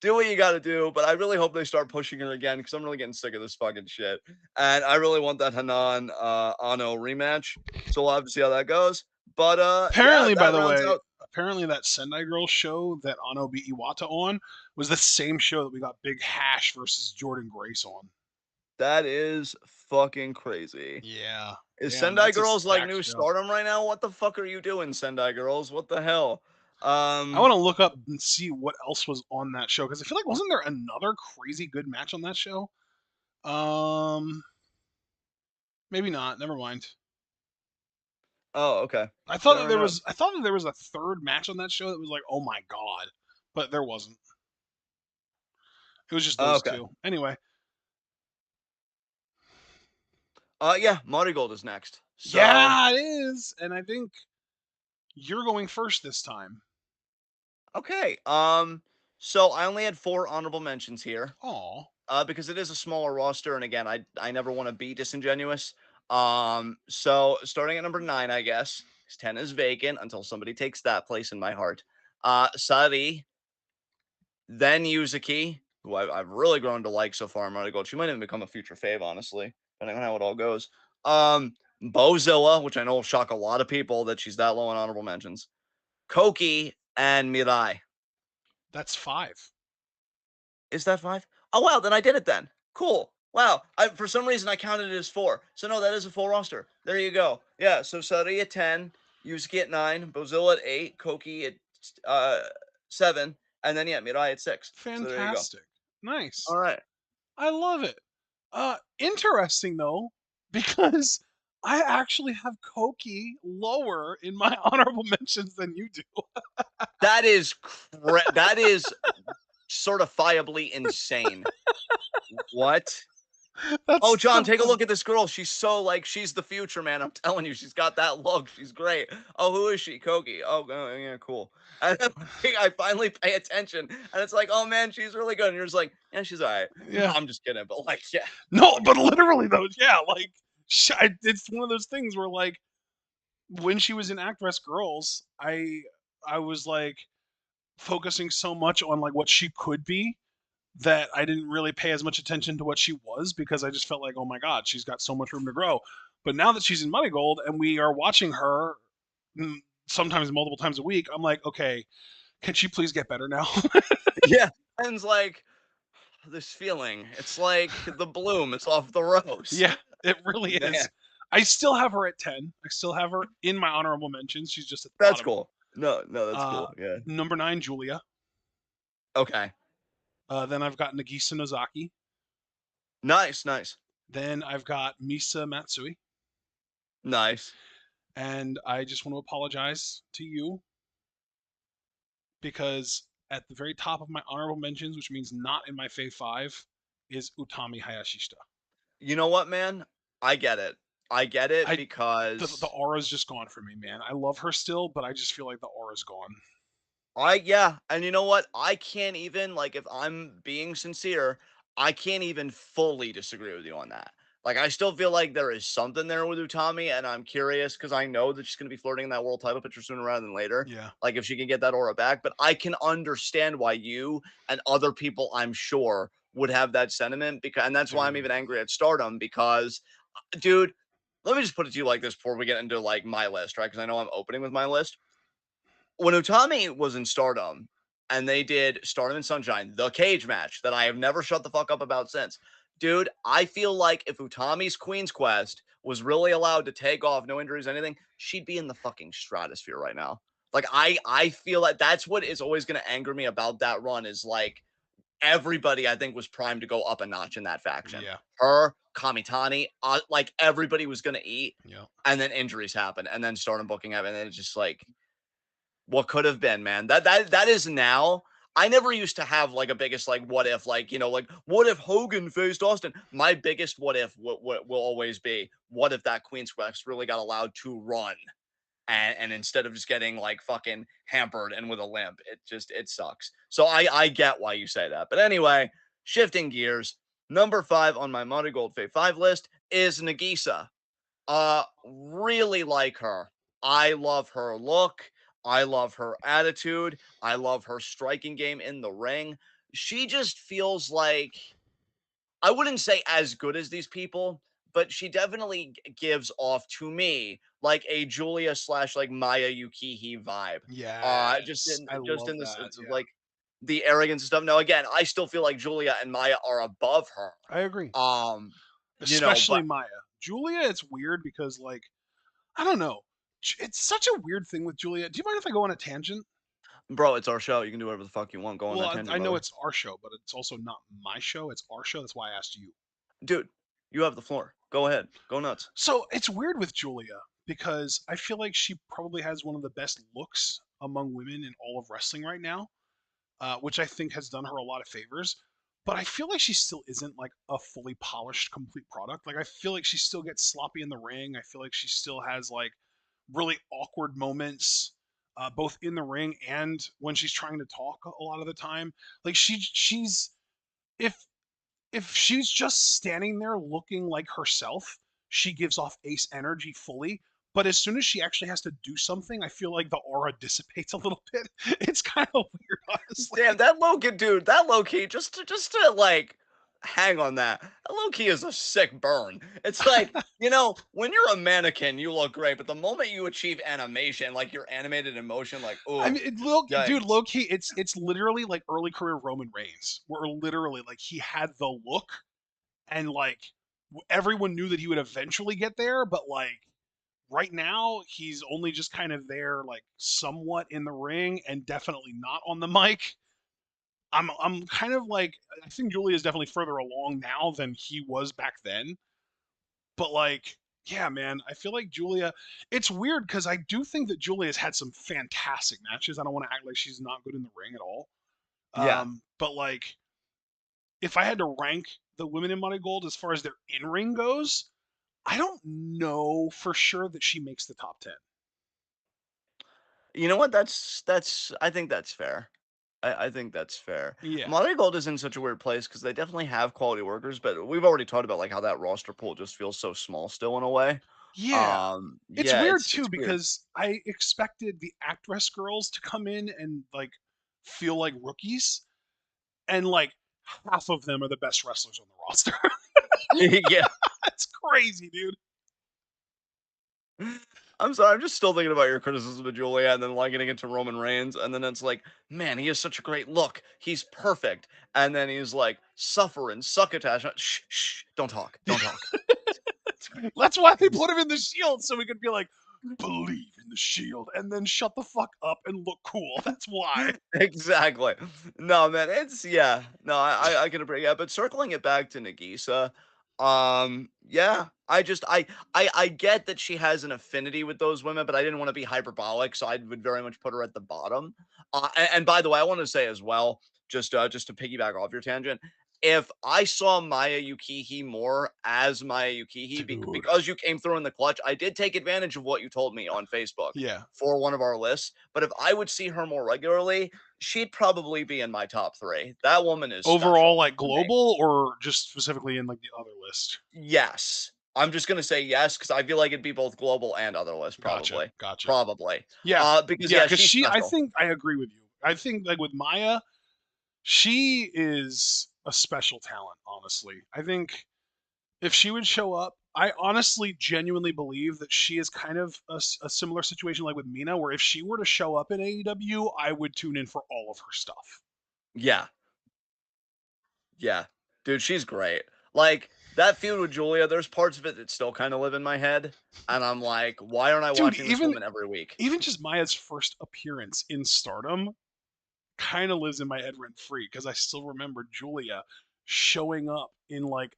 B: Do what you got to do. But I really hope they start pushing her again because I'm really getting sick of this fucking shit. And I really want that Hanan Ano rematch. So we'll have to see how that goes. But yeah,
A: Apparently, by
B: that
A: the
B: rounds
A: way,
B: out.
A: apparently that Sendai Girls show that Ano beat Iwata on was the same show that we got Big Hash versus Jordan Grace on.
B: That is fucking crazy.
A: Yeah.
B: Is
A: Damn,
B: Sendai
A: that's a
B: Girls like
A: stacked
B: new
A: show.
B: Stardom right now? What the fuck are you doing, Sendai Girls? What the hell?
A: I want to look up and see what else was on that show because I feel like wasn't there another crazy good match on that show? Um, maybe not. Never mind.
B: Oh, okay.
A: I thought that
B: Fair
A: there
B: enough.
A: was I thought that there was a third match on that show that was like, oh my god, but there wasn't. It was just those
B: Okay.
A: two. Anyway,
B: Yeah, Marigold is next. So,
A: yeah, it is, and I think you're going first this time.
B: okay. So I only had 4 honorable mentions here.
A: Oh,
B: Because it is a smaller roster, and again, I never want to be disingenuous. So starting at number 9, I guess, 'cause 10 is vacant until somebody takes that place in my heart. Sari, then Yuzuki, who I've really grown to like so far in Marigold. She might even become a future fave, honestly, depending on how it all goes. Bozilla, which I know will shock a lot of people that she's that low in honorable mentions. Koki and Mirai.
A: that's 5.
B: Is that 5? Oh, wow, then I did it then. Cool. Wow. For some reason, I counted it as 4. So, no, that is a full roster. There you go. Yeah, so Sari at 10, Yusuke at 9, Bozilla at 8, Koki at uh, 7, and then, yeah, Mirai at 6. So, there you go.
A: Fantastic. Nice.
B: All right.
A: I love it. Interesting though, because I actually have Koki lower in my honorable mentions than you do.
B: That is certifiably insane. What? Oh,
A: That's
B: John,
A: so
B: take a
A: funny.
B: look at this girl. She's so like she's the future, man. I'm telling you, she's got that look. She's great. Oh, who is she? Kogi. Oh, yeah, cool. And then I finally pay attention, and it's like, oh man, she's really good. And you're just like, yeah, she's all right. No,
A: Yeah.
B: I'm just kidding, but like, yeah,
A: No, but literally though, yeah, like it's one of those things where like when she was in Actress Girls, I was like focusing so much on like what she could be that I didn't really pay as much attention to what she was because I just felt like, oh my god, she's got so much room to grow. But now that she's in Marigold and we are watching her sometimes multiple times a week, I'm like, okay, can she please get better now?
B: yeah. And it's like this feeling. It's like the bloom. It's off the rose.
A: Yeah, it really
B: Man,
A: is. I still have her at 10. I still have her in my honorable mentions. She's just at the
B: that's
A: bottom.
B: cool. No, no, that's
A: Uh,
B: cool. Yeah.
A: number 9, Julia.
B: Okay.
A: Then I've got Nagisa Nozaki.
B: Nice, nice,
A: Then I've got Misa Matsui.
B: nice.
A: And I just want to apologize to you because at the very top of my honorable mentions, which means not in my Fave 5, is Utami Hayashishita.
B: You know what, man? I get it. I get it
A: I the
B: because
A: aura's just gone for me, man. I love her still, but I just feel like the aura's gone.
B: yeah, and you know what? I can't even like if I'm being sincere, I can't even fully disagree with you on that. Like I still feel like there is something there with Utami, and I'm curious because I know that she's gonna be flirting in that world title picture sooner rather than later.
A: Yeah,
B: Like if she can get that aura back, but I can understand why you and other people I'm sure would have that sentiment because and that's why I'm
A: dude.
B: even angry at Stardom because dude, let me just put it to you like this before we get into like my list, right? Because I know I'm opening with my list when Utami was in Stardom and they did Stardom and Sunshine, the cage match that I have never shut the fuck up about since. Dude, I feel like if Utami's Queen's Quest was really allowed to take off, no injuries, anything, she'd be in the fucking stratosphere right now. Like I feel like that's what is always going to anger me about that run is like everybody I think was primed to go up a notch in that faction.
A: Yeah,
B: Her, Kamitani, like everybody was going to eat,
A: yeah.
B: and then injuries happened, and then Stardom booking happened, and it's just like what could have been, man. That is now. I never used to have like a biggest like what if like like what if Hogan faced Austin. My biggest what if will always be what if that Queen's Quest really got allowed to run and instead of just getting like fucking hampered and with a limp, it sucks. So I get why you say that. But anyway, shifting gears, number 5 on my Marigold Fave 5 list is Nagisa. Really like her. I love her look. I love her attitude. I love her striking game in the ring. She just feels like I wouldn't say as good as these people, but she definitely gives off to me like a Julia slash like Maya Yukihi vibe.
A: Yes, I
B: Just
A: love
B: in the
A: that.
B: sense of
A: Yeah,
B: like the arrogance and stuff. Now, again, I still feel like Julia and Maya are above her.
A: I agree.
B: Um,
A: Especially
B: but
A: Maya. Julia, it's weird because like I don't know. It's such a weird thing with Julia. Do you mind if I go on a tangent?
B: bro, it's our show. You can do whatever the fuck you want. Go on
A: Well,
B: that
A: I
B: tangent,
A: know
B: brother.
A: it's our show, but it's also not my show. It's our show. That's why I asked you.
B: Dude, you have the floor. Go ahead. Go nuts.
A: So it's weird with Julia because I feel like she probably has one of the best looks among women in all of wrestling right now, which I think has done her a lot of favors. But I feel like she still isn't like a fully polished, complete product. Like I feel like she still gets sloppy in the ring. I feel like she still has like really awkward moments, both in the ring and when she's trying to talk a lot of the time. Like she's if she's just standing there looking like herself, she gives off ace energy fully. But as soon as she actually has to do something, I feel like the aura dissipates a little bit. It's kind of weird,
B: Damn,
A: honestly.
B: that low key, dude. That low key, just to like hang on that. That low key is a sick burn. It's like, when you're a mannequin, you look great, but the moment you achieve animation, like you're animated in motion, like,
A: I
B: oh,
A: mean, dude,
B: yikes.
A: low key, it's literally like early career Roman Reigns, where literally like he had the look, and like everyone knew that he would eventually get there, but like right now he's only just kind of there, like somewhat in the ring and definitely not on the mic. I'm kind of like I think Julia is definitely further along now than he was back then. But like, yeah, man, I feel like Julia. It's weird because I do think that Julia's had some fantastic matches. I don't want to act like she's not good in the ring at all.
B: Yeah.
A: But like, if I had to rank the women in Marigold as far as their in ring goes, I don't know for sure that she makes the top 10.
B: You know what? That's I think that's fair. I think that's fair.
A: Yeah,
B: Marigold is in such a weird place because they definitely have quality workers, but we've already talked about like how that roster pool just feels so small still in a way.
A: yeah. It's
B: Yeah,
A: weird
B: it's
A: too
B: weird.
A: because I expected the actress girls to come in and like feel like rookies, and like half of them are the best wrestlers on the roster.
B: Yeah.
A: That's crazy, dude.
B: I'm sorry, I'm just still thinking about your criticism of Julia and then likening it to Roman Reigns, and then it's like, man, he has such a great look. He's perfect. And then he's like, suffer and succotash. Shh, shh, don't talk, don't talk.
A: That's why they put him in the Shield so we could be like, believe in the Shield, and then shut the fuck up and look cool. That's why.
B: Exactly. No, man, it's yeah. No, I can appreciate. Yeah, but circling it back to Nagisa, yeah, I get that she has an affinity with those women, but I didn't want to be hyperbolic, so I would very much put her at the bottom. And by the way, I want to say as well, just to piggyback off your tangent, if I saw Maya Yukihi more as Maya Yukihi
A: Dude.
B: because you came through in the clutch, I did take advantage of what you told me on Facebook
A: Yeah.
B: for one of our lists. But if I would see her more regularly, she'd probably be in my top three. That woman is
A: Overall,
B: special
A: like
B: to me.
A: global, or just specifically in like the other list?
B: Yes. I'm just gonna say yes because I feel like it'd be both global and other lists,
A: Gotcha.
B: probably.
A: Gotcha.
B: Probably.
A: Yeah.
B: Because
A: Yeah.
B: yeah,
A: Because
B: she's
A: I
B: special.
A: think I agree with you. I think like with Maya, she is a special talent, honestly. I think if she would show up, I honestly genuinely believe that she is kind of a similar situation like with Mina, where if she were to show up in AEW, I would tune in for all of her stuff.
B: Yeah. Yeah. Dude, she's great. Like that feud with Julia, there's parts of it that still kind of live in my head. And I'm like, why aren't I
A: Dude,
B: watching this woman every week?
A: even just Maya's first appearance in Stardom kind of lives in my head rent free because I still remember Julia showing up in like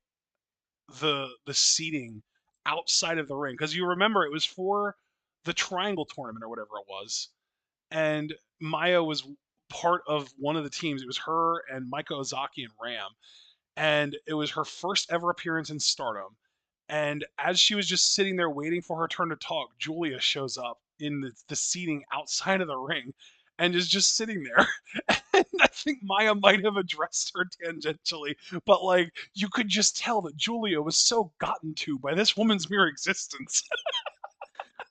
A: the seating outside of the ring, because you remember it was for the Triangle tournament or whatever it was, and Maya was part of one of the teams. It was her and Mika Ozaki and Ram, and it was her first ever appearance in Stardom. And as she was just sitting there waiting for her turn to talk, Julia shows up in the seating outside of the ring and is just sitting there. And I think Maya might have addressed her tangentially, but like you could just tell that Julia was so gotten to by this woman's mere existence.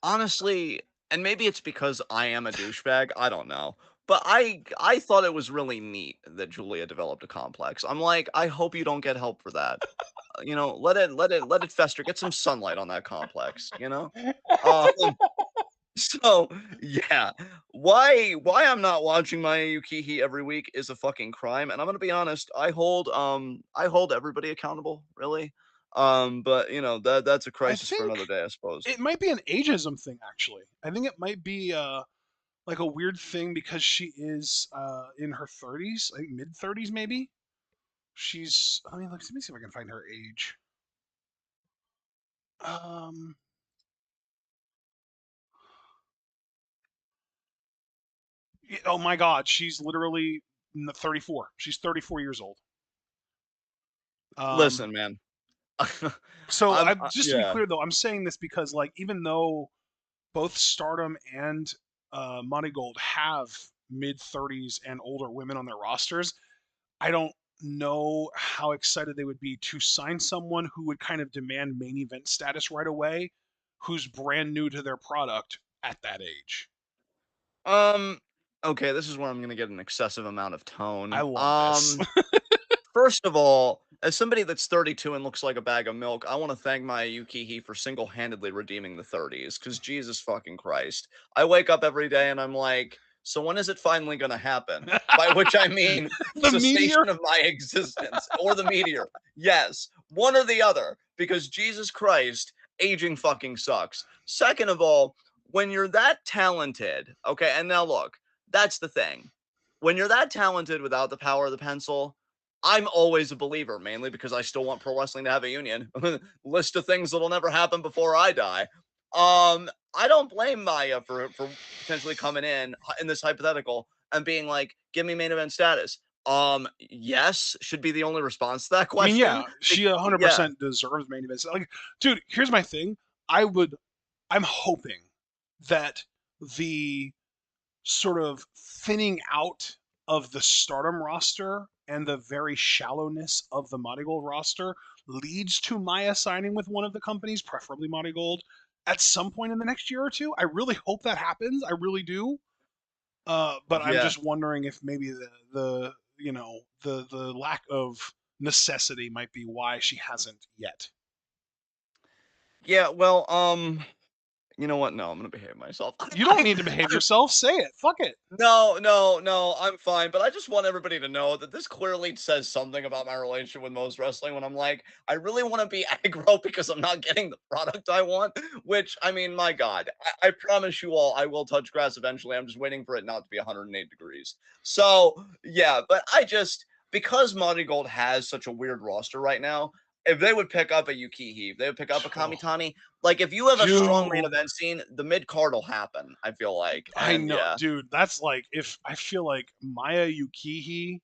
B: Honestly, and maybe it's because I am a douchebag, I don't know. But I thought it was really neat that Julia developed a complex. I'm like, I hope you don't get help for that. let it fester. Get some sunlight on that complex. Um, so yeah, why I'm not watching Maya Yukihi every week is a fucking crime, and I'm gonna be honest. I hold everybody accountable, really. But that's a
A: I
B: crisis for
A: think
B: another day, I suppose.
A: it might be an ageism thing, actually. I think it might be like a weird thing because she is in her 30s, like mid 30s maybe. She's. I mean, let me see if I can find her age. Um. Oh my God, she's literally 34. She's 34 years old. Um.
B: Listen, man.
A: So I just to be
B: Yeah.
A: clear though, I'm saying this because like even though both Stardom and Marigold have mid 30s and older women on their rosters, I don't know how excited they would be to sign someone who would kind of demand main event status right away, who's brand new to their product at that age.
B: Um, okay, this is where I'm gonna get an excessive amount of
A: I
B: tone.
A: love this.
B: First of all, as somebody that's 32 and looks like a bag of milk, I want to thank Maya Yukihi for single-handedly redeeming the 30s. Because Jesus fucking Christ, I wake up every day and I'm like, so when is it finally gonna happen? By which I mean
A: The meteor.
B: cessation of my existence or the meteor. Yes, one or the other. Because Jesus Christ, aging fucking sucks. Second of all, when you're that talented, okay, and now look, that's the thing. When you're that talented without the power of the pencil, I'm always a believer, mainly because I still want pro wrestling to have a union. List of things that'll never happen before I die. I don't blame Maya for potentially coming in this hypothetical and being like, "Give me main event status." Yes, should be the only response to that
A: I mean, yeah,
B: question.
A: she
B: Yeah,
A: 100% deserves main events. Like, dude, here's my thing. I would, I'm hoping that the sort of thinning out of the Stardom roster and the very shallowness of the Marigold roster leads to Maya signing with one of the companies, preferably Marigold, at some point in the next year or two. I really hope that happens. I really do. But I'm
B: yeah,
A: just wondering if maybe the you know the lack of necessity might be why she hasn't yet.
B: yeah. Well, you know what? No, I'm gonna behave myself.
A: You don't need to behave yourself. Say it. Fuck it.
B: No, no, no, I'm fine. But I just want everybody to know that this clearly says something about my relationship with most wrestling when I'm like, I really want to be aggro because I'm not getting the product I want. Which, I mean, my God, I promise you all, I will touch grass eventually. I'm just waiting for it not to be 108 degrees. So, yeah, but because Monty Gold has such a weird roster right now, if they would pick up a Yukihi, if they would pick up a
A: Oh,
B: Kamitani, like if you have a strong main
A: dude.
B: event scene, the mid card will happen, I feel like.
A: I
B: And
A: know,
B: yeah.
A: dude. That's like if I feel like Maya Yukihi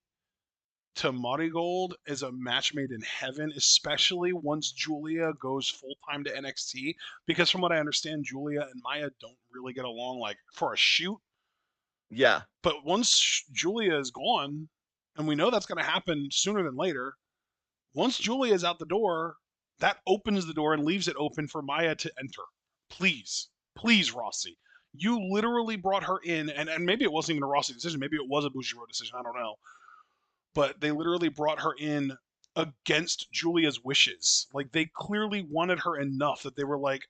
A: to Marigold is a match made in heaven, especially once Julia goes full time to NXT. Because from what I understand, Julia and Maya don't really get along like for a shoot.
B: Yeah.
A: But once Julia is gone, and we know that's going to happen sooner than later, once Julia is out the door, that opens the door and leaves it open for Maya to enter. Please, please, Rossi. You literally brought her in, and maybe it wasn't even a Rossi decision. Maybe it was a Bushiroad decision. I don't know. But they literally brought her in against Julia's wishes. Like, they clearly wanted her enough that they were like,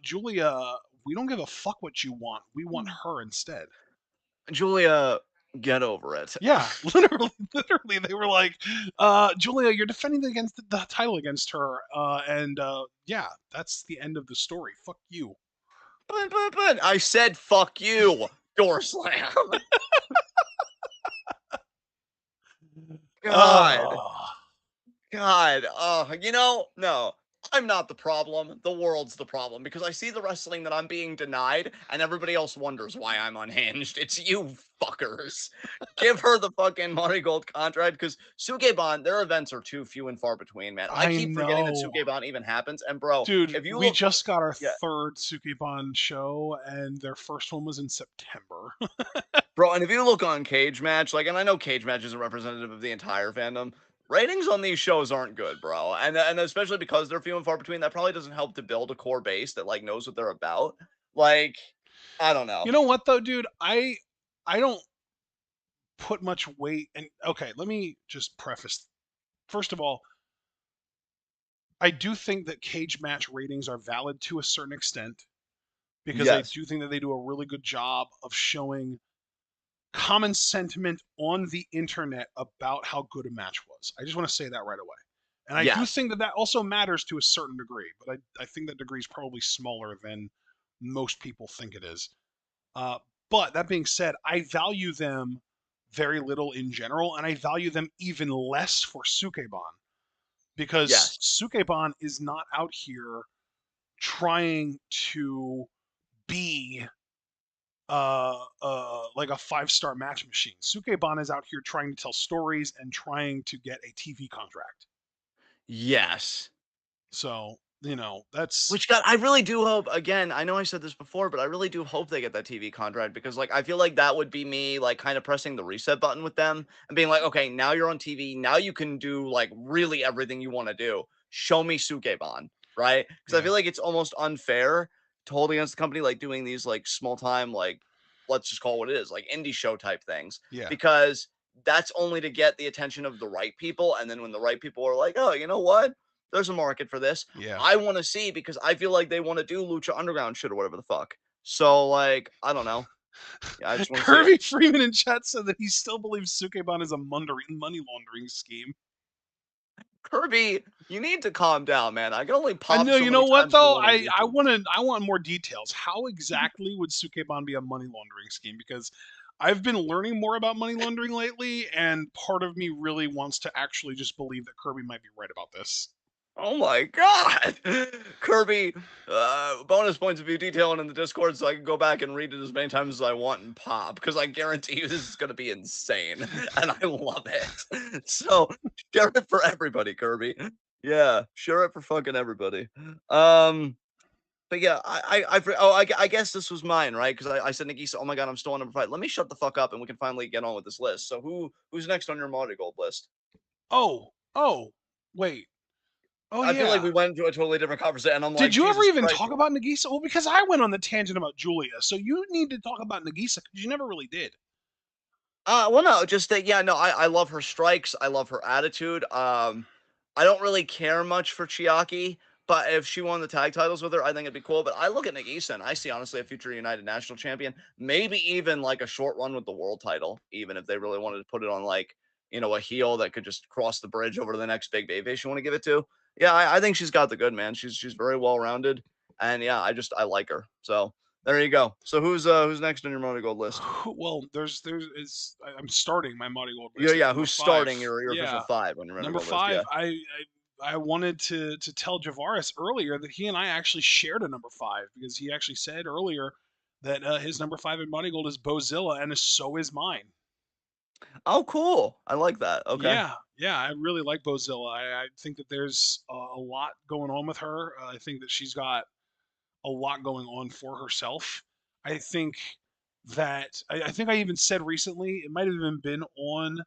A: Julia, we don't give a fuck what you want. We want her instead.
B: Julia, get over it.
A: Yeah, literally, they were like, Julia, you're defending against the title against her, and yeah, that's the end of the story. Fuck you.
B: But I said fuck you. Door slam. God.
A: Uh,
B: God, no, I'm not the problem. The world's the problem because I see the wrestling that I'm being denied, and everybody else wonders why I'm unhinged. It's you fuckers. Give her the fucking Marigold contract because Sukeban, their events are too few and far between, man. I
A: I
B: keep forgetting that
A: know,
B: Sukeban even happens. And bro,
A: dude.
B: if you
A: We
B: look,
A: just got our
B: yeah,
A: third Sukiban show, and their first one was in September.
B: bro, and if you look on Cage Match, like, and I know Cage Match isn't representative of the entire fandom. Ratings on these shows aren't good, bro, and especially because they're few and far between. That probably doesn't help to build a core base that like knows what they're about. Like, I don't know.
A: You know what though, dude? I don't put much weight. And okay, let me just preface. First of all, I do think that cage match ratings are valid to a certain extent because I
B: Yes.
A: do think that they do a really good job of showing common sentiment on the internet about how good a match was. I just want to say that right away. And I do
B: Yes.
A: think that that also matters to a certain degree, but I think that degree is probably smaller than most people think it is. Uh, but that being said, I value them very little in general, and I value them even less for Sukeban because
B: Yes.
A: Sukeban is not out here trying to be like a 5-star match machine. Sukeban is out here trying to tell stories and trying to get a TV contract.
B: Yes.
A: So, you know, that's
B: Which God, I really do hope. Again, I know I said this before, but I really do hope they get that TV contract because, like, I feel like that would be me, like, kind of pressing the reset button with them and being like, okay, now you're on TV. Now you can do like really everything you want to do. Show me Sukeban, right? Because I
A: yeah,
B: feel like it's almost unfair to hold against the company like doing these like small time, like let's just call it what it is, like indie show type things,
A: yeah,
B: because that's only to get the attention of the right people. And then when the right people are like, oh, you know what? There's a market for this.
A: yeah.
B: I want to see because I feel like they want to do Lucha Underground shit or whatever the fuck. So like, I don't know. Yeah, I just want to see it.
A: Kirby Freeman in chat said that he still believes Sukeban is a money laundering scheme.
B: Kirby, you need to calm down, man. I can only
A: I
B: pop
A: know.
B: so
A: You
B: many
A: know what
B: times for
A: though?
B: one of these
A: I want more details. How exactly would Sukeban be a money laundering scheme? Because I've been learning more about money laundering lately, and part of me really wants to actually just believe that Kirby might be right about this.
B: Oh my god. Kirby, bonus points of you detailing in the Discord so I can go back and read it as many times as I want and pop because I guarantee you this is going to be insane and I love it. So share it for everybody, Kirby. Yeah, share it for fucking everybody. Um, but yeah, I guess this was mine, right? Because I said Nagisa, oh my god, I'm still on number 5. Let me shut the fuck up and we can finally get on with this list. So who's next on your Marigold list?
A: Oh, wait. Oh
B: I feel like
A: yeah.
B: we went into a totally different conversation, and I'm
A: Did
B: like,
A: you ever
B: Jesus
A: even
B: Christ.
A: talk about Nagisa? Well, because I went on the tangent about Julia, so you need to talk about Nagisa because you never really did.
B: Well, no, just that, yeah, no, I love her strikes. I love her attitude. I don't really care much for Chiaki, but if she won the tag titles with her, I think it'd be cool. But I look at Nagisa and I see honestly a future United National Champion, maybe even like a short run with the world title, even if they really wanted to put it on like, a heel that could just cross the bridge over to the next big babyface you want to give it to. Yeah, I think she's got the good man. She's very well rounded, and yeah, I like her. So there you go. So who's next on your Money Gold list?
A: Well, I'm starting my Money Gold
B: Yeah,
A: list at
B: yeah.
A: number
B: Who's
A: five.
B: starting your official
A: Yeah,
B: 5 on your
A: number
B: Marigold list?
A: five.
B: Yeah.
A: I wanted to tell Javaris earlier that he and I actually shared a number five because he actually said earlier that his number five in Money Gold is Bozilla, and so is mine.
B: Oh, cool. I like that. Okay.
A: Yeah, I really like Bozilla. I think that there's a lot going on with her. I think that she's got a lot going on for herself. I think I think I even said recently, it might have even been on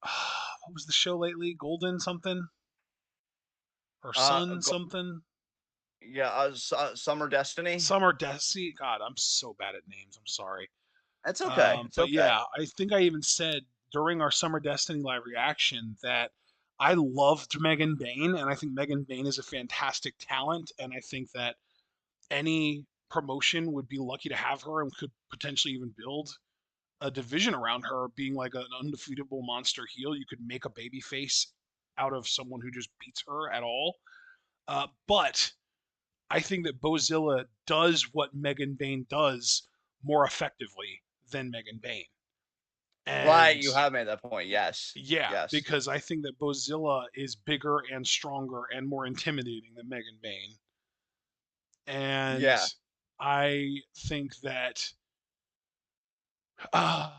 A: what was the show lately? Golden something or Sun
B: Go,
A: something?
B: yeah. Summer Destiny.
A: Summer Destiny. God, I'm so bad at names. I'm sorry.
B: It's okay. It's
A: But
B: okay.
A: yeah, I think I even said during our Summer Destiny live reaction that I loved Megan Bain, and I think Megan Bain is a fantastic talent, and I think that any promotion would be lucky to have her and could potentially even build a division around her being like an undefeatable monster heel. You could make a baby face out of someone who just beats her at all. But I think that Bozilla does what Megan Bain does more effectively than Megan Bain.
B: Right.
A: And
B: You have made that point. Yes.
A: yeah,
B: Yes.
A: because I think that Bozilla is bigger and stronger and more intimidating than Megan Bain. And
B: Yeah.
A: I think that uh,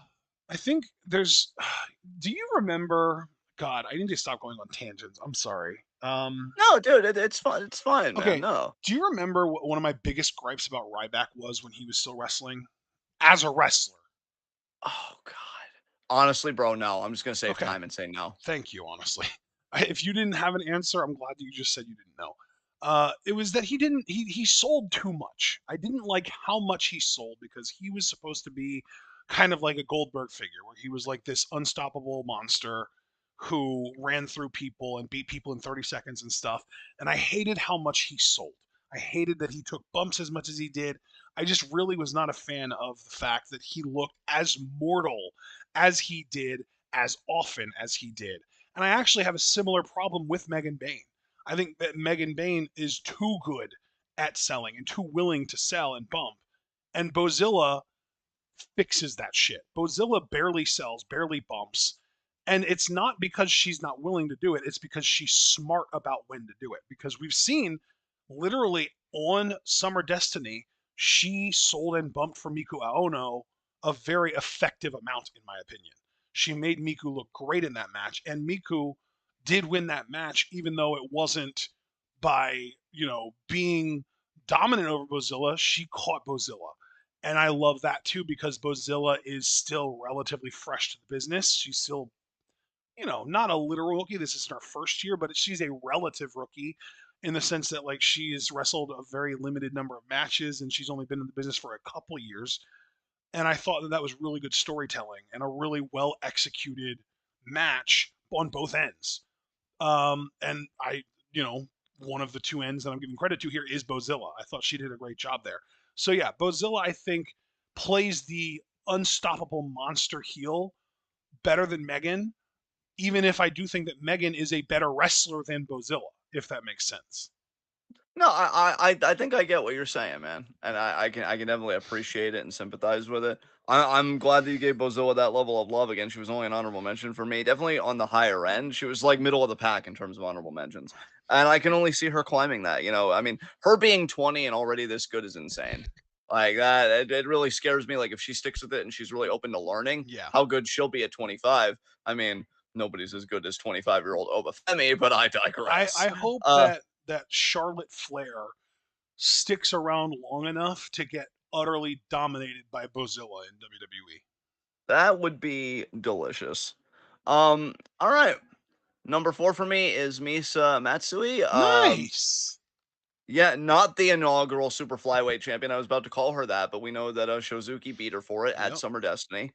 A: I think there's. Do you remember? God, I need to stop going on tangents. I'm sorry.
B: No, dude. It's fun. It's fine, man.
A: Okay.
B: No.
A: Do you remember what one of my biggest gripes about Ryback was when he was still wrestling as a wrestler?
B: Oh God. Honestly, bro. No. I'm just gonna save
A: Okay.
B: time and say no.
A: Thank you, honestly. If you didn't have an answer, I'm glad that you just said you didn't know. It was that he sold too much. I didn't like how much he sold because he was supposed to be kind of like a Goldberg figure, where he was like this unstoppable monster who ran through people and beat people in 30 seconds and stuff. And I hated how much he sold. I hated that he took bumps as much as he did. I just really was not a fan of the fact that he looked as mortal as he did, as often as he did. And I actually have a similar problem with Megan Bayne. I think that Megan Bayne is too good at selling and too willing to sell and bump. And Bozilla fixes that shit. Bozilla barely sells, barely bumps. And it's not because she's not willing to do it, it's because she's smart about when to do it. Because we've seen literally on Summer Destiny, she sold and bumped for Miku Aono a very effective amount, in my opinion. She made Miku look great in that match, and Miku did win that match, even though it wasn't by, being dominant over Bozilla. She caught Bozilla. And I love that too because Bozilla is still relatively fresh to the business. She's still, not a literal rookie. This isn't her first year, but she's a relative rookie in the sense that like she has wrestled a very limited number of matches and she's only been in the business for a couple years. And I thought that that was really good storytelling and a really well executed match on both ends. And one of the two ends that I'm giving credit to here is Bozilla. I thought she did a great job there. So yeah, Bozilla I think plays the unstoppable monster heel better than Megan, even if I do think that Megan is a better wrestler than Bozilla, if that makes sense.
B: No, I think I get what you're saying, man, and I can definitely appreciate it and sympathize with it. I'm glad that you gave Bozilla that level of love. Again, she was only an honorable mention for me. Definitely on the higher end. She was like middle of the pack in terms of honorable mentions, and I can only see her climbing that. I mean, her being 20 and already this good is insane. Like that, it really scares me. Like if she sticks with it and she's really open to learning,
A: Yeah.
B: how good she'll be at 25. I mean, nobody's as good as 25-year-old Obafemi, but I digress.
A: I hope
B: Uh,
A: that Charlotte Flair sticks around long enough to get utterly dominated by Bozilla in WWE.
B: That would be delicious. All right. Number 4 for me is Misa Matsui.
A: Nice.
B: Yeah, not the inaugural super flyweight champion. I was about to call her that, but we know that Shozuki beat her for it at
A: Yep.
B: Summer Destiny.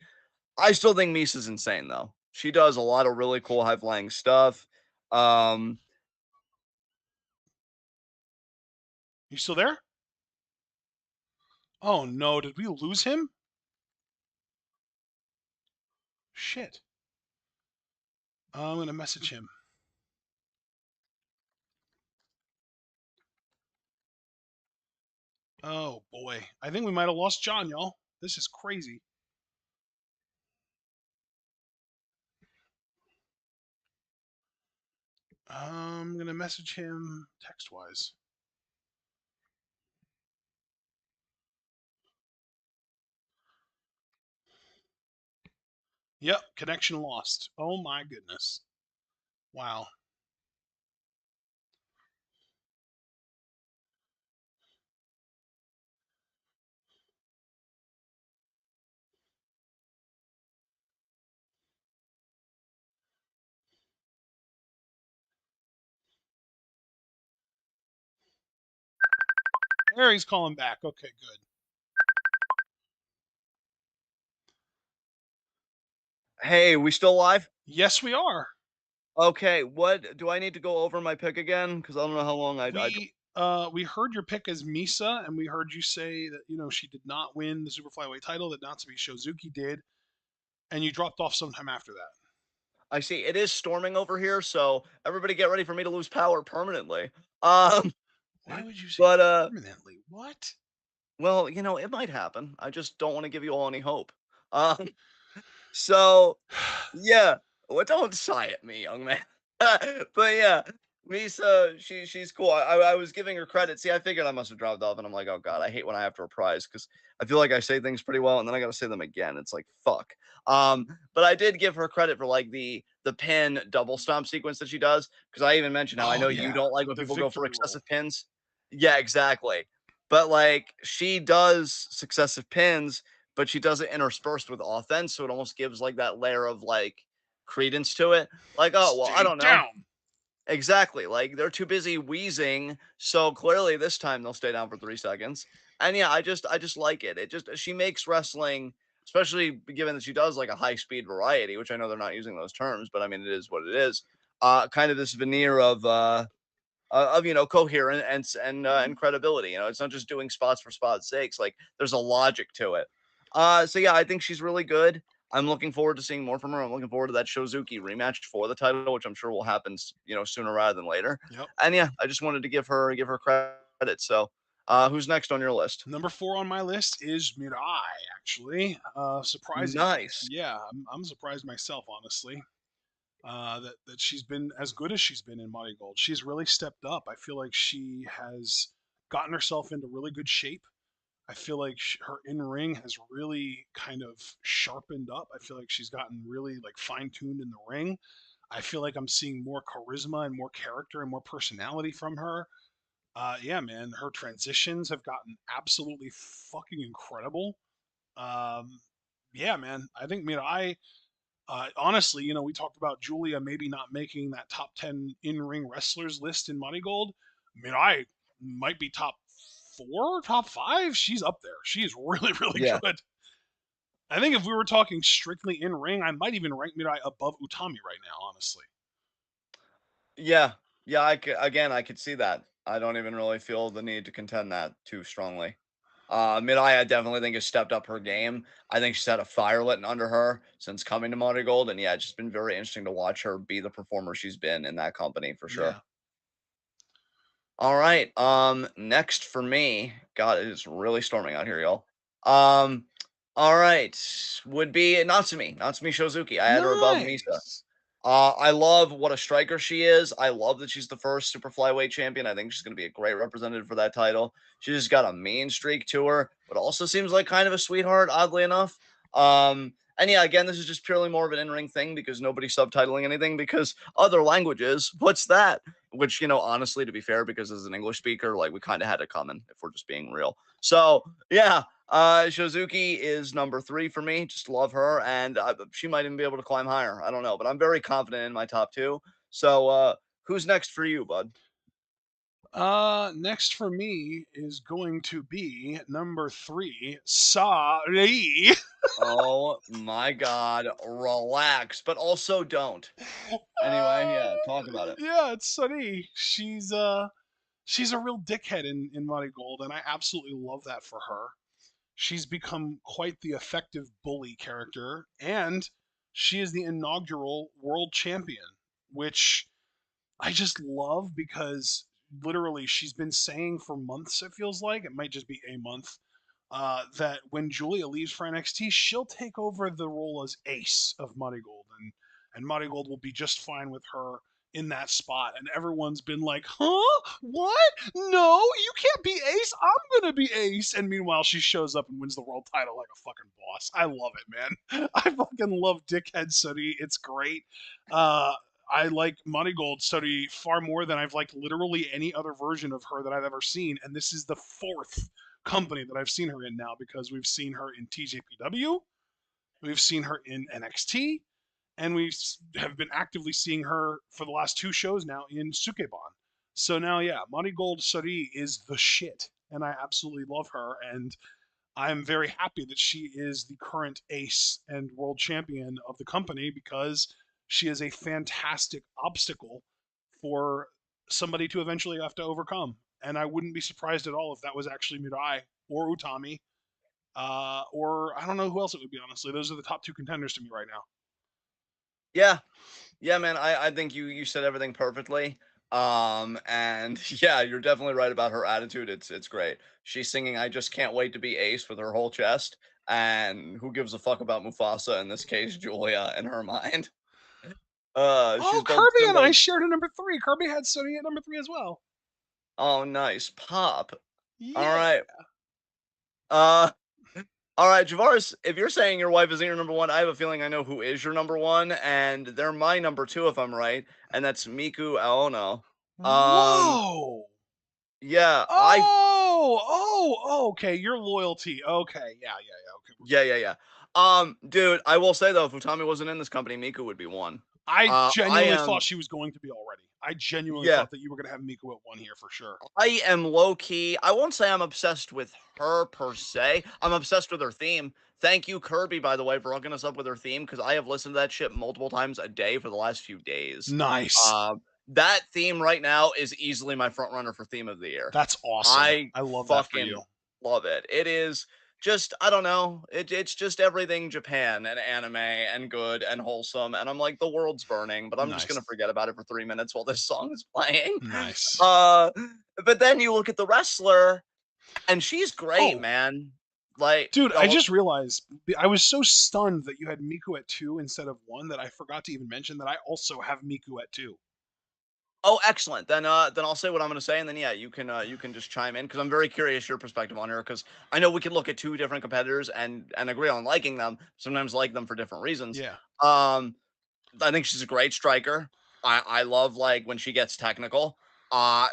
B: I still think Misa's insane though. She does a lot of really cool high flying stuff. Um,
A: You still there? Oh no, did we lose him? Shit. I'm gonna message him. Oh boy. I think we might have lost John, y'all. This is crazy. I'm gonna message him text wise. Yep, connection lost. Oh my goodness. Wow. There he's calling back. Okay, good.
B: hey, we still live?
A: Yes, we are.
B: Okay, what do I need to go over my pick again? Because I don't know how long I
A: We heard your pick as Misa, and we heard you say that she did not win the super flyweight title, that Natsume Shozuki did, and you dropped off sometime after that.
B: I see it is storming over here, so everybody get ready for me to lose power permanently. Um,
A: Why would you say
B: but
A: permanently? What?
B: well, it might happen. I just don't want to give you all any hope. Um, so yeah, well, don't sigh at me, young man. But yeah, Misa, she's cool. I was giving her credit. See, I figured I must have dropped off, and I'm like, oh god, I hate when I have to reprise because I feel like I say things pretty well, and then I got to say them again. It's like fuck. But I did give her credit for like the pin double stomp sequence that she does because I even mentioned how I
A: Oh
B: know you
A: yeah,
B: don't like when
A: the
B: people go for
A: victory roll.
B: excessive pins. Yeah, exactly. But like she does successive pins, but she does it interspersed with offense, so it almost gives like that layer of like credence to it. Like, oh well, I
A: Stay
B: don't know.
A: down.
B: Exactly. Like they're too busy wheezing, so clearly this time they'll stay down for 3 seconds. And yeah, I just like it. It just she makes wrestling especially given that she does like a high speed variety, which I know they're not using those terms, but I mean, it is what it is. Kind of this veneer of coherence and credibility. It's not just doing spots for spots' sakes. Like there's a logic to it. So yeah, I think she's really good. I'm looking forward to seeing more from her. I'm looking forward to that Shozuki rematch for the title, which I'm sure will happen, sooner rather than later.
A: Yep.
B: And yeah, I just wanted to give her credit. So, who's next on your list?
A: Number 4 on my list is Mirai, actually. Surprisingly.
B: Nice.
A: Yeah, I'm surprised myself, honestly, that she's been as good as she's been in Marigold. She's really stepped up. I feel like she has gotten herself into really good shape. I feel like her in ring has really kind of sharpened up. I feel like she's gotten really like fine tuned in the ring. I feel like I'm seeing more charisma and more character and more personality from her. Yeah, man, her transitions have gotten absolutely fucking incredible. Um, yeah, man, I think honestly, we talked about Julia maybe not making that top 10 in ring wrestlers list in Marigold. I might be top 4, top 5. She's up there. She is really, really
B: Yeah.
A: good. I think if we were talking strictly in ring, I might even rank Mirai above Utami right now, honestly.
B: Yeah. Yeah, I could see that. I don't even really feel the need to contend that too strongly. Mirai, I definitely think has stepped up her game. I think she's had a fire lit under her since coming to Marigold, and yeah, it's just been very interesting to watch her be the performer she's been in that company for sure.
A: Yeah.
B: All right. Next for me, God, it is really storming out here, y'all. Um, all right, would be Natsumi Shozuki. I had her above Misa.
A: Nice.
B: I love what a striker she is. I love that she's the first super flyweight champion. I think she's going to be a great representative for that title. She just got a mean streak to her, but also seems like kind of a sweetheart, oddly enough. And yeah, again, this is just purely more of an in-ring thing because nobody's subtitling anything because other languages. What's that? Which, honestly, to be fair, because as an English speaker, like we kind of had it coming if we're just being real. So yeah, Shizuki is number 3 for me. Just love her, and she might even be able to climb higher. I don't know, but I'm very confident in my top 2. So, who's next for you, bud?
A: Next for me is going to be number 3, Sari.
B: Oh my God, relax, but also don't. Anyway, yeah, talk about it.
A: Yeah, it's Sari. She's a real dickhead in Marigold, and I absolutely love that for her. She's become quite the effective bully character, and she is the inaugural world champion, which I just love because literally she's been saying for months, it feels like, it might just be a month, that when Julia leaves for NXT, she'll take over the role as ace of Marigold, and Marigold will be just fine with her in that spot. And everyone's been like, huh? What? No, you can't be ace. I'm going to be ace. And meanwhile, she shows up and wins the world title like a fucking boss. I love it, man. I fucking love Dickhead Suri. It's great. I like Marigold Suri far more than I've liked literally any other version of her that I've ever seen. And this is the 4th company that I've seen her in now because we've seen her in TJPW, we've seen her in NXT, and we have been actively seeing her for the last 2 shows now in Sukeban. So now, yeah, Marigold Suri is the shit, and I absolutely love her. And I'm very happy that she is the current ace and world champion of the company because she is a fantastic obstacle for somebody to eventually have to overcome. And I wouldn't be surprised at all if that was actually Mirai or Utami, or I don't know who else it would be. Honestly, those are the top 2 contenders to me right now.
B: Yeah, yeah, man. I think you said everything perfectly. And yeah, you're definitely right about her attitude. It's great. She's singing "I just can't wait to be Ace" with her whole chest. And who gives a fuck about Mufasa in this case, Julia, in her mind.
A: Oh,
B: She's both
A: Kirby and I
B: symbol.
A: shared a number 3. Kirby had Sony at number 3 as well.
B: Oh, nice pop. All
A: Yeah.
B: right. Uh, all right, Javaris. If you're saying your wife isn't your number 1, I have a feeling I know who is your number 1, and they're my number 2 if I'm right, and that's Miku Aono. Um,
A: Whoa.
B: yeah,
A: Okay. Your loyalty. Okay. Yeah. Okay. We're
B: yeah,
A: good.
B: yeah, yeah. Dude, I will say though, if Utami wasn't in this company, Miku would be 1.
A: I
B: I
A: genuinely thought
B: am,
A: she was going to be already. I genuinely
B: yeah,
A: thought that you were going to have Miku at 1 here for sure.
B: I am low key. I won't say I'm obsessed with her per se. I'm obsessed with her theme. Thank you, Kirby, by the way, for hooking us up with her theme because I have listened to that shit multiple times a day for the last few days.
A: Nice.
B: That theme right now is easily my front runner for theme of the year.
A: That's awesome.
B: I
A: I love that for you.
B: fucking love it. It is just I don't know. It's just everything Japan and anime and good and wholesome. And I'm like, the world's burning, but I'm just
A: Nice.
B: gonna forget about it for 3 minutes while this song is playing.
A: Nice.
B: Uh, but then you look at the wrestler, and she's great,
A: Oh,
B: man. Like,
A: dude, I
B: oh,
A: just realized I was so stunned that you had Miku at 2 instead of 1 that I forgot to even mention that I also have Miku at 2.
B: oh, excellent. Then I'll say what I'm gonna say, and then yeah, you can just chime in because I'm very curious your perspective on her because I know we can look at two different competitors and agree on liking them. Sometimes like them for different reasons.
A: Yeah.
B: Um, I think she's a great striker. I love like when she gets technical.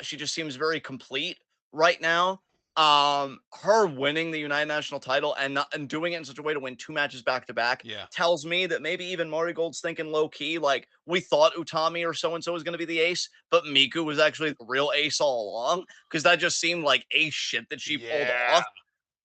B: She just seems very complete right now. Her winning the United National title and doing it in such a way to win two matches back to back
A: Yeah.
B: tells me that maybe even Marigold's thinking low key, like we thought Utami or so and so was going to be the ace, but Miku was actually the real ace all along because that just seemed like ace shit that she pulled
A: Yeah.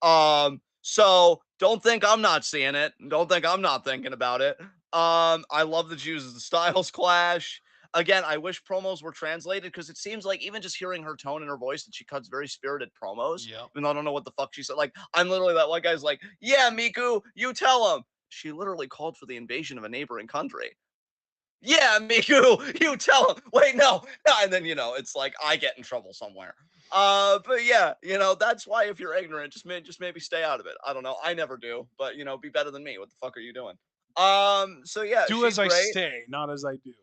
B: off. So don't think I'm not seeing it. Don't think I'm not thinking about it. I love that she uses the Styles Clash. Again, I wish promos were translated because it seems like even just hearing her tone and her voice that she cuts very spirited promos.
A: Yep.
B: Even though I don't know what the fuck she said. Like, I'm literally that one guy's like, yeah, Miku, you tell him. She literally called for the invasion of a neighboring country. Yeah, Miku, you tell him. Wait, no. And then, it's like I get in trouble somewhere. But yeah, that's why if you're ignorant, just maybe stay out of it. I don't know. I never do, but be better than me. What the fuck are you doing? So yeah,
A: Do as
B: she's
A: I
B: great.
A: say, not as I do.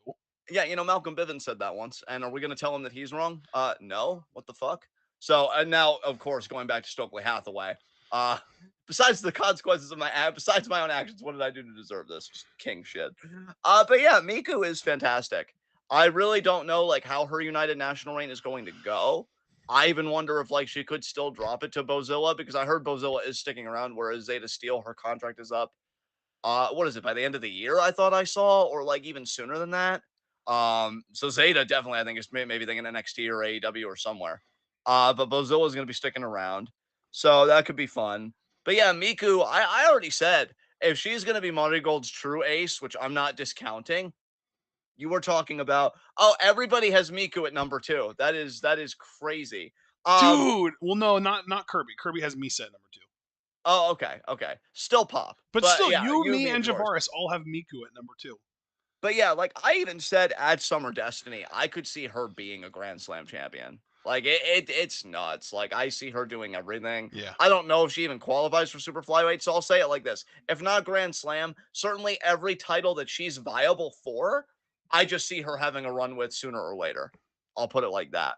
B: Yeah, Malcolm Bivens said that once. And are we gonna tell him that he's wrong? No. What the fuck? So and now, of course, going back to Stokely Hathaway. Uh besides the consequences of besides my own actions, what did I do to deserve this? Just king shit. But yeah, Miku is fantastic. I really don't know like how her United National reign is going to go. I even wonder if like she could still drop it to Bozilla because I heard Bozilla is sticking around, whereas Zeta Steel, her contract is up. What is it by the end of the year? I thought I saw, or like even sooner than that. So Zeta definitely, I think is maybe thinking NXT or AEW or somewhere. But Bozilla is going to be sticking around, so that could be fun. But yeah, Miku, I already said if she's going to be Marigold's true ace, which I'm not discounting, you were talking about. Oh, everybody has Miku at number two. That is crazy. Um,
A: Dude. Well, no, not Kirby. Kirby has Misa at number 2.
B: oh, okay. Still pop,
A: But
B: but
A: still,
B: yeah,
A: you,
B: you would
A: me,
B: be at
A: and
B: yours.
A: Javaris all have Miku at number 2.
B: But yeah, like I even said at Summer Destiny, I could see her being a Grand Slam champion. Like it's nuts. Like I see her doing everything.
A: Yeah.
B: I don't know if she even qualifies for super flyweight, so I'll say it like this: if not Grand Slam, certainly every title that she's viable for, I just see her having a run with sooner or later. I'll put it like that.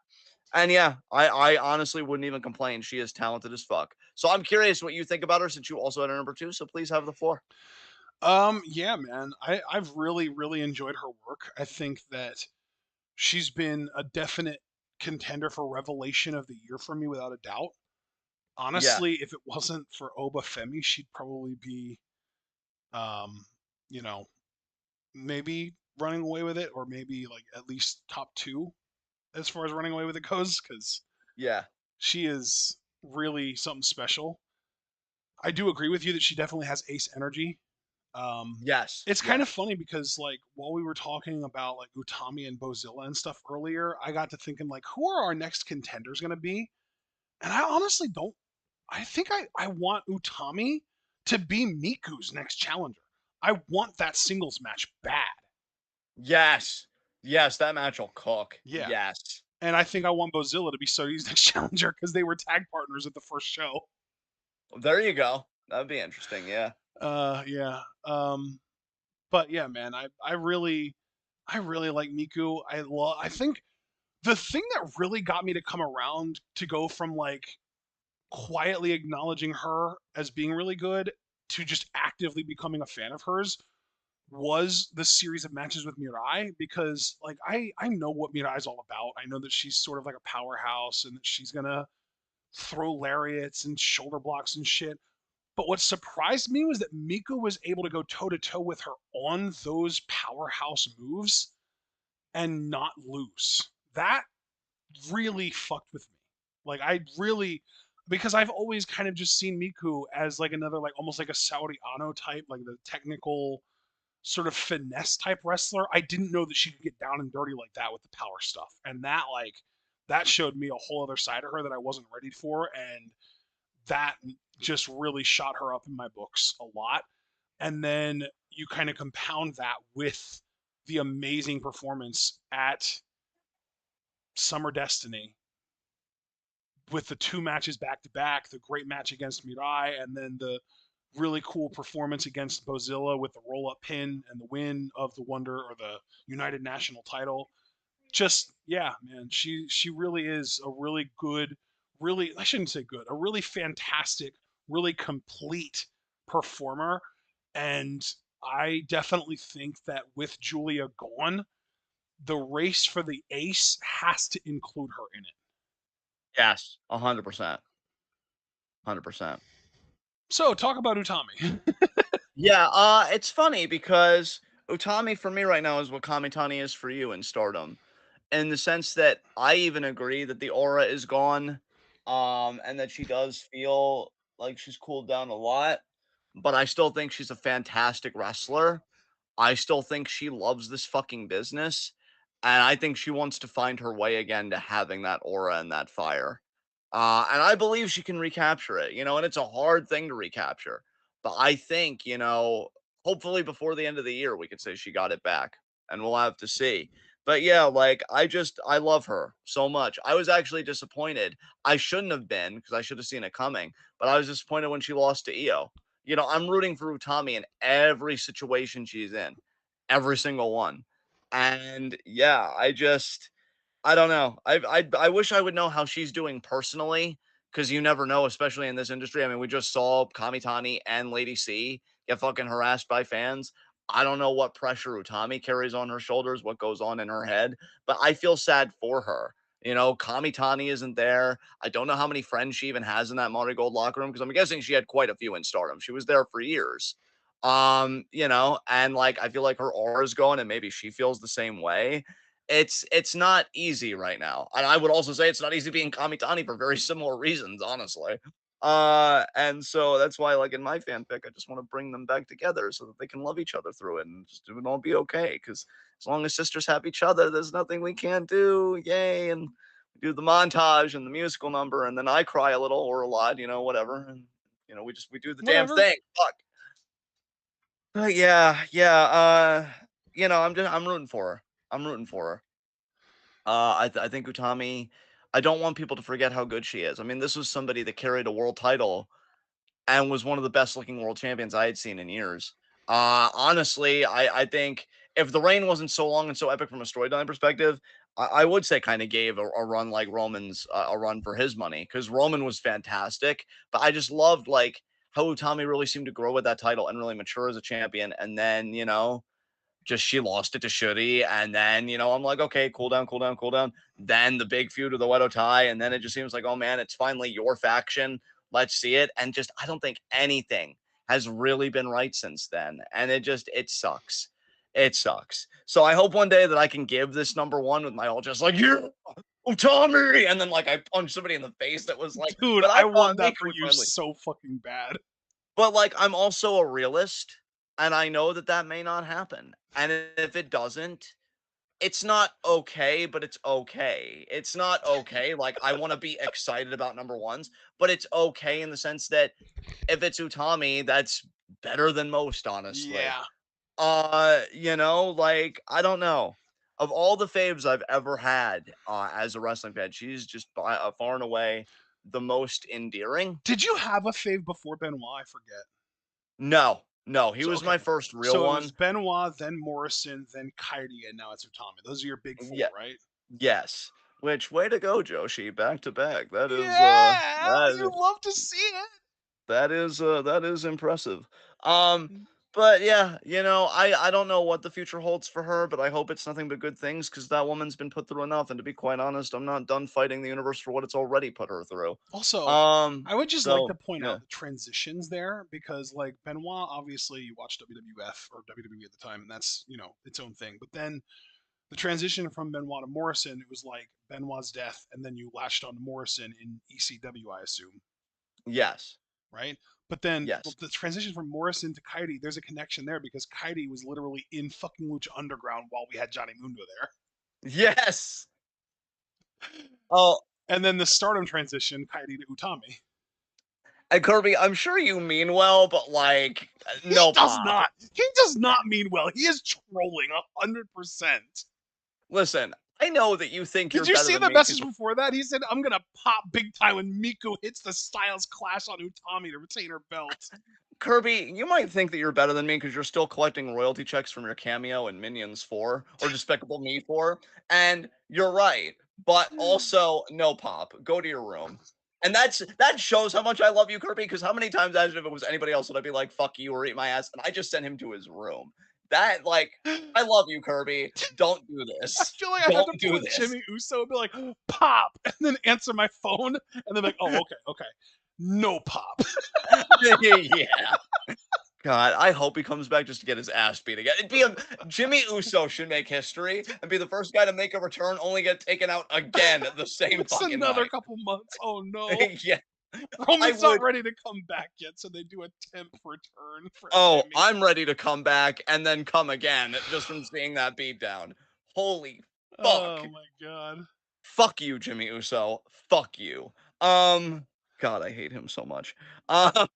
B: And yeah, I honestly wouldn't even complain. She is talented as fuck. So I'm curious what you think about her since you also had her number two. So please have the floor.
A: Yeah, man. I've really, really enjoyed her work. I think that she's been a definite contender for revelation of the year for me without a doubt.
B: Yeah,
A: Honestly, if it wasn't for Oba Femi, she'd probably be, um, you know, maybe running away with it, or maybe like at least top 2 as far as running away with it goes, because
B: yeah,
A: she is really something special. I do agree with you that she definitely has ace energy. Um,
B: yes,
A: it's kind of
B: yes.
A: funny because like while we were talking about like Utami and Bozilla and stuff earlier, I got to thinking like who are our next contenders going to be? And I honestly don't. I think I want Utami to be Miku's next challenger. I want that singles match bad.
B: Yes. Yes, that match will cook.
A: Yeah.
B: Yes.
A: And I think I want Bozilla to be Sodi's next challenger because they were tag partners at the first show.
B: There you go. That'd be interesting. Yeah.
A: Yeah. But yeah, man, I really like Miku. I think the thing that really got me to come around to go from like quietly acknowledging her as being really good to just actively becoming a fan of hers was the series of matches with Mirai because like I know what Mirai is all about. I know that she's sort of like a powerhouse and that she's gonna throw lariats and shoulder blocks and shit. But what surprised me was that Miku was able to go toe to toe with her on those powerhouse moves and not lose. That really fucked with me. Like I really because I've always kind of just seen Miku as like another like almost like a Saudi Ano type, like the technical sort of finesse type wrestler. I didn't know that she could get down and dirty like that with the power stuff. And that like that showed me a whole other side of her that I wasn't ready for, and that just really shot her up in my books a lot. And then you kind of compound that with the amazing performance at Summer Destiny with the two matches back to back, the great match against Mirai, and then the really cool performance against Bozilla with the roll up pin and the win of the Wonder or the United National title. Just yeah, man, she really is a really good, really I shouldn't say good, a really fantastic, really complete performer. And I definitely think that with Julia gone, the race for the ace has to include her in it.
B: Yes, 100%. 100%.
A: So talk about Utami.
B: Yeah, it's funny because Utami for me right now is what Kamitani is for you in Stardom. In the sense that I even agree that the aura is gone, and that she does feel like she's cooled down a lot, but I still think she's a fantastic wrestler. I still think she loves this fucking business, and I think she wants to find her way again to having that aura and that fire. And I believe she can recapture it, and it's a hard thing to recapture. But I think, hopefully before the end of the year, we could say she got it back, and we'll have to see. But yeah, like I love her so much. I was actually disappointed. I shouldn't have been because I should have seen it coming, but I was disappointed when she lost to Io. I'm rooting for Utami in every situation she's in, every single one. And yeah, I don't know. I wish I would know how she's doing personally, because you never know, especially in this industry. I mean, we just saw Kamitani and Lady C get fucking harassed by fans. I don't know what pressure Utami carries on her shoulders, what goes on in her head, but I feel sad for her. Kamitani isn't there. I don't know how many friends she even has in that Marigold locker room because I'm guessing she had quite a few in Stardom. She was there for years. And like I feel like her aura is gone and maybe she feels the same way. It's not easy right now. And I would also say it's not easy being Kamitani for very similar reasons, honestly. And so that's why, like in my fanfic, I just want to bring them back together so that they can love each other through it and just it would all be okay. Because as long as sisters have each other, there's nothing we can't do. Yay! And we do the montage and the musical number, and then I cry a little or a lot, whatever. And we do the damn
A: Whatever.
B: thing. Fuck. Yeah, yeah. I'm rooting for her. I'm rooting for her. I think Utami. I don't want people to forget how good she is. I mean, this was somebody that carried a world title and was one of the best looking world champions I had seen in years. Honestly, I think if the reign wasn't so long and so epic from a storytelling perspective, I would say kind of gave a run like Roman's a run for his money because Roman was fantastic, but I just loved like how Utami really seemed to grow with that title and really mature as a champion, and then just she lost it to Shuri, and then I'm like, okay, cool down, cool down, cool down. Then the big feud of the Wedo tie, and then it just seems like, oh man, it's finally your faction. Let's see it. And just I don't think anything has really been right since then, and it sucks. It sucks. So I hope one day that I can give this number one with my all just like you, oh Tommy, and then like I punched somebody in the face that was like,
A: Dude,
B: but I
A: I want
B: thought
A: that
B: Mika
A: for
B: would
A: you
B: finally.
A: so fucking bad.
B: But, like, I'm also a realist, and I know that that may not happen, and if it doesn't, it's not okay, but it's okay. It's not okay, like, I wanna be excited about number ones, but it's okay in the sense that if it's Utami, that's better than most, honestly.
A: Yeah.
B: Like, I don't know. Of all the faves I've ever had, as a wrestling fan, she's just by far and away the most endearing.
A: Did you have a fave before Benoit? I forget.
B: No, no, he
A: So
B: was
A: okay.
B: my first real
A: So it was
B: one.
A: Benoit, then Morrison, then Kairi, and now it's Utami. Those are your big four,
B: Yeah,
A: right?
B: yes. Which way to go, Joshi, back to back.
A: Yeah, you love to see it.
B: That is impressive. Um, but yeah, I don't know what the future holds for her, but I hope it's nothing but good things because that woman's been put through enough. And to be quite honest, I'm not done fighting the universe for what it's already put her through.
A: Also, I would just like to
B: So
A: point
B: yeah.
A: out the transitions there because, like, Benoit, obviously, you watch WWF or WWE at the time, and that's, its own thing. But then the transition from Benoit to Morrison, it was like Benoit's death, and then you latched on to Morrison in ECW, I assume.
B: Yes.
A: right? But then
B: Yes.
A: the transition from Morrison to Kairi, there's a connection there because Kairi was literally in fucking Lucha Underground while we had Johnny Mundo there.
B: Yes. Oh,
A: And then the Stardom transition, Kairi to Utami.
B: and Kirby, I'm sure you mean well, but like,
A: He
B: no
A: does
B: pop.
A: not. He does not mean well. He is trolling 100%.
B: Listen, I know that you think
A: Did
B: you're
A: you
B: better
A: see
B: than
A: the
B: me
A: message
B: because
A: before that? He said, I'm going to pop big time when Miku hits the Styles Clash on Utami to retain her belt.
B: Kirby, you might think that you're better than me because you're still collecting royalty checks from your cameo in Minions 4 or Despicable Me 4, and you're right. But also, no pop. Go to your room. And that shows how much I love you, Kirby, because how many times as if it was anybody else would I be like, fuck you or eat my ass? And I just sent him to his room. That like I love you, Kirby. Don't do
A: I
B: this.
A: feel like I had
B: Don't
A: to pull
B: do
A: a
B: this.
A: Jimmy Uso and be like, pop, and then answer my phone, and then be like, oh, okay, okay. No pop.
B: Yeah. God, I hope he comes back just to get his ass beat again. Jimmy Uso should make history and be the first guy to make a return, only get taken out again the same
A: It's
B: fucking
A: another
B: night.
A: couple months. Oh no.
B: Yeah, I
A: Roman's not
B: would.
A: ready to come back yet, so they do a temp return for
B: Oh,
A: Jimmy.
B: I'm ready to come back and then come again just from seeing that beatdown. Holy fuck.
A: Oh my god.
B: Fuck you, Jimmy Uso. Fuck you. Um, God, I hate him so much. Uh,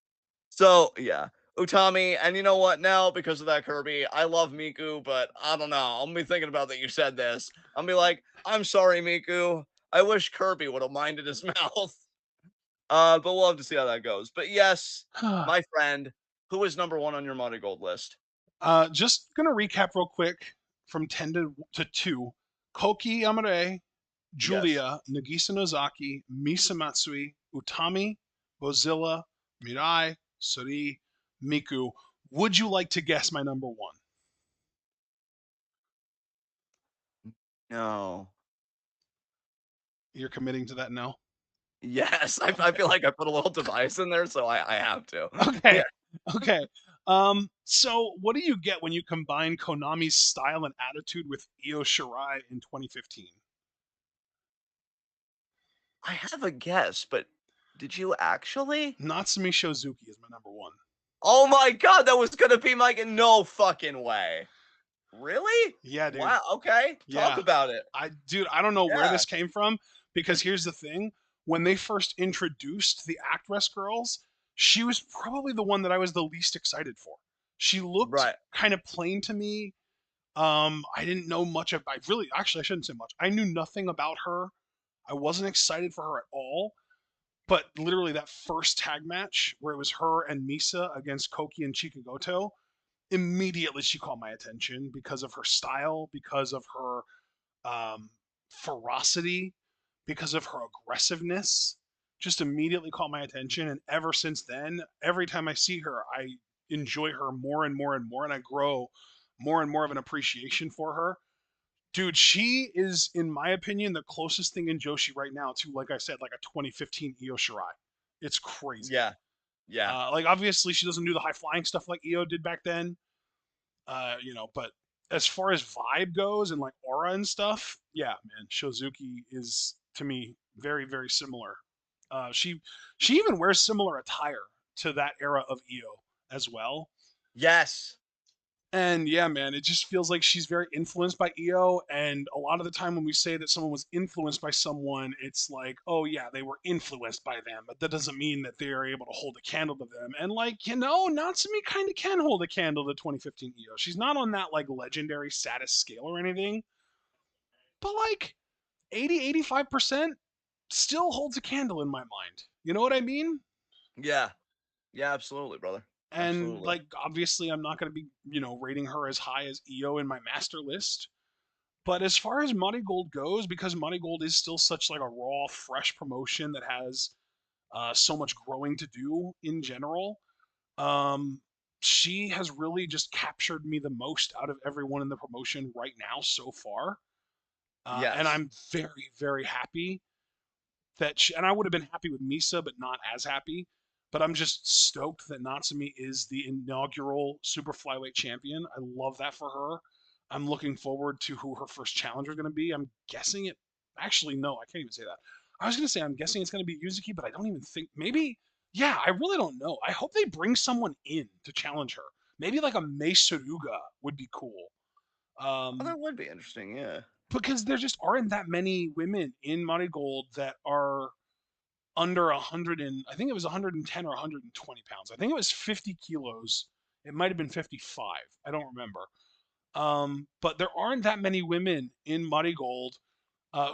B: So yeah, Utami, and you know what? Now because of that, Kirby, I love Miku, but I don't know. I'm gonna be thinking about that you said this. I'll be like, I'm sorry, Miku. I wish Kirby would have minded his mouth. But we'll have to see how that goes. But yes, my friend, who is number one on your Marigold list?
A: Just gonna recap real quick from 10 to 2. Koki Yamare,
B: Yes.
A: Julia, Nagisa Nozaki, Misa Matsui, Utami, Bozilla, Mirai, Suri, Miku. Would you like to guess my number one?
B: No.
A: You're committing to that no?
B: Yes, I
A: Okay.
B: feel like I put a little device in there, so I have to.
A: Okay.
B: Yeah.
A: Okay. So what do you get when you combine Konami's style and attitude with Io Shirai in 2015?
B: I have a guess, but did you actually?
A: Natsumi Shozuki is my number one.
B: Oh my god, that was gonna be my no fucking way. Really?
A: Yeah, dude.
B: Wow, okay. Talk
A: Yeah.
B: about it.
A: I don't know where
B: Yeah.
A: this came from because here's the thing. When they first introduced the Actress girls, she was probably the one that I was the least excited for. She looked
B: Right.
A: kind of plain to me. I didn't know much of I really actually I shouldn't say much. I knew nothing about her. I wasn't excited for her at all. But literally that first tag match where it was her and Misa against Koki and Chikagoto, immediately she caught my attention because of her style, because of her um, ferocity, because of her aggressiveness. Just immediately caught my attention. And ever since then, every time I see her, I enjoy her more and more and more. And I grow more and more of an appreciation for her. Dude, she is, in my opinion, the closest thing in Joshi right now to, like I said, like a 2015 Io Shirai. It's crazy.
B: Yeah. Yeah.
A: Like obviously she doesn't do the high flying stuff like Io did back then, but as far as vibe goes and like aura and stuff, yeah, man, Shozuki is to me very very similar. She even wears similar attire to that era of Io as well.
B: Yes.
A: And yeah, man, it just feels like she's very influenced by EO. And a lot of the time when we say that someone was influenced by someone, it's like, oh yeah, they were influenced by them, but that doesn't mean that they are able to hold a candle to them. And like, Natsumi kind of can hold a candle to 2015 EO. She's not on that like legendary status scale or anything, but like 85% still holds a candle in my mind. You know what I mean?
B: Yeah. Yeah, absolutely, brother.
A: And
B: Absolutely.
A: like, obviously, I'm not going to be, rating her as high as EO in my master list. But as far as Marigold goes, because Marigold is still such like a raw, fresh promotion that has so much growing to do in general, um, she has really just captured me the most out of everyone in the promotion right now so far. And
B: Yes.
A: I'm very, very happy that and I would have been happy with Misa, but not as happy. But I'm just stoked that Natsumi is the inaugural super flyweight champion. I love that for her. I'm looking forward to who her first challenger is going to be. I'm guessing it. Actually, no, I can't even say that. I was going to say I'm guessing it's going to be Yuzuki, but I don't even think maybe. Yeah, I really don't know. I hope they bring someone in to challenge her. Maybe like a Mei Suruga would be cool.
B: Oh,
A: Um,
B: that would be interesting. Yeah.
A: because there just aren't that many women in Marigold that are under 100 and I think it was 110 or 120 pounds. I think it was 50 kilos. It might have been 55. I don't remember. But there aren't that many women in Marigold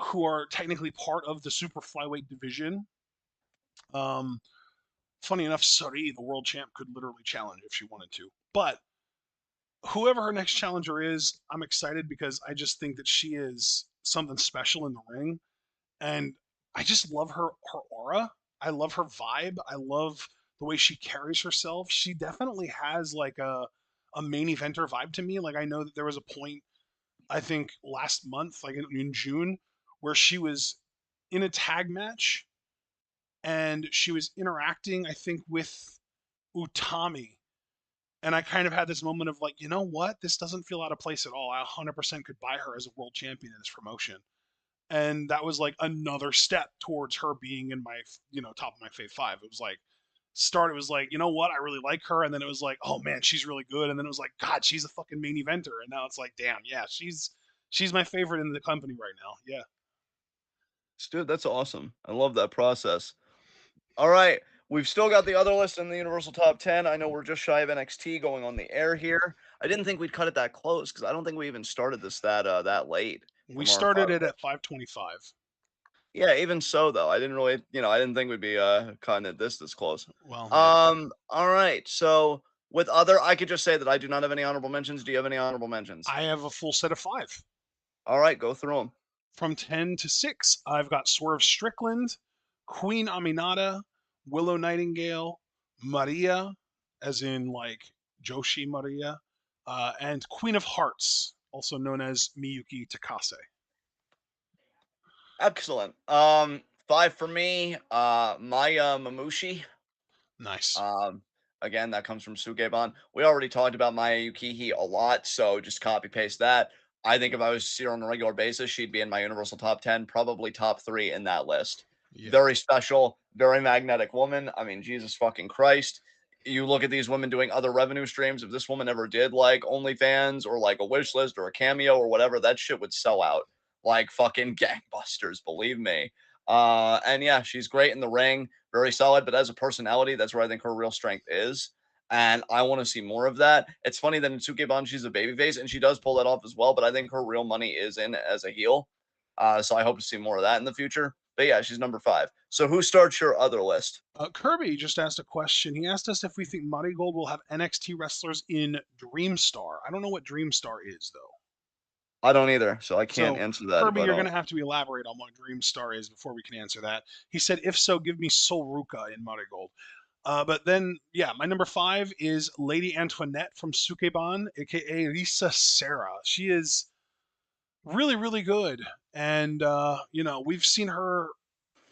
A: who are technically part of the super flyweight division. Um, Funny enough, Sari, the world champ, could literally challenge if she wanted to. But whoever her next challenger is, I'm excited because I just think that she is something special in the ring, and I just love her aura. I love her vibe. I love the way she carries herself. She definitely has like a main eventer vibe to me. Like I know that there was a point I think last month, like in June, where she was in a tag match and she was interacting, I think, with Utami. And I kind of had this moment of like, you know what? This doesn't feel out of place at all. I 100% could buy her as a world champion in this promotion. And that was like another step towards her being in my, top of my Fave Five. It was like, it was like, you know what? I really like her. And then it was like, oh man, she's really good. And then it was like, God, she's a fucking main eventer. And now it's like, damn, yeah, she's my favorite in the company right now. Yeah.
B: Dude, that's awesome. I love that process. All right. We've still got the other list in the Universal Top 10. I know we're just shy of NXT going on the air here. I didn't think we'd cut it that close because I don't think we even started this that late
A: We
B: from our
A: started it at 525.
B: yeah, even so though, I didn't really, I didn't think we'd be cutting it this close.
A: Well, yeah.
B: All right. So with other, I could just say that I do not have any honorable mentions. Do you have any honorable mentions?
A: I have a full set of five.
B: All right, go through them.
A: From 10 to 6, I've got Swerve Strickland, Queen Aminata, Willow Nightingale, Maria, as in like Joshi Maria, and Queen of Hearts, also known as Miyuki Takase.
B: Excellent. Five for me. Maya Mamushi.
A: Nice.
B: Um, again, that comes from Sukeban. We already talked about Maya Yukihi a lot, so just copy paste that. I think if I was to see her on a regular basis, she'd be in my Universal Top 10, probably top 3 in that list.
A: Yeah.
B: Very special, very magnetic woman. I mean, Jesus fucking Christ. You look at these women doing other revenue streams. If this woman ever did like OnlyFans or like a wish list or a cameo or whatever, that shit would sell out like fucking gangbusters, believe me. And yeah, she's great in the ring, very solid, but as a personality, that's where I think her real strength is. And I want to see more of that. It's funny that in Sukeban, she's a babyface, and she does pull that off as well, but I think her real money is in as a heel. So I hope to see more of that in the future. But yeah, she's number 5. So who starts your other list?
A: Kirby just asked a question. He asked us if we think Marigold will have NXT wrestlers in Dreamstar. I don't know what Dreamstar is, though.
B: I don't either, so I can't
A: So,
B: answer that if
A: Kirby,
B: I
A: you're going
B: don't.
A: to have to elaborate on what Dreamstar is before we can answer that. He said, if so, give me Sol Ruka in Marigold. But then, yeah, my number 5 is Lady Antoinette from Sukeban, aka Lisa Serra. She is really, really good. And, we've seen her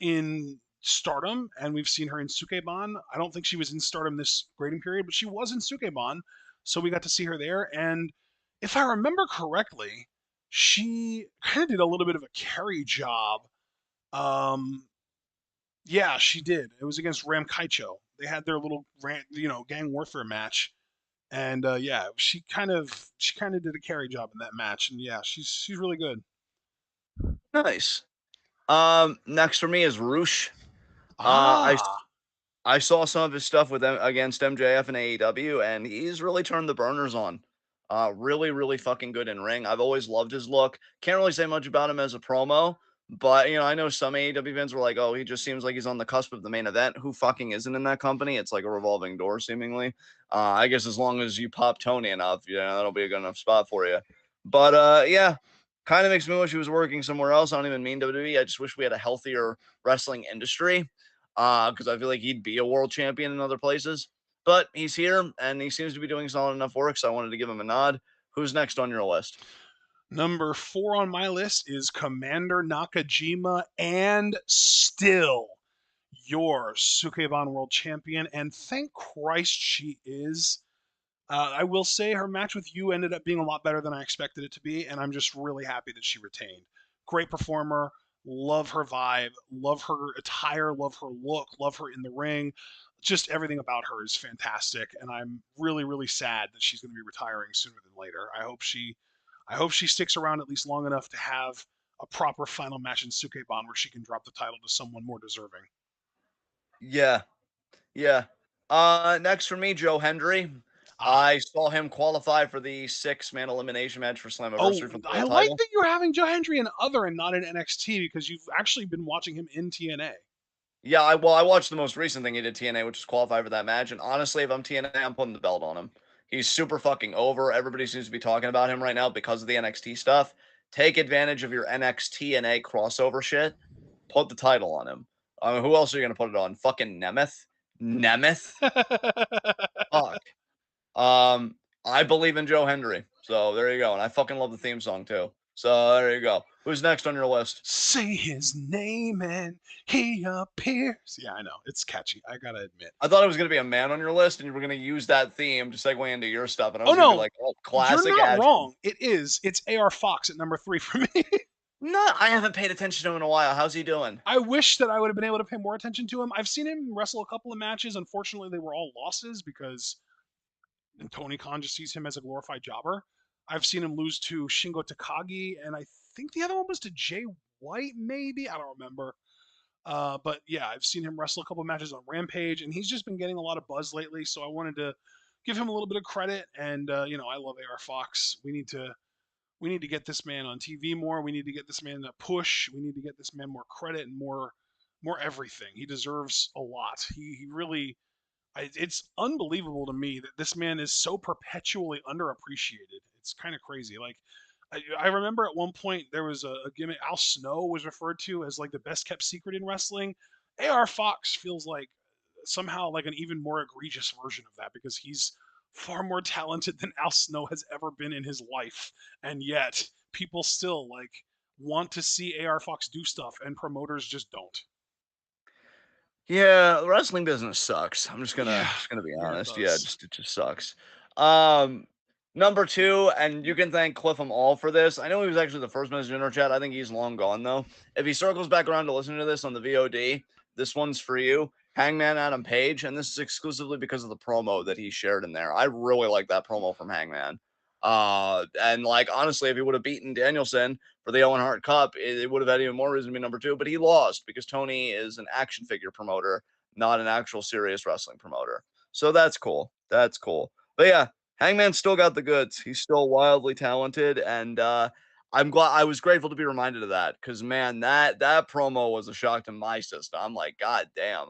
A: in Stardom and we've seen her in Sukeban. I don't think she was in Stardom this grading period, but she was in Sukeban. So we got to see her there. And if I remember correctly, she kind of did a little bit of a carry job. Um, yeah, she did. It was against Ram Kaicho. They had their little gang warfare match, and yeah, she kind of did a carry job in that match, and yeah, she's really good.
B: Nice. Next for me is Roosh. I
A: Ah,
B: I saw some of his stuff with them against MJF and AEW, and he's really turned the burners on. Really, really fucking good in ring. I've always loved his look. Can't really say much about him as a promo, but I know some AEW fans were like, "Oh, he just seems like he's on the cusp of the main event." Who fucking isn't in that company? It's like a revolving door, seemingly. I guess as long as you pop Tony enough, that'll be a good enough spot for you. But yeah, kind of makes me wish he was working somewhere else. I don't even mean WWE. I just wish we had a healthier wrestling industry because I feel like he'd be a world champion in other places. But he's here and he seems to be doing solid enough work, so I wanted to give him a nod. Who's next on your list?
A: number 4 on my list is Commander Nakajima, and still your Sukeban World Champion, and thank Christ she is. I will say her match with you ended up being a lot better than I expected it to be, and I'm just really happy that she retained. Great performer, love her vibe, love her attire, love her look, love her in the ring. just everything about her is fantastic, and I'm really, really sad that she's going to be retiring sooner than later. I hope she sticks around at least long enough to have a proper final match in Sukeban where she can drop the title to someone more deserving.
B: Yeah, yeah. Next for me, Joe Hendry.
A: Ah,
B: I saw him qualify for the six-man elimination match for
A: oh,
B: Slammiversary for the
A: I
B: world
A: like
B: title.
A: that you're having Joe Hendry in other and not in NXT because you've actually been watching him in TNA.
B: Yeah, I watched the most recent thing he did TNA, which is qualify for that match. And honestly, if I'm TNA, I'm putting the belt on him. He's super fucking over. Everybody seems to be talking about him right now because of the NXT stuff. Take advantage of your NXT and A crossover shit. Put the title on him. I mean, who else are you gonna put it on? Fucking Nemeth? Nemeth? Fuck. Um, I believe in Joe Hendry. So there you go. And I fucking love the theme song too. So there you go. Who's next on your list?
A: Say his name and he appears. Yeah, I know. It's catchy. I gotta admit.
B: I thought it was gonna be a man on your list, and you were gonna use that theme to segue into your stuff, and I
A: Oh
B: was gonna be
A: no,
B: like, "Oh,
A: you're
B: classic
A: not
B: Ashton."
A: wrong. It is. It's AR Fox at number 3 for me.
B: No, I haven't paid attention to him in a while. How's he doing?
A: I wish that I would have been able to pay more attention to him. I've seen him wrestle a couple of matches. Unfortunately, they were all losses because Tony Khan just sees him as a glorified jobber. I've seen him lose to Shingo Takagi, and I think the other one was to Jay White, maybe. I don't remember. But yeah, I've seen him wrestle a couple of matches on Rampage, and he's just been getting a lot of buzz lately. So I wanted to give him a little bit of credit. And I love AR Fox. We need to get this man on TV more. We need to get this man a push. We need to get this man more credit and more everything. He deserves a lot. He really it's unbelievable to me that this man is so perpetually underappreciated. It's kind of crazy. Like I remember at one point there was a gimmick. Al Snow was referred to as like the best kept secret in wrestling. AR Fox feels like somehow like an even more egregious version of that because he's far more talented than Al Snow has ever been in his life, and yet people still like want to see AR Fox do stuff, and promoters just don't.
B: Yeah, the wrestling business sucks. I'm just gonna
A: Yeah,
B: just gonna be
A: yeah, it
B: honest. Yeah,
A: does.
B: it just sucks. Um, Number two, and you can thank Cliff all for this. I know he was actually the first message in our chat. I think he's long gone though. If he circles back around to listen to this on the VOD, this one's for you. Hangman Adam Page, and this is exclusively because of the promo that he shared in there. I really like that promo from Hangman. And like honestly, if he would have beaten Danielson for the Owen Hart Cup, it would have had even more reason to be number two. But he lost because Tony is an action figure promoter, not an actual serious wrestling promoter. So that's cool. That's cool. But yeah, Hangman still got the goods. He's still wildly talented, and I'm glad. I was grateful to be reminded of that because man, that promo was a shock to my system. I'm like, God damn,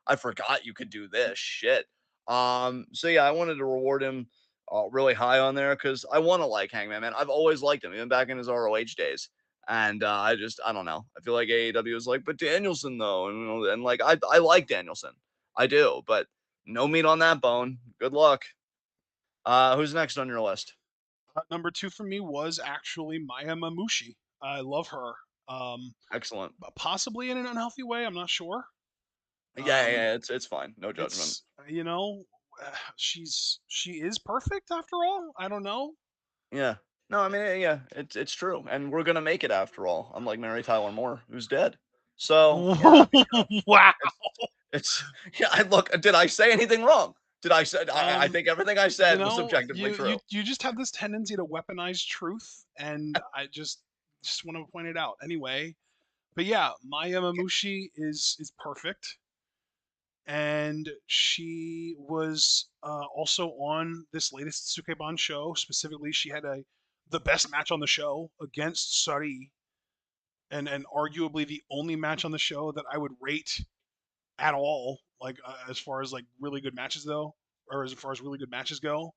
B: I forgot you could do this shit. So yeah, I wanted to reward him really high on there because I want to like Hangman, man. I've always liked him, even back in his ROH days. And I don't know. I feel like AEW is like, but Danielson though, and like I like Danielson, I do, but no meat on that bone. Good luck. Who's next on your list?
A: Number 2 for me was actually Maya Mamushi. I love her.
B: Excellent.
A: Possibly in an unhealthy way. I'm not sure.
B: Yeah, yeah,
A: Um,
B: yeah, it's fine. No judgment.
A: it's she is perfect after all. I don't know.
B: Yeah. No, I mean, yeah, it's true, and we're gonna make it after all. Unlike Mary Tyler Moore, who's dead. So yeah,
A: Wow.
B: it's it's yeah. I look. Did I say anything wrong? Did I say? I
A: Um,
B: think everything I said was objectively true.
A: you just have this tendency to weaponize truth, and I just want to point it out anyway. But yeah, Maya Mamushi is perfect, and she was also on this latest Sukeban show. Specifically, she had the best match on the show against Sari, and arguably the only match on the show that I would rate at all, like as far as like really good matches though, or as far as really good matches go.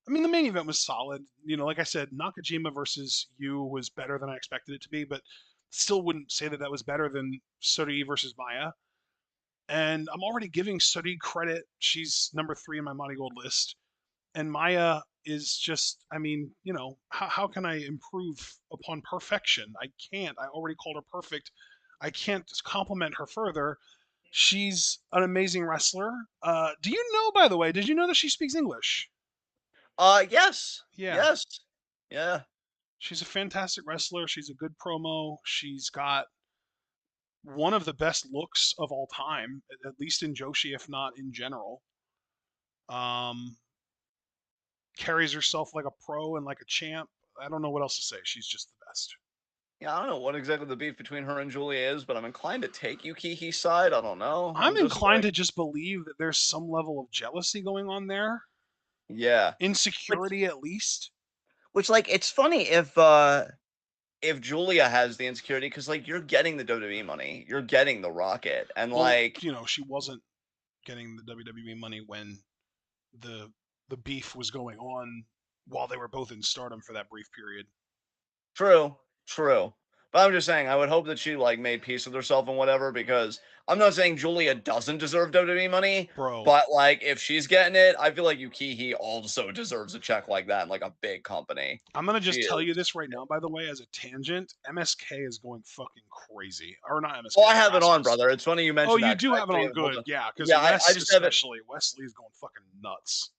A: I mean, the main event was solid. Like I said, Nakajima versus Yu was better than I expected it to be, but still wouldn't say that that was better than Suri versus Maya. And I'm already giving Suri credit. She's number 3 in my Marigold list. And Maya is just, I mean, how can I improve upon perfection? I can't. I already called her perfect. I can't compliment her further. She's an amazing wrestler. Do you know, by the way, did you know that she speaks English?
B: Yes,
A: Yeah.
B: yes, yeah.
A: She's a fantastic wrestler. She's a good promo. She's got one of the best looks of all time, at least in Joshi, if not in general. Um, Carries herself like a pro and like a champ. I don't know what else to say. She's just the best.
B: Yeah, I don't know what exactly the beef between her and Julia is, but I'm inclined to take Yukihi's side. I don't know.
A: I'm
B: I'm just
A: inclined
B: like,
A: to just believe that there's some level of jealousy going on there,
B: yeah. Which,
A: insecurity at least.
B: like, it's funny if Julia has the insecurity, because like you're getting the WWE money, you're getting the Rocket, and
A: Well,
B: like,
A: she wasn't getting the WWE money when the the beef was going on while they were both in Stardom for that brief period.
B: true, true. But I'm just saying, I would hope that she like made peace with herself and whatever, because I'm not saying Julia doesn't deserve WWE money,
A: Bro,
B: but like if she's getting it, I feel like Yukihi also deserves a check like that in like a big company.
A: I'm gonna
B: She
A: just tell you
B: is.
A: this right now, by the way, as a tangent. MSK is going fucking crazy, or not
B: Oh,
A: MSK,
B: I have it on,
A: Rascals.
B: brother. It's funny you
A: Oh,
B: mentioned
A: you
B: that, 'cause
A: do
B: I
A: have it
B: actually
A: on
B: have both
A: good,
B: of
A: yeah, because
B: yeah, I
A: Wes
B: just have it
A: especially, Wesley's going fucking nuts.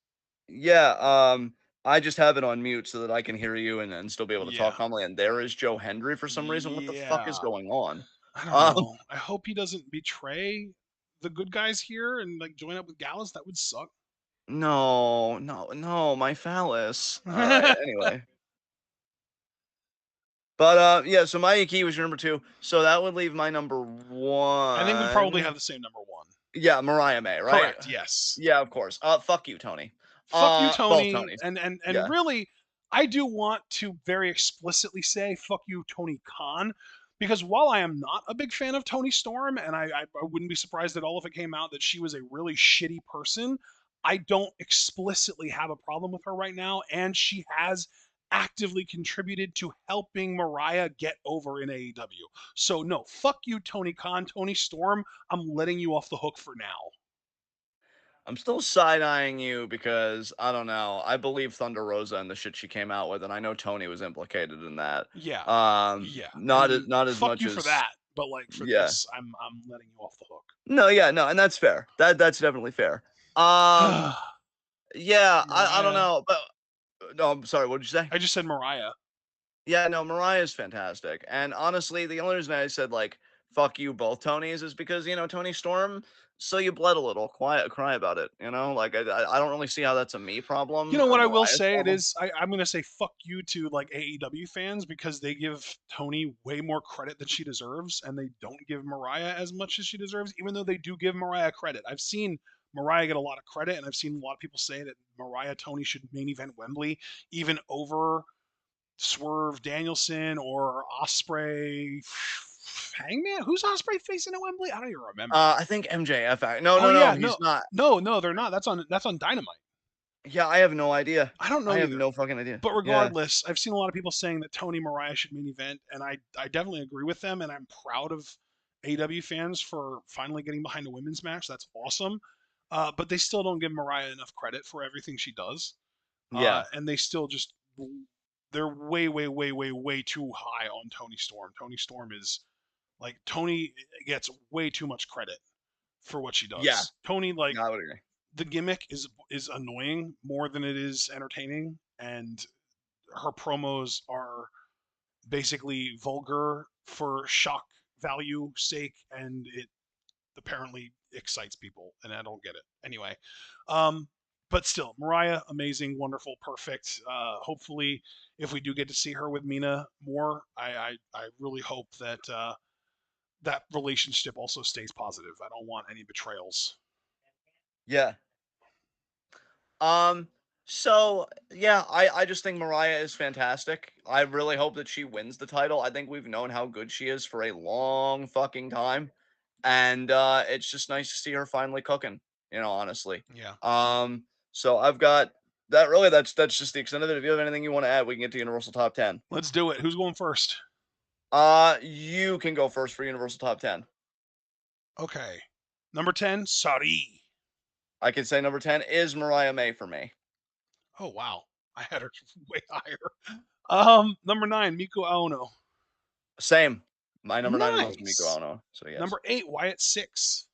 B: yeah, I just have it on mute so that I can hear you and still be able to talk
A: Yeah,
B: calmly, and there is Joe Hendry for some reason. What the fuck is
A: yeah.
B: going on?
A: I don't
B: Um,
A: know. I hope he doesn't betray the good guys here and like join up with Gallus. That would suck.
B: no, no, no, my phallus. Alright,
A: I
B: anyway. But, yeah, so Maya Key was your number 2, so that would leave my number
A: think we probably
B: 1.
A: have the same number one.
B: Yeah, Mariah May, right?
A: Correct. Yes.
B: Yeah, of course. Fuck you, Tony.
A: Fuck you,
B: Both
A: Tony.
B: Tonys.
A: And
B: Yeah.
A: really, I do want to very explicitly say fuck you, Tony Khan, because while I am not a big fan of Tony Storm, and I wouldn't be surprised at all if it came out that she was a really shitty person, I don't explicitly have a problem with her right now, and she has actively contributed to helping Mariah get over in AEW. So no, fuck you, Tony Khan, Tony Storm. I'm letting you off the hook for now.
B: I'm still side-eyeing you because, I don't know, I believe Thunder Rosa and the shit she came out with, and I know Tony was implicated in that.
A: Yeah, yeah.
B: Not as
A: Fuck
B: much
A: you for
B: as
A: that, but like for
B: yeah.
A: this, I'm letting you off the
B: No, yeah, no, and that's fair. That's definitely fair. Um,
A: hook.
B: yeah, I don't
A: Mariah.
B: know, but no, I'm sorry, what did you say?
A: I just said Mariah.
B: Yeah, no, Mariah's fantastic. And honestly, the only reason I said like fuck you both Tonys is because, Tony Storm, so you bled a little, quiet cry about it, Like I don't really see how that's a me
A: You
B: problem
A: know
B: or
A: what I will
B: Mariah's
A: say? It
B: problem.
A: is. I'm gonna say fuck you to like AEW fans because they give Tony way more credit than she deserves, and they don't give Mariah as much as she deserves, even though they do give Mariah credit. I've seen Mariah get a lot of credit, and I've seen a lot of people say that Mariah Tony should main event Wembley, even over Swerve Danielson or Osprey Hangman. Who's Osprey facing at Wembley? I don't even remember.
B: I think MJF no,
A: Oh
B: no, no,
A: yeah,
B: he's not.
A: no, they're not. That's on Dynamite.
B: Yeah, I have no idea.
A: I don't
B: I
A: know
B: have
A: either.
B: no fucking idea.
A: But
B: Yeah.
A: regardless, I've seen a lot of people saying that Tony Mariah should main event, and I definitely agree with them, and I'm proud of AW fans for finally getting behind a women's match. That's awesome. But they still don't give Mariah enough credit for everything she does,
B: Yeah.
A: and they still just they're way, way, way, way, way too high on Tony Storm. Tony Storm is like Tony gets way too much credit for what she
B: Yeah.
A: does. Tony, like,
B: No, I would agree.
A: the gimmick is annoying more than it is entertaining, and her promos are basically vulgar for shock value sake, and it apparently excites people, and I don't get it. Anyway, um, but still, Mariah, amazing, wonderful, perfect. Hopefully, if we do get to see her with Mina more, I really hope that that relationship also stays positive. I don't want any betrayals.
B: Yeah. Um, so yeah, I just think Mariah is fantastic. I really hope that she wins the title. I think we've known how good she is for a long fucking time. And it's just nice to see her finally cooking, honestly.
A: Yeah,
B: So I've got that really that's just the extent of it. If you have anything you want to add, we can get to Universal Top 10.
A: let's do it. Who's going first?
B: You can go first for Universal Top 10.
A: Okay, number 10, Sari.
B: I can say number 10 is Mariah May for me.
A: Oh wow, I had her way higher. Number 9, Miku Aono.
B: Same. My number 9 is also Miko
A: Nice.
B: Ono. So yes.
A: Number 8, Wyatt Six.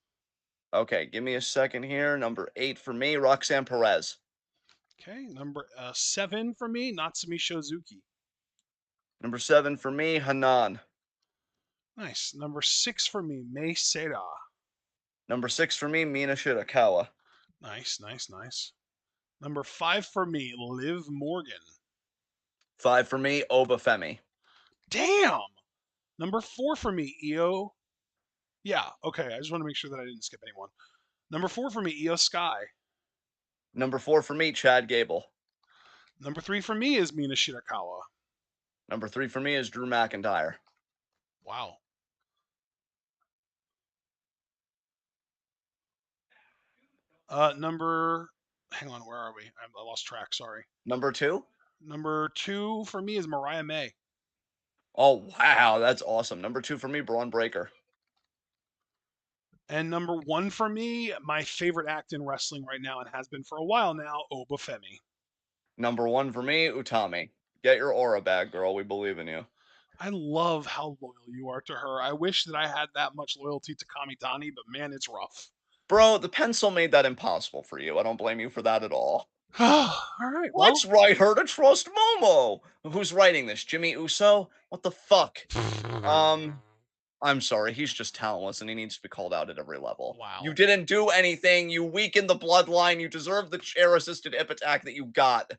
B: Okay, give me a second here. Number 8 for me, Roxanne Perez.
A: Okay, number 7 for me, Natsumi Shozuki.
B: Number 7 for me, Hanan.
A: Nice. Number 6 for me, Mei Seda.
B: Number 6 for me, Mina Shirakawa.
A: Nice, nice, nice. Number 5 for me, Liv Morgan.
B: 5 for me, Obafemi.
A: Damn. Number 4 for me, Io. Yeah, okay. I just want to make sure that I didn't skip anyone. Number 4 for me, Io Sky.
B: Number 4 for me, Chad Gable.
A: Number 3 for me is Mina Shirakawa.
B: Number 3 for me is Drew McIntyre.
A: Wow. Number, hang on, where are we? I lost track. Sorry.
B: Number 2?
A: Number 2 for me is Mariah May.
B: Oh, wow, that's awesome. Number 2 for me, Braun Breaker.
A: And number 1 for me, my favorite act in wrestling right now and has been for a while now, Obafemi.
B: Number 1 for me, Utami. Get your aura back, girl. We believe in you.
A: I love how loyal you are to her. I wish that I had that much loyalty to Kamitani, but man, it's rough.
B: Bro, the pencil made that impossible for you. I don't blame you for that at all.
A: All right, well.
B: Let's write her to trust Momo. Who's writing this? Jimmy Uso? What the fuck? I'm sorry, he's just talentless and he needs to be called out at every level. You
A: Wow.
B: didn't do anything. You weakened the bloodline. You deserve the chair-assisted hip attack that you got.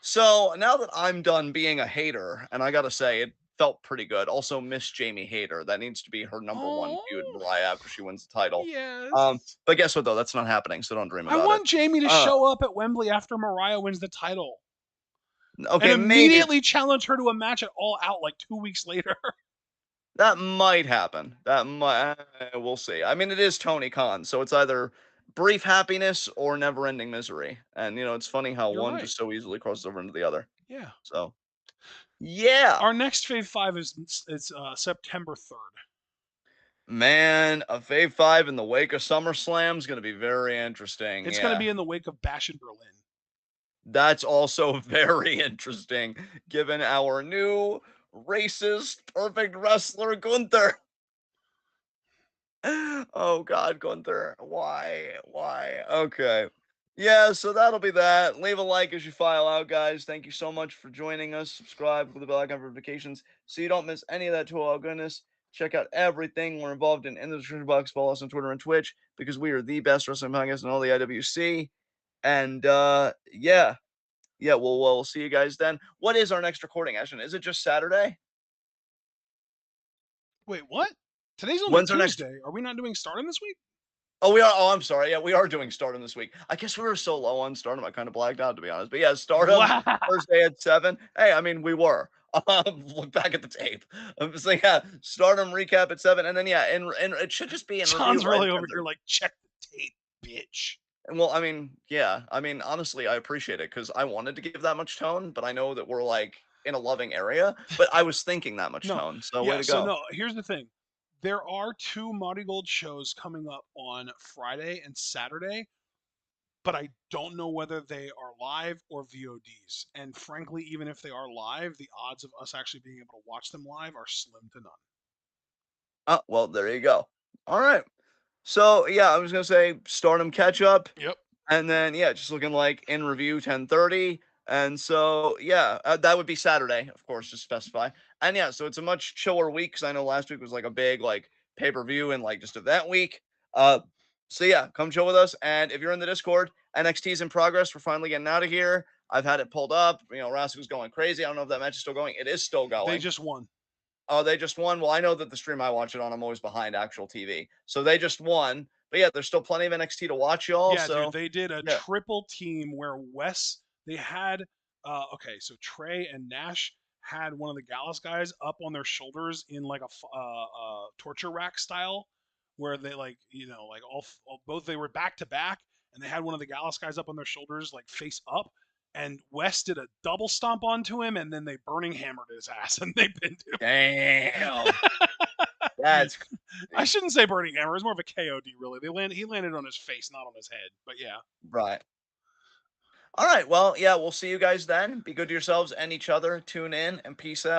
B: So now that I'm done being a hater, and I gotta say, it felt pretty good. Also, Miss Jamie Hater. That needs to be her number one feud,
A: Oh,
B: Mariah, after she wins the title.
A: yes.
B: But guess what, though? That's not happening, so don't dream
A: I
B: about it.
A: want Jamie to
B: Uh,
A: show up at Wembley after Mariah wins the title and
B: okay, maybe
A: immediately challenge her to a match at All Out like 2 weeks later.
B: that might happen. That might, we'll see. I mean, it is Tony Khan, so it's either brief happiness or never-ending misery. And it's funny how
A: You're
B: one
A: right.
B: just so easily crosses over into the other.
A: Yeah.
B: So, yeah,
A: Our next Fave 5 is September 3rd.
B: man, a Fave 5 in the wake of SummerSlam is going to be very interesting.
A: It's going to
B: Yeah,
A: be in the wake of Bash in Berlin.
B: that's also very interesting, given our new racist perfect wrestler Gunther. Oh God, Gunther, why? Why? Okay. Yeah, so that'll be that. Leave a like as you file out, guys. Thank you so much for joining us. Subscribe with the bell icon for notifications so you don't miss any of that TWitWoW goodness. Check out everything we're involved in the description box. Follow us on Twitter and Twitch because we are the best wrestling podcast in all the IWC. And yeah, we'll see you guys then. What is our next recording, Ashton? Is it just Saturday?
A: Wait, what? Today's only
B: When's our next?
A: Tuesday. Are we not doing Stardom this week?
B: Oh, we are. Oh, I'm sorry. Yeah, we are doing Stardom this week. I guess we were so low on Stardom, I kind of blacked out, to be honest. But yeah, Stardom
A: Wow.
B: Thursday at 7. Hey, I mean, we were. Look back at the tape. So yeah, Stardom recap at 7, and then yeah, and it should just be in
A: John's
B: review, right?
A: really over here like, check the tape, bitch.
B: And well, I mean, yeah, I mean, honestly, I appreciate it because I wanted to give that much tone, but I know that we're like in a loving area. But I was thinking that much
A: No.
B: tone, so way
A: Yeah,
B: to
A: so
B: go.
A: no, here's the thing. There are 2 Marigold shows coming up on Friday and Saturday, but I don't know whether they are live or VODs. And frankly, even if they are live, the odds of us actually being able to watch them live are slim to none.
B: Oh, well, there you go. All right. So yeah, I was gonna say Stardom catch up.
A: Yep.
B: And then, yeah, just looking like in review 10:30. And so, yeah, that would be Saturday, of course, just specify. And yeah, so it's a much chiller week because I know last week was like a big like pay-per-view and like just event week. So yeah, come chill with us. And if you're in the Discord, NXT's in progress. We're finally getting out of here. I've had it pulled up. Rasu's going crazy. I don't know if that match is still going. It is still
A: They
B: going.
A: just won.
B: Oh, they just won. Well, I know that the stream I watch it on, I'm always behind actual TV. So they just won. But yeah, there's still plenty of NXT to watch, y'all.
A: Yeah, dude,
B: So
A: they did a
B: yeah.
A: triple team where they had okay, so Trey and Nash had one of the Gallus guys up on their shoulders in like a torture rack style, where they like like both they were back to back, and they had one of the Gallus guys up on their shoulders like face up, and West did a double stomp onto him, and then they burning hammered his ass, and they pinned him.
B: Damn. That's
A: I
B: crazy.
A: shouldn't say burning hammer; it's more of a KOD really. He landed on his face, not on his head, but yeah.
B: Right. All right. Well, yeah, we'll see you guys then. Be good to yourselves and each other. Tune in and peace out.